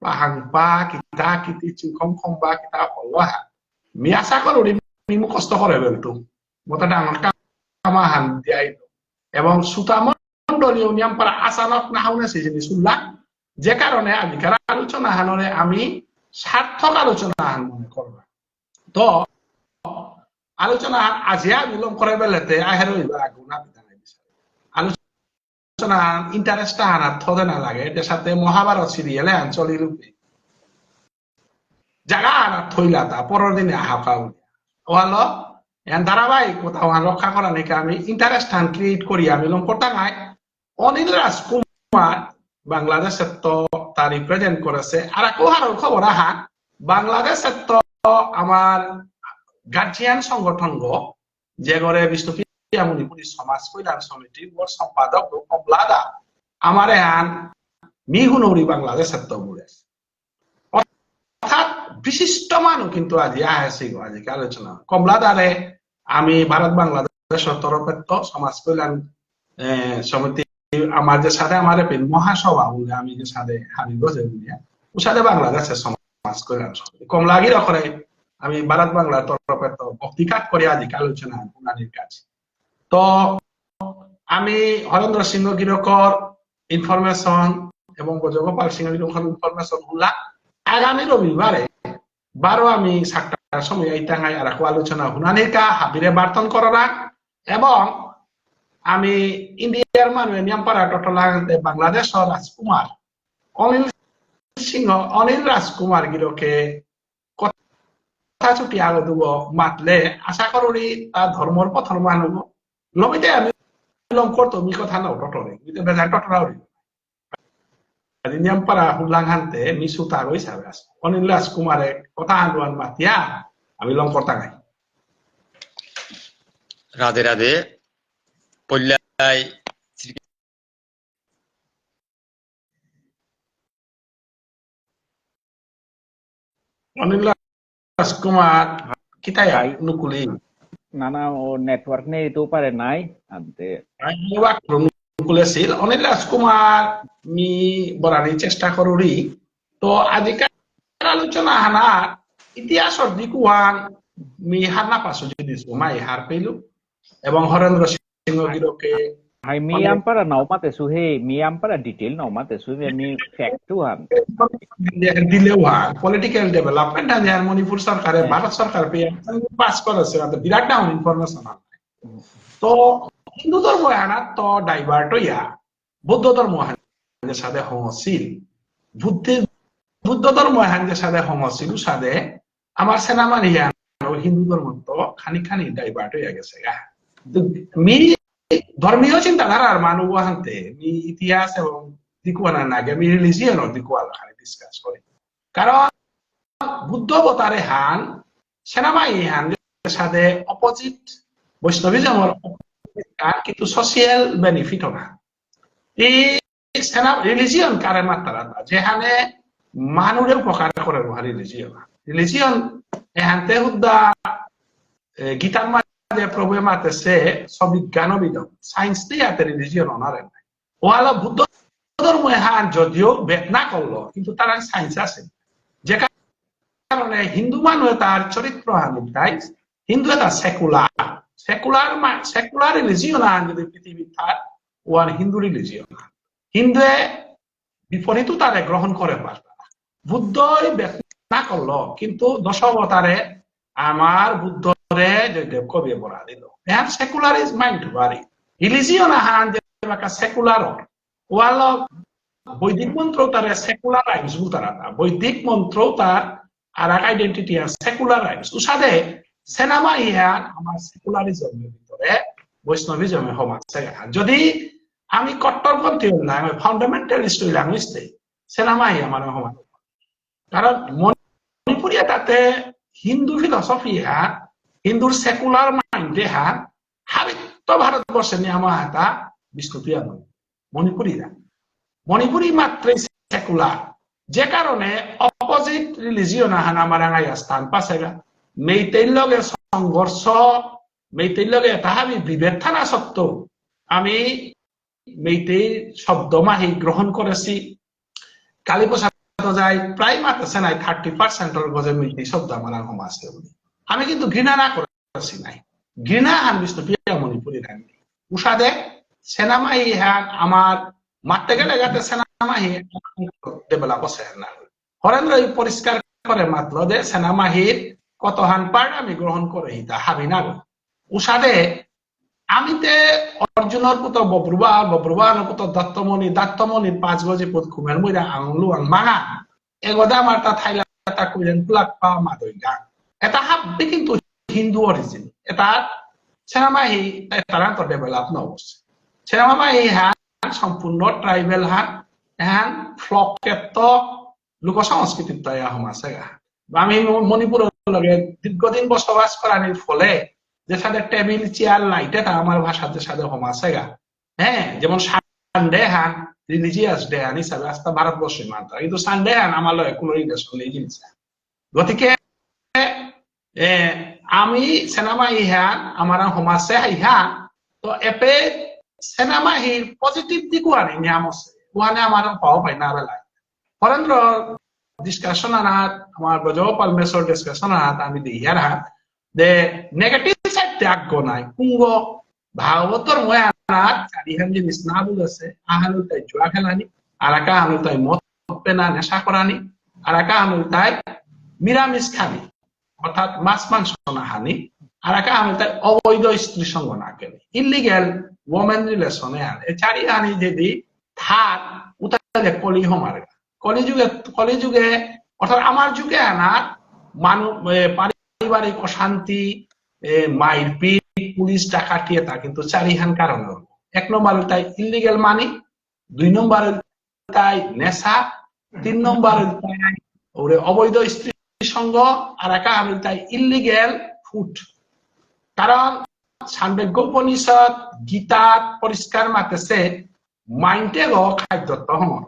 বা হাংপা কিতা কিতি চিংখম খম্বা কিতা হল্লা মি আশা করি মি মুখস্থ করে বেলতো মতো ডাঙর কামাহান দিয়াই এবং সুতামণ্ডলীয় নিয়ম পারা আচানক না হওয়া সেই জিনিস উল্লাখ যে কারণে আজকের আলোচনা হানরে আমি সার্থক আলোচনা হান মনে করব তো আলোচনা আজিয়া বিলম্ব করে বেলেতে আহের আগুনা বিধানের বিষয় আলোচনা ইন্টারেস্ট আনার থদে না লাগে এটার সাথে মহাভারত সিরিয়ালে আঞ্চলিক রূপে জায়গা আনার থইলা তা পরের দিনে হাফা হলো ধারাবাহিক কোথাও রক্ষা করা নাকি আমি ইন্টারেস্ট ক্রিয়েট করি আমি লঙ্কটা নাই অনিল রাজকুমার বাংলাদেশের তো তা রিপ্রেজেন্ট করেছে আর কোহার খবর আহা বাংলাদেশের তো আমার গার্জিয়ান সংগঠন যে গড়ে বিষ্ণুপ্রিয়া মণিপুরি সমাজ কল্যাণ সমিতির সম্পাদক কমলাদা আমার এহান মিহুনৌরি বাংলাদেশের তো বলে অর্থাৎ বিশিষ্ট মানুষ কিন্তু আজি আহেছি আজকে আলোচনা কমলাদারে আমি ভারত বাংলাদেশের তরফে তো সমাজ কল্যাণ সমিতি আমার যে সাথে আমার মহাসভা বলে আমি যে সাথে হাবি বসে বলিয়া ও সাথে বাংলাদেশের সমাজ কল্যাণ সমিতি কমলাগির করে আমি ভারত বাংলার তরফে তো ভক্তিকাত করে আজকে আলোচনা উনানির কাছে তো আমি হরেন্দ্র সিংহ গিরকর ইনফরমেশন এবং ব্রজগোপাল সিংহ গিরকর ইনফরমেশন হুলা আগামী রবিবারে 12 আমি 7টার সময় এই টাঙ্গাই আর আলোচনা হুনানির কা হাবিরে বার্তন করা এবং আমি ইন্ডিয়ার মানুষ নিয়মপাড়া টটলাতে বাংলাদেশ রাজকুমার অনিল রাজকুমার গিরকে কথা ছুটি আগে দেব মাতলে আশা করি তার ধর্মর পথর মানুষ লবিতে আমি লম করতো মি কথা নাও টটরে বেজার টটরা নিয়মপাড়া হুলাং হানতে মিসু তার হিসাবে আছে অনিল রাজকুমারে কথা আন্দোলন মাতিয়া আমি লম করতা গাই রাধে রাধে পল্লাই অনিল রাজকুমার কিতাই নুকুলি না না ও নেটওয়ার্ক নেই তো পারে নাই আনতে নুকুলেছিল অনিল রাজকুমার মি বরানি চেষ্টা করি তো আজকাল আলোচনা হানা ইতিহাসর দিকুয়ান মি হারনা পাশো দিছো মাই হার পেলু এবং হরেন্দ্র সিংহ গিরকে hai miam para nau mate su he miam para detail nau mate su mi fact tu han দিলেও পলিটিক্যাল ডেভেলপমেন্ট আর মণিপুর সরকারে ভারত সরকার পাস করেছে বিরাট ডাউন ইনফরমেশন তো হিন্দু ধর্ম আনা তো ডাইভার্ট হইয়া বৌদ্ধ ধর্ম হানের সাথে সংহছিল বুদ্ধ ধর্ম হানের সাথে সংহছিল সাথে আমার সেনামানি হিন্দু ধর্ম তো খানি খানি ডাইভার্ট হইয়া গেছে গা মি ধর্মীয় চিন্তাধারার মানুষ হানতে ইতিহাস এবং দিকুয়ানা নাগে আমি রিলিজিয়নের দিকুয়ালা ডিসকাস করি কারণ বুদ্ধ অবতারে হান সেনাবাহিনী হান সাথে অপোজিট বৈষ্ণবিজমের কিন্তু সোশিয়াল বেনিফিট না এই সেনা রিলিজিয়ন কারে মাত্রা যেখানে মানুষের উপকার করে রিলিজিয়ন এহান্তে হুদ্দা গীতার মাঝে প্রভু মাতেছে সবিজ্ঞান বিধম সায়েন্স দিয়ে হাতে রিলিজিয়ন অনারে নাই ওয়ালা বুদ্ধ ধর্ম এহান যদিও বেদ না করলো কিন্তু তারা সায়েন্স আছে যে কারণে হিন্দু মানুষ তার চরিত্র তাই হিন্দু এটা সেকুলার রিলিজিয়ন যদি পৃথিবী তার ওয়ান হিন্দু রিলিজিয়ন হিন্দুয়ে বিপরীত তারে গ্রহণ করে পারবে না বুদ্ধই বেদ না করলো কিন্তু দশাবতারে আমার বুদ্ধরে জয়দেব কবি বলা দিল এর সেকুলার ইজ মাইন্ড বাড়ি রিলিজিয়ন আহান যে সেকুলার ওয়াল বৈদিক মন্ত্র তারে সেকুলারাইজ বুতারা বৈদিক মন্ত্র তার আর এক আইডেন্টিটি আর সেকুলারাইজ উসাদে সেনামা ইহান আমার সেকুলারিজমের ভিতরে বৈষ্ণবিজমে সমাজ যদি আমি কট্টরপন্থী হইলাম আমি ফাউন্ডামেন্টালিস্ট হইলাম সেনামা ই আমার সমাজ কারণ মণিপুরিয়া তাতে হিন্দু ফিলসফি হ্যাঁ হিন্দুর সেকুলার মাইন্ডে হ্যাঁ হাবিত্য ভারতবর্ষে নিয়ে আমার হাতা বিষ্ণুপ্রিয়া মণিপুরি মাত্রই সেকুলার যে কারণে অপোজিট রিলিজিয়ন আহান আমার আঙাইয়া স্থান পাশেগা মেইতের লগে সংঘর্ষ মেইতের লগে তাহাবি বিভেদ থানা সত্ত্বেও আমি মেইতেই শব্দ মাহি গ্রহণ করেছি কালী প্রসাদ যায় প্রায় মাত্রা নাই 30% গজে মেইতেই শব্দ আমার সমাজকে বলি আমি কিন্তু ঘৃণা না করেছি নাই ঘৃণা হান বিষ্ণুপ্রিয়া মণিপুরি রাখি উষাদে সেনামাহি হ্যান আমার মারতে গেলে যাতে সেনামাহি দেবেলা বসে না হরেন্দ্র পরিষ্কার করে মাত্র দে সেনামাহির কত হান পার্ট আমি গ্রহণ করে হিতা হাবি না উষাদে আমিতে অর্জুনের পুত বব্রুবার পুত দত্তমণির 5 গজি পুত খুমের মইরা আঙুলু আং মাঙা এগদা আমার তা থাইলা তা কইলেন পুলাক পা মাদই গান এটা হাবি কিন্তু হিন্দু অরিজিন এটা সেনামাহি তারান্তর ডেভেলপ না অবশ্যই সেনামাহি হ্যাঁ সম্পূর্ণ ট্রাইবেল হ্যান ফ্লকেত লোক সংস্কৃতির তৈরি সমাজ আমি মণিপুর লগে দীর্ঘদিন বসবাস করার ফলে যে সাথে টেবিল চেয়ার লাইটে তা আমার ভাষাতে সাথে সমাজ হ্যাঁ যেমন সানডে হ্যান রিলিজিয়াস ডে হান হিসাবে আস্তা ভারতবর্ষের মাত্রা কিন্তু সানডে হ্যান আমার লগে কোনো রিলেশন নেই জিনিস গতিকে আমি সেনামাহি হ্যান আমার সমাজে হাইহা তো এপে সেনামাহির পজিটিভ দিকও আনি নিয়ম আছে ওখানে আমার পাওয়া পাই না বেলায় হরেন্দ্র ডিসকাশন আনাত আমার ব্রজগোপাল মেসর ডিসকাশন আনাত আমি দিয়ার হাত যে নেগেটিভ সাইড ত্যাগ নাই কুঙ্গ ভাগবতর মই আনাত চারিহান জিনিস না বুঝেছে আহানুল তাই জুয়া খেলানি আর একা আনুল তাই মদ পেনা নেশা করানি আর একা আনুল তাই নিরামিষ খানি অর্থাৎ মাছ মাংস না হানি আর একা আনুল তাই অবৈধ স্ত্রী সঙ্গ না কেনে ইলিগেল ওমেন রিলেশনে আর এই চারিহানি যদি থাক উতালে কলি হমার কলিযুগে অর্থাৎ আমার যুগে আনার মানুষ পারিবারিক অশান্তি মারপিট পুলিশ ডাকাতিয়ে তা কিন্তু চারিহান কারণ হল 1 নম্বর তাই ইলিগেল মানি 2 নম্বর তাই নেশা 3 নম্বর তাই ওরে অবৈধ স্ত্রী সঙ্গ আর একা আমি তাই ইলিগেল ফুড কারণ সান্দেগ্য উপনিষদ গীতা পরিষ্কার মাতেছে মাইন্ডে খাদ্য তহমর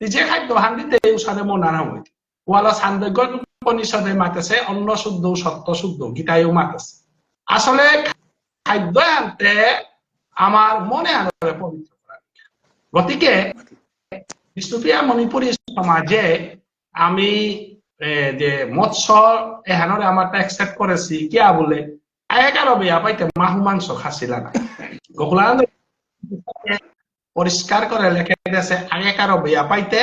যে খাদ্য হান্দিতে উসাদে মনানা হইতে ওয়ালা সান্দেগ্য উপনিষদে মাতেছে অন্ন শুদ্ধ সত্য শুদ্ধ গীতায়ও মাতেছে আসলে খাদ্য আনতে আমার মনে আনতে পবিত্র করা গতিকে বিষ্ণুপ্রিয়া মণিপুরী সমাজে আমি যে মৎস্য এহানরে আমারটা একসেপ্ট করেছি কিয়া বলে 11 বিয়া পাইতে মাহু মাংস খাসিলা না গোকুলানন্দ পরিষ্কার করে লেখে দিয়েছে 11 বিয়া পাইতে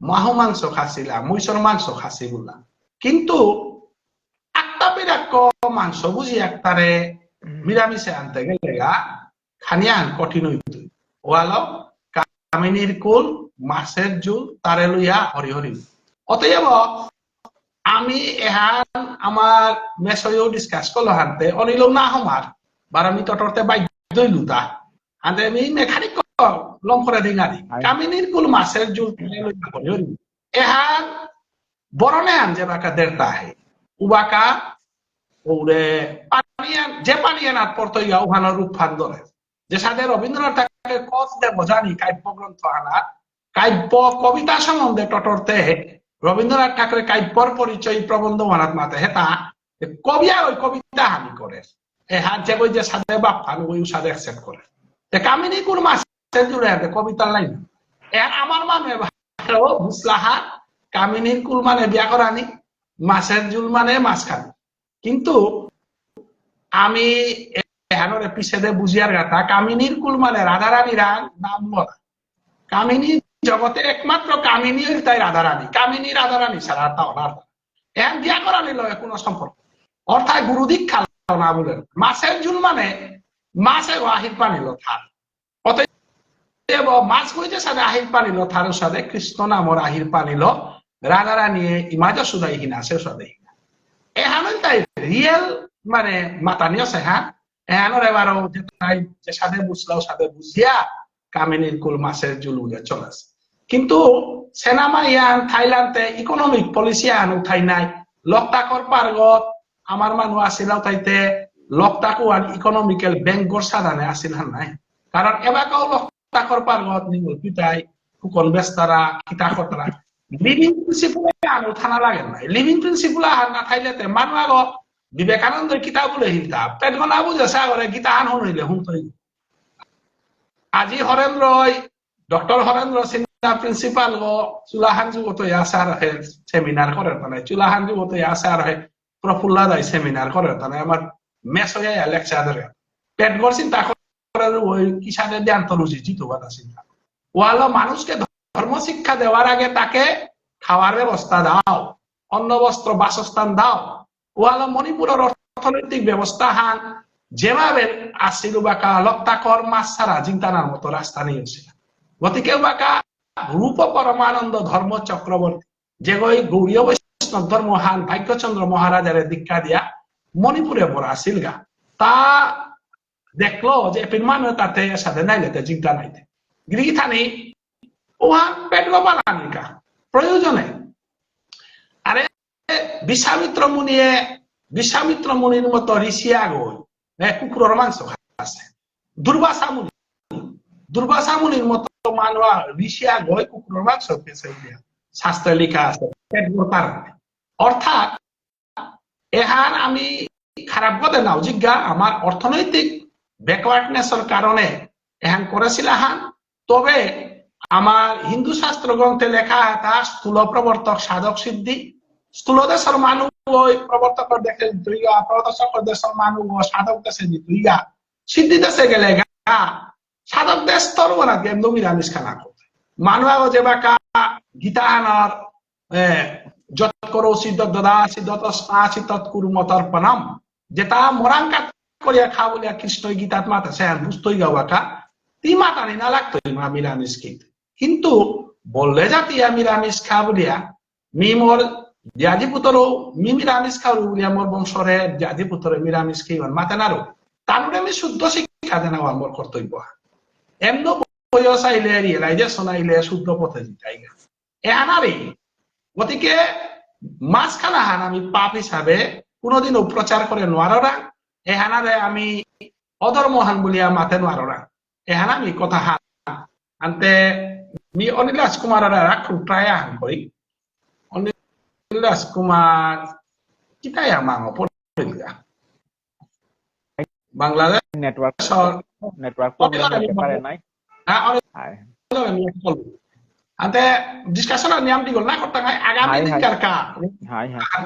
মাহু মাংস খাসিলা মহিষর মাংস খাসিগুলা কিন্তু একটা বিরাট মাংস বুঝি একটারে নিরামিষে আনতে গেলে খানিয়া কঠিন হইত ওয়াল কামিনীর কুল মাছের জুল তারে লইয়া হরিহরি অতএব আমি এহান আমার মেসয়ও ডিসকাস করলো হানতে অনিল না হমার বারামি তটরতে বাধ্য লুতা হানতে আমি মেখানিক লম করে দিঙারি কামিনীর কুল মাছের জুল তারে লইয়া হরিহরি এহান বরণে আন যে বাকা দেড়টা হে উবাকা ওরে পানিয়ান যে পানিয়ান আত পড়তো ইয়া ওখানে রূপ ফান ধরে যে সাথে রবীন্দ্রনাথ কচ দেব জানি কাব্য গ্রন্থ আনার কাব্য কবিতা সম্বন্ধে টটরতে রবীন্দ্রনাথ ঠাকুরের কাব্যর পরিচয় প্রবন্ধ মানাত মাতে হেতা কবিয়া ওই কবিতা হানি করে হাত যে কই যে সাদে বাপ আমি ওই সাদে অ্যাকসেপ্ট করে কামিনী কোন মাসের জুড়ে কবিতার লাইন আমার মানে বুঝলাহা কামিনীর কুল মানে বিয়া করানি মাছের জুল মানে মাঝখানে কিন্তু আমি পিছেদে বুঝিয়ার গাথা কামিনীর কুল মানে রাধারানীরা নাম বলা কামিনী জগতে একমাত্র কামিনী তাই রাধারানী কামিনী রাধারানী ছাড়া তা অনার এখন বিয়া করানি লয় কোনো সম্পর্ক অর্থাৎ গুরু দীক্ষা না বলেন মাছের জুল মানে মাছে আহির পানিল থার অতএব মাছ কইতে সাথে আহির পানিল থার সাথে কৃষ্ণ নামর আহির পানিল রাধারানী ইমাজ সুদাই হিনা সে সুদাই হিনা এহানই তাই রিয়েল মানে মাতানিও সেহা এহানোর এবারও যে সাথে বুঝলাও সাথে বুঝিয়া কামিনীর কুল মাছের জুল উড়ে চলেছে কিন্তু সেনামা ইয়ান থাইল্যান্ডে ইকোনমিক পলিসি আন উঠাই নাই লকটাকর পার্গত আমার মানুষ আসিল তাইতে লকটাকু আর ইকোনমিক্যাল ব্যাংকর সাধানে আসিল নাই কারণ এবারও লকটাকর পার্গত নিমল পিতাই ফুকন বেস্তারা কিতাকতরা লিভিং প্রিন্সিপল আন উঠানা লাগে নাই লিভিং প্রিন্সিপল আন না থাইলেতে মানুষ আগ বিবেকানন্দের কিতাব বলে হিলতা পেট গনা বুঝে সাগরে গীতা আন হইলে হুম তৈ আজি হরেন্দ্রই ডক্টর হরেন্দ্র সিনহা প্রিন্সিপাল গো চুলাহান যুগত আসার হে সেমিনার করে মানে চুলাহান যুগত আসার হে প্রফুল্লা দাই সেমিনার করে মানে আমার মেস হয়ে লেকচার ধরে পেট গর চিন্তা করে ওই কিসানে দেয়ান্তলজি জিতবাদ চিন্তা ওয়ালো মানুষকে ধর্ম শিক্ষা দেওয়ার আগে তাকে খাওয়ার ব্যবস্থা দাও অন্ন বস্ত্র বাসস্থান দাও ওয়ালো মণিপুরের অর্থনৈতিক ব্যবস্থা হান যেভাবে আসছিল বাকা লক্তাকর মাছ ছাড়া চিন্তানার মতো রাস্তা নিয়েছিল গতিকে বাকা রূপ পরমানন্দ ধর্ম চক্রবর্তী যে গৌরীয় বৈষ্ণব ধর্ম হান ভাগ্যচন্দ্র মহারাজার দীক্ষা দিয়া মণিপুরে বড় আসিল গা তা দেখলো যে পিরমান তাতে সাথে নাইলেতে চিন্তা নাইতে গৃহীথানি ওহান পেট বানানিকা প্রয়োজনে আরে বিশ্বামিত্র মুনির মতো ঋষিয়া গই কুকুরের মাংস খাচ্ছে দুর্বাসা মুনির মতো মানুষ ঋষিয়া গই কুকুরের মাংস খেয়েছে শাস্ত্রে লেখা আছে অর্থাৎ এহান আমি খারাপ কথা নাও জিজ্ঞা আমার অর্থনৈতিক ব্যাকওয়ার্ডনেসের কারণে এহান করেছিল হান তবে আমার হিন্দু শাস্ত্র গ্রন্থে লেখা তা স্থূল প্রবর্তক সাধক সিদ্ধি স্থূল দেশের মানুষ ওই প্রবর্তক দেখে দুইগা প্রদর্শক দেশের মানুষ সাধক দেশে দুইগা সিদ্ধি দেশে গেলে গা সাধক দেশ তোর না কেমন নিরামিষ খানা করতে মানুষ যে বাকা গীতা আনার যত করো সিদ্ধ দদা সিদ্ধত স্নাসি তৎকুরু মতর্পণম যেটা মরাঙ্কাত করিয়া খা বলিয়া কৃষ্ণ গীতাত মাতা সে বুঝতই গা বাকা তি মাতানি না লাগতই মা নিরামিষ খেতে কিন্তু বললে যাতি নিরামিষ খা বলিয়া মি মোর জাজি পুতরও নিরামিষ খাও বলিয়া মোর বংশরে জাজি পুতরে নিরামিষ খাইবার মাতে নারো তানুরে আমি শুদ্ধ শিক্ষা দেনা আমার কর্তব্য এমন বয়স আইলে রিয়েলাইজেশন আইলে শুদ্ধ পথে জিতাই গা এহানারে গতিকে মাছ খানা হান আমি পাপ হিসাবে কোনোদিনও প্রচার করে নোয়ারা এহানারে আমি অধর্ম হান বলিয়া মাতে নোয়ারা এহানা আমি কথা হান আনতে মি অনিল রাজকুমার রাখুন প্রায় হান করি অনিল রাজকুমার কিতাই আমাং বাংলাদেশ নেটওয়ার্ক প্রবলেম হতে পারে নাই ante discussion আর নিয়ম দিগল না করতে হয় আগামী দিনকার কা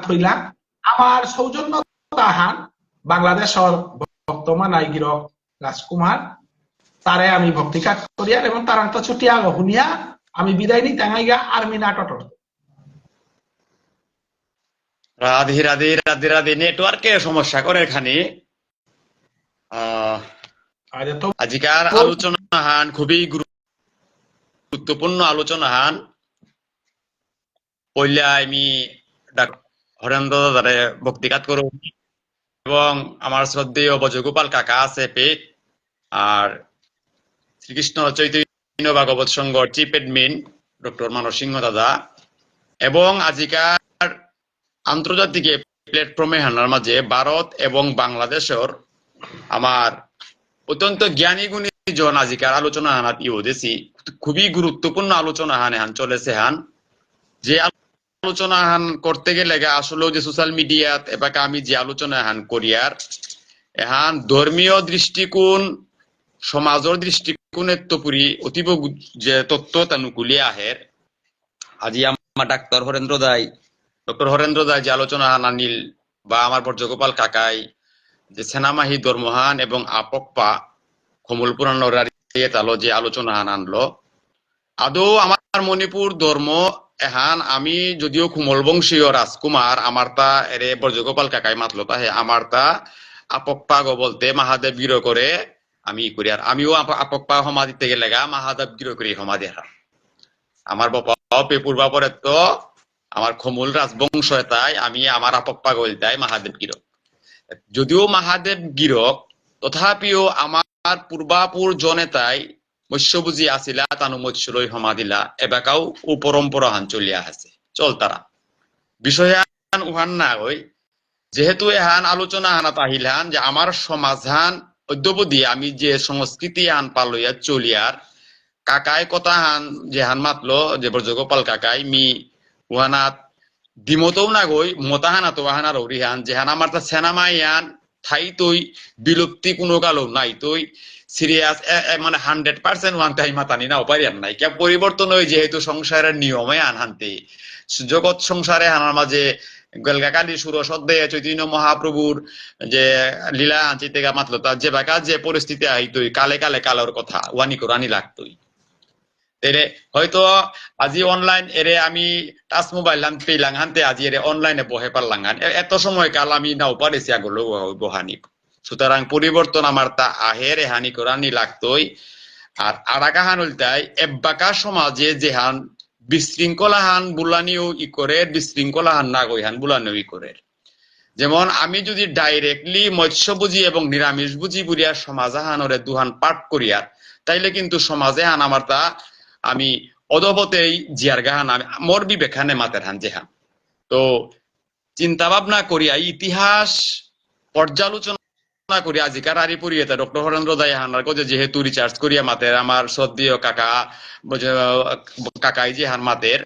থইলা আমার সৌজন্যতা হান বাংলাদেশের বর্তমান আইগির রাজকুমার তারে আমি ভক্তি কাজ করিয়া এবং তারান্ত ছুটিয়া হুনিয়া আমি বিদায় নি টাঙ্গাইগা আর্মি নাটক রাধে রাধে রাধে রাধে নেটওয়ার্কের সমস্যা করে এখানে আজকের আলোচনা হান খুবই গুরুত্বপূর্ণ আলোচনা হান পইলে আমি হরেন্দ্র দাদারে ভক্তিঘাত করো এবং আমার শ্রদ্ধেয় বজগোপাল কাকা আছে পেট আর শ্রীকৃষ্ণ চৈতন্য ভাগবত সংঘর চিফ এডমিন ডক্টর মানস সিংহ দাদা এবং আজিকার আন্তর্জাতিক প্ল্যাটফর্মে হানার মাঝে ভারত এবং বাংলাদেশের আমার অত্যন্ত জ্ঞানী গুণী জন আজিকার আলোচনা হানাত ইও দেছি খুবই গুরুত্বপূর্ণ আলোচনা হান চলেছে যে আলোচনা করতে গেলে আসলে যে সোশ্যাল মিডিয়াত এবার আমি যে আলোচনা করিয়ার ধর্মীয় দৃষ্টিকোণ সমাজের দৃষ্টিকোণের তো পুরি অতীব যে তত্ত্ব তানুকুলিয়ে আহের আজি আমার ডক্টর হরেন্দ্র দাই যে আলোচনা আনিল বা আমার বর্জগোপাল কাকাই যে সেনামাহি ধর্মহান এবং আপক্পা কমল পুরাণ তালো যে আলোচনা আনলো আদৌ আমার মণিপুর ধর্ম আমি যদিও কুমল বংশীয় রাজকুমার আমার তা এরে বর্জগোপাল কাকাই মাতলো তাহে আমার তা আপক্পা গো বলতে মহাদেব গিরো করে আমি করি আর আমিও আপক্পা সমাধিতে গেলে মহাদেব গিরো করি সমাধি আমার বাবা পূর্বা পরে তো আমার খমুল রাজবংশ তাই আমি আমার আপক্পা গল তাই মহাদেব গিরক যদিও মহাদেব গিরক তথাপিও আমার পূর্বাপুর জনে তাই মৎস্যভুজি আসিলা তানু মৎস্য লই সমাধিলা এবাকাও ও পরম্পরা চলিয়া আছে চল তারা বিষয় উহান না হই যেহেতু আলোচনা আনাত আহিলান যে আমার সমাধান অদ্যবধি আমি যে সংস্কৃতি পালইয়া চলিয়ার কাকাই কথা যে মাতলো যে বর্জগোপাল কাকাই উহানাত দিমতও না গই মতাহানাত ওহানার অরিহান যেহান আমার তা সেনামাইয়ান ঠাই তৈ বিলুপ্তি কোনো কালো নাই তৈ সিরিয়াস মানে 100% ওয়ান টাইম মাতানি না পারিয়ান নাই কে পরিবর্তন হই যেহেতু সংসারের নিয়মে আনহান্তে জগৎ সংসারে হানার মাঝে গলগাকালি সুর সদ্দে চৈতন্য মহাপ্রভুর যে লীলা আনচিতে মাতলো তার যে বাকা যে পরিস্থিতি আইতই কালে কালে কালোর কথা ওয়ানি কোরআনি লাগতই তেরে হয়তো আজি অনলাইন এরে আমি টাচ মোবাইল পেলাম হানতে আজি এরে অনলাইনে বহে পারলাম এত সময় কাল আমি নাও পারেছি আগলো বহানি সুতরাং পরিবর্তন আমার তা আহের হানি কোরআনি লাগতই আর আরাকাহান উল্টাই এব্বাকা সমাজে যেহান বিশৃঙ্খলাহান বুলানিও ই করে বিশৃঙ্খলাহান না গইহান বুলানিও ই করে যেমন আমি যদি ডাইরেক্টলি মৎস্যভুজি এবং নিরামিষ বুঝি বুড়িয়া সমাজাহানরে দুহান পাঠ করিয়ার তাইলে কিন্তু সমাজে হান আমার তা আমি অদবতেই জিয়ার গাহান আমি মোর বিবেখানে মাতের হান যেহান তো চিন্তা ভাবনা করিয়া ইতিহাস পর্যালোচনা করি আজিকার আরি পড়িয়েতে ডক্টর হরেন্দ্র দাই হানার যে যেহেতু রিচার্জ করিয়া মাতের আমার সদ্দীয় কাকাই যে হান মাতের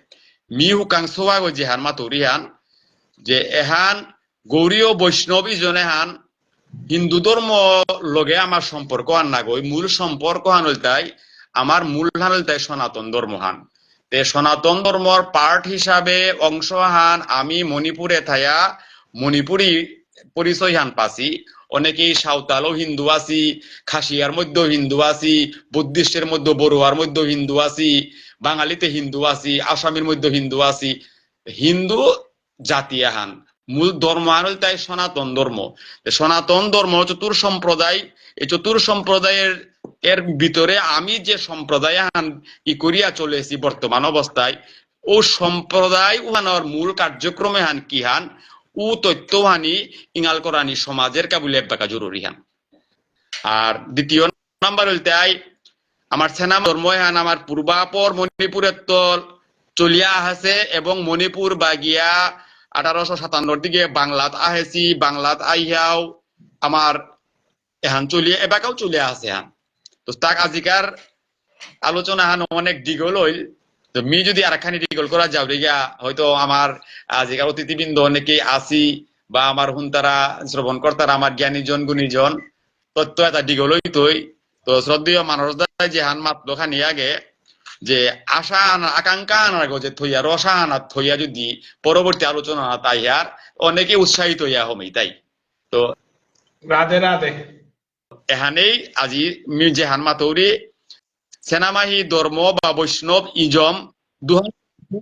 হুকাং সোয়া যে হান মাতুরি হান যে এহান গৌরীয় বৈষ্ণব ইজনে হান হিন্দু ধর্ম লগে আমার সম্পর্ক আন না গই মূল সম্পর্ক হান হইতাই আমার মূল হান হইতাই সনাতন ধর্ম হান তে সনাতন ধর্মর পার্ট হিসাবে অংশ হান আমি মণিপুরে থায়া মণিপুরি পরিচয় হান পাছি অনেকেই সাঁওতালও হিন্দু আছি খাসিয়ার মধ্যেও হিন্দু আছি বুদ্ধিস্টের মধ্যে বড়ুয়ার মধ্যে হিন্দু আছি বাঙালিতে হিন্দু আছি আসামের মধ্যে হিন্দু আছি হিন্দু জাতি হান মূল ধর্ম আনল তাই সনাতন ধর্ম চতুর সম্প্রদায় এই চতুর সম্প্রদায়ের এর ভিতরে আমি যে সম্প্রদায় ই করিয়া চলেছি বর্তমান অবস্থায় ও সম্প্রদায় উহানোর মূল কার্যক্রমে হান কি হান ও তথ্য হানি ইঙাল করানি সমাজের কাবুলে বাকা জরুরি হান আর দ্বিতীয় নাম্বার হইতে আমার সেনা ধর্ম হান আমার পূর্বাপর মণিপুরের তল চলিয়া আছে এবং মণিপুর বাগিয়া 1857 দিকে বাংলাত আহেছি বাংলাত আইয়াও আমার এহান চলিয়ে এবাকাও চলিয়া আছে হান তো তাক আজিকার আলোচনা হান অনেক দিগল হইল তো মি যদি আরেকখানি দিগল করা যাও রিগা হয়তো আমার আজিকার অতিথিবৃন্দ অনেকেই আসি বা আমার হুন্তারা শ্রবণ কর্তারা আমার জ্ঞানীজন গুণীজন তত্ত্ব এটা দিগল হইতই তো শ্রদ্ধেয় মানুষ যে হান মাত্র খানি আগে যে আশা আকাঙ্ক্ষা আনার যে থইয়া রসা আনার থইয়া যদি পরবর্তী আলোচনা তাই আর অনেকে উৎসাহিত হইয়া হমি তাই তো রাধে রাধে এখানেই আজি যে হান মাতৌরি সেনামাহি ধর্ম বা বৈষ্ণব ইজম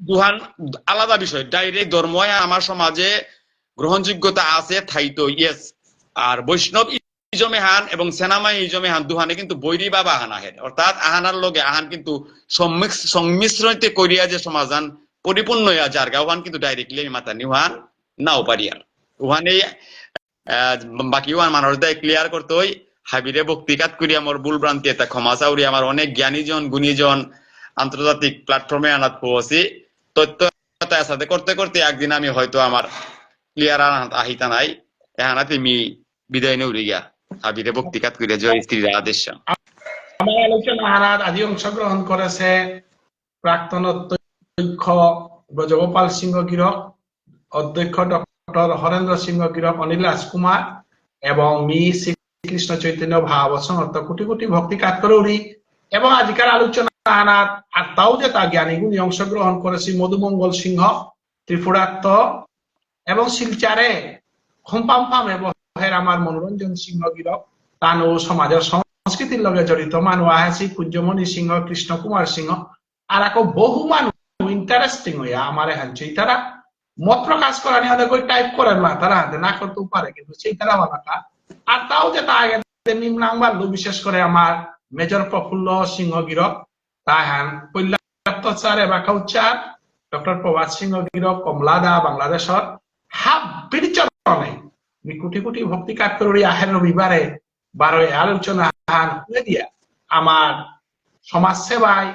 দুহান আলাদা বিষয় ডাইরেক্ট ধর্ম আমার সমাজে গ্রহণযোগ্যতা আছে থাইতো ইয়েস আর বৈষ্ণব ইজমে হান এবং সেনামাহি ইজমে হান দুহানে কিন্তু বৈরী বাবা আহান আহেন অর্থাৎ আহানার লগে আহান কিন্তু সংমিশ্রণতে করিয়া যে সমাধান পরিপূর্ণ হইয়া যার গাওয়ান কিন্তু ডাইরেক্টলি মাতা নিহান নাও পারিয়ার উহানে বাকি ওয়ান মানুষ দায় ক্লিয়ার করতে হই হাবিরে ভক্তিকাত করি আমার ভুল ভ্রান্তি এটা ক্ষমা চাউরি আমার অনেক জ্ঞানীজন গুণীজন আন্তর্জাতিক প্ল্যাটফর্মে আনাত পৌঁছি তথ্য সাথে করতে করতে একদিন আমি হয়তো আমার ক্লিয়ার আহিতা নাই এহানাতে মি বিদায় নেউরি গিয়া হাবিরে ভক্তিকাত করিয়া জয় স্ত্রীর আদেশ আমার আলোচনা হারাত আজি অংশগ্রহণ করেছে প্রাক্তন অধ্যক্ষ ব্রজগোপাল সিংহ গিরক, অধ্যক্ষ ডক্টর হরেন্দ্র সিংহ গিরক, অনিল রাজকুমার এবং মি শ্রীকৃষ্ণ চৈতন্য ভাবসং অর্থ কোটি কোটি ভক্তি কাজ করে এবং আজকের আলোচনা হানাত আর তাও যে তা জ্ঞানীগুলি অংশগ্রহণ করেছি মধুমঙ্গল সিংহ ত্রিপুরাত্ম এবং শিলচারে খুম্পাম্পাম এবং আমার মনোরঞ্জন সিংহ গিরক তান ও সমাজের সংস্কৃতির লগে জড়িত মানুষ আহেছি কুঞ্জমণি সিংহ কৃষ্ণ কুমার সিংহ আর এক বহু মানুষ ইন্টারেস্টিং হইয়া আমার হাঁচি তারা মত প্রকাশ করা নিয়ে অনেক টাইপ করেন না, তারা হাতে না করতেও পারে কিন্তু সেই তারা বানাকা আর তাও যে তা আগে নিম্নাঙ্গ বিশেষ করে আমার মেজর প্রফুল্ল সিংহ গিরক তাহান পল্যাপ্তচার এবার কাউচার ডক্টর প্রভাত সিংহ গিরক কমলাদা বাংলাদেশর হাব বিচরণে কোটি কোটি ভক্তি কাজ করে আহের রবিবারে 12 আলোচনা হান খুলে দিয়া আমার সমাজ সেবায়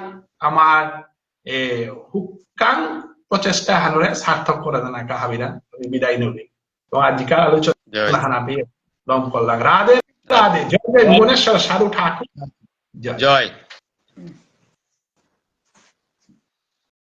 আমার হুকাং প্রচেষ্টা হানরে সার্থক করে দেন একা হাবিরা বিদায় নলি তো আজকাল আলোচনা হানাবি দম করলাম রাধে রাধে জয় ভুবনেশ্বর সাধু ঠাকুর জয়।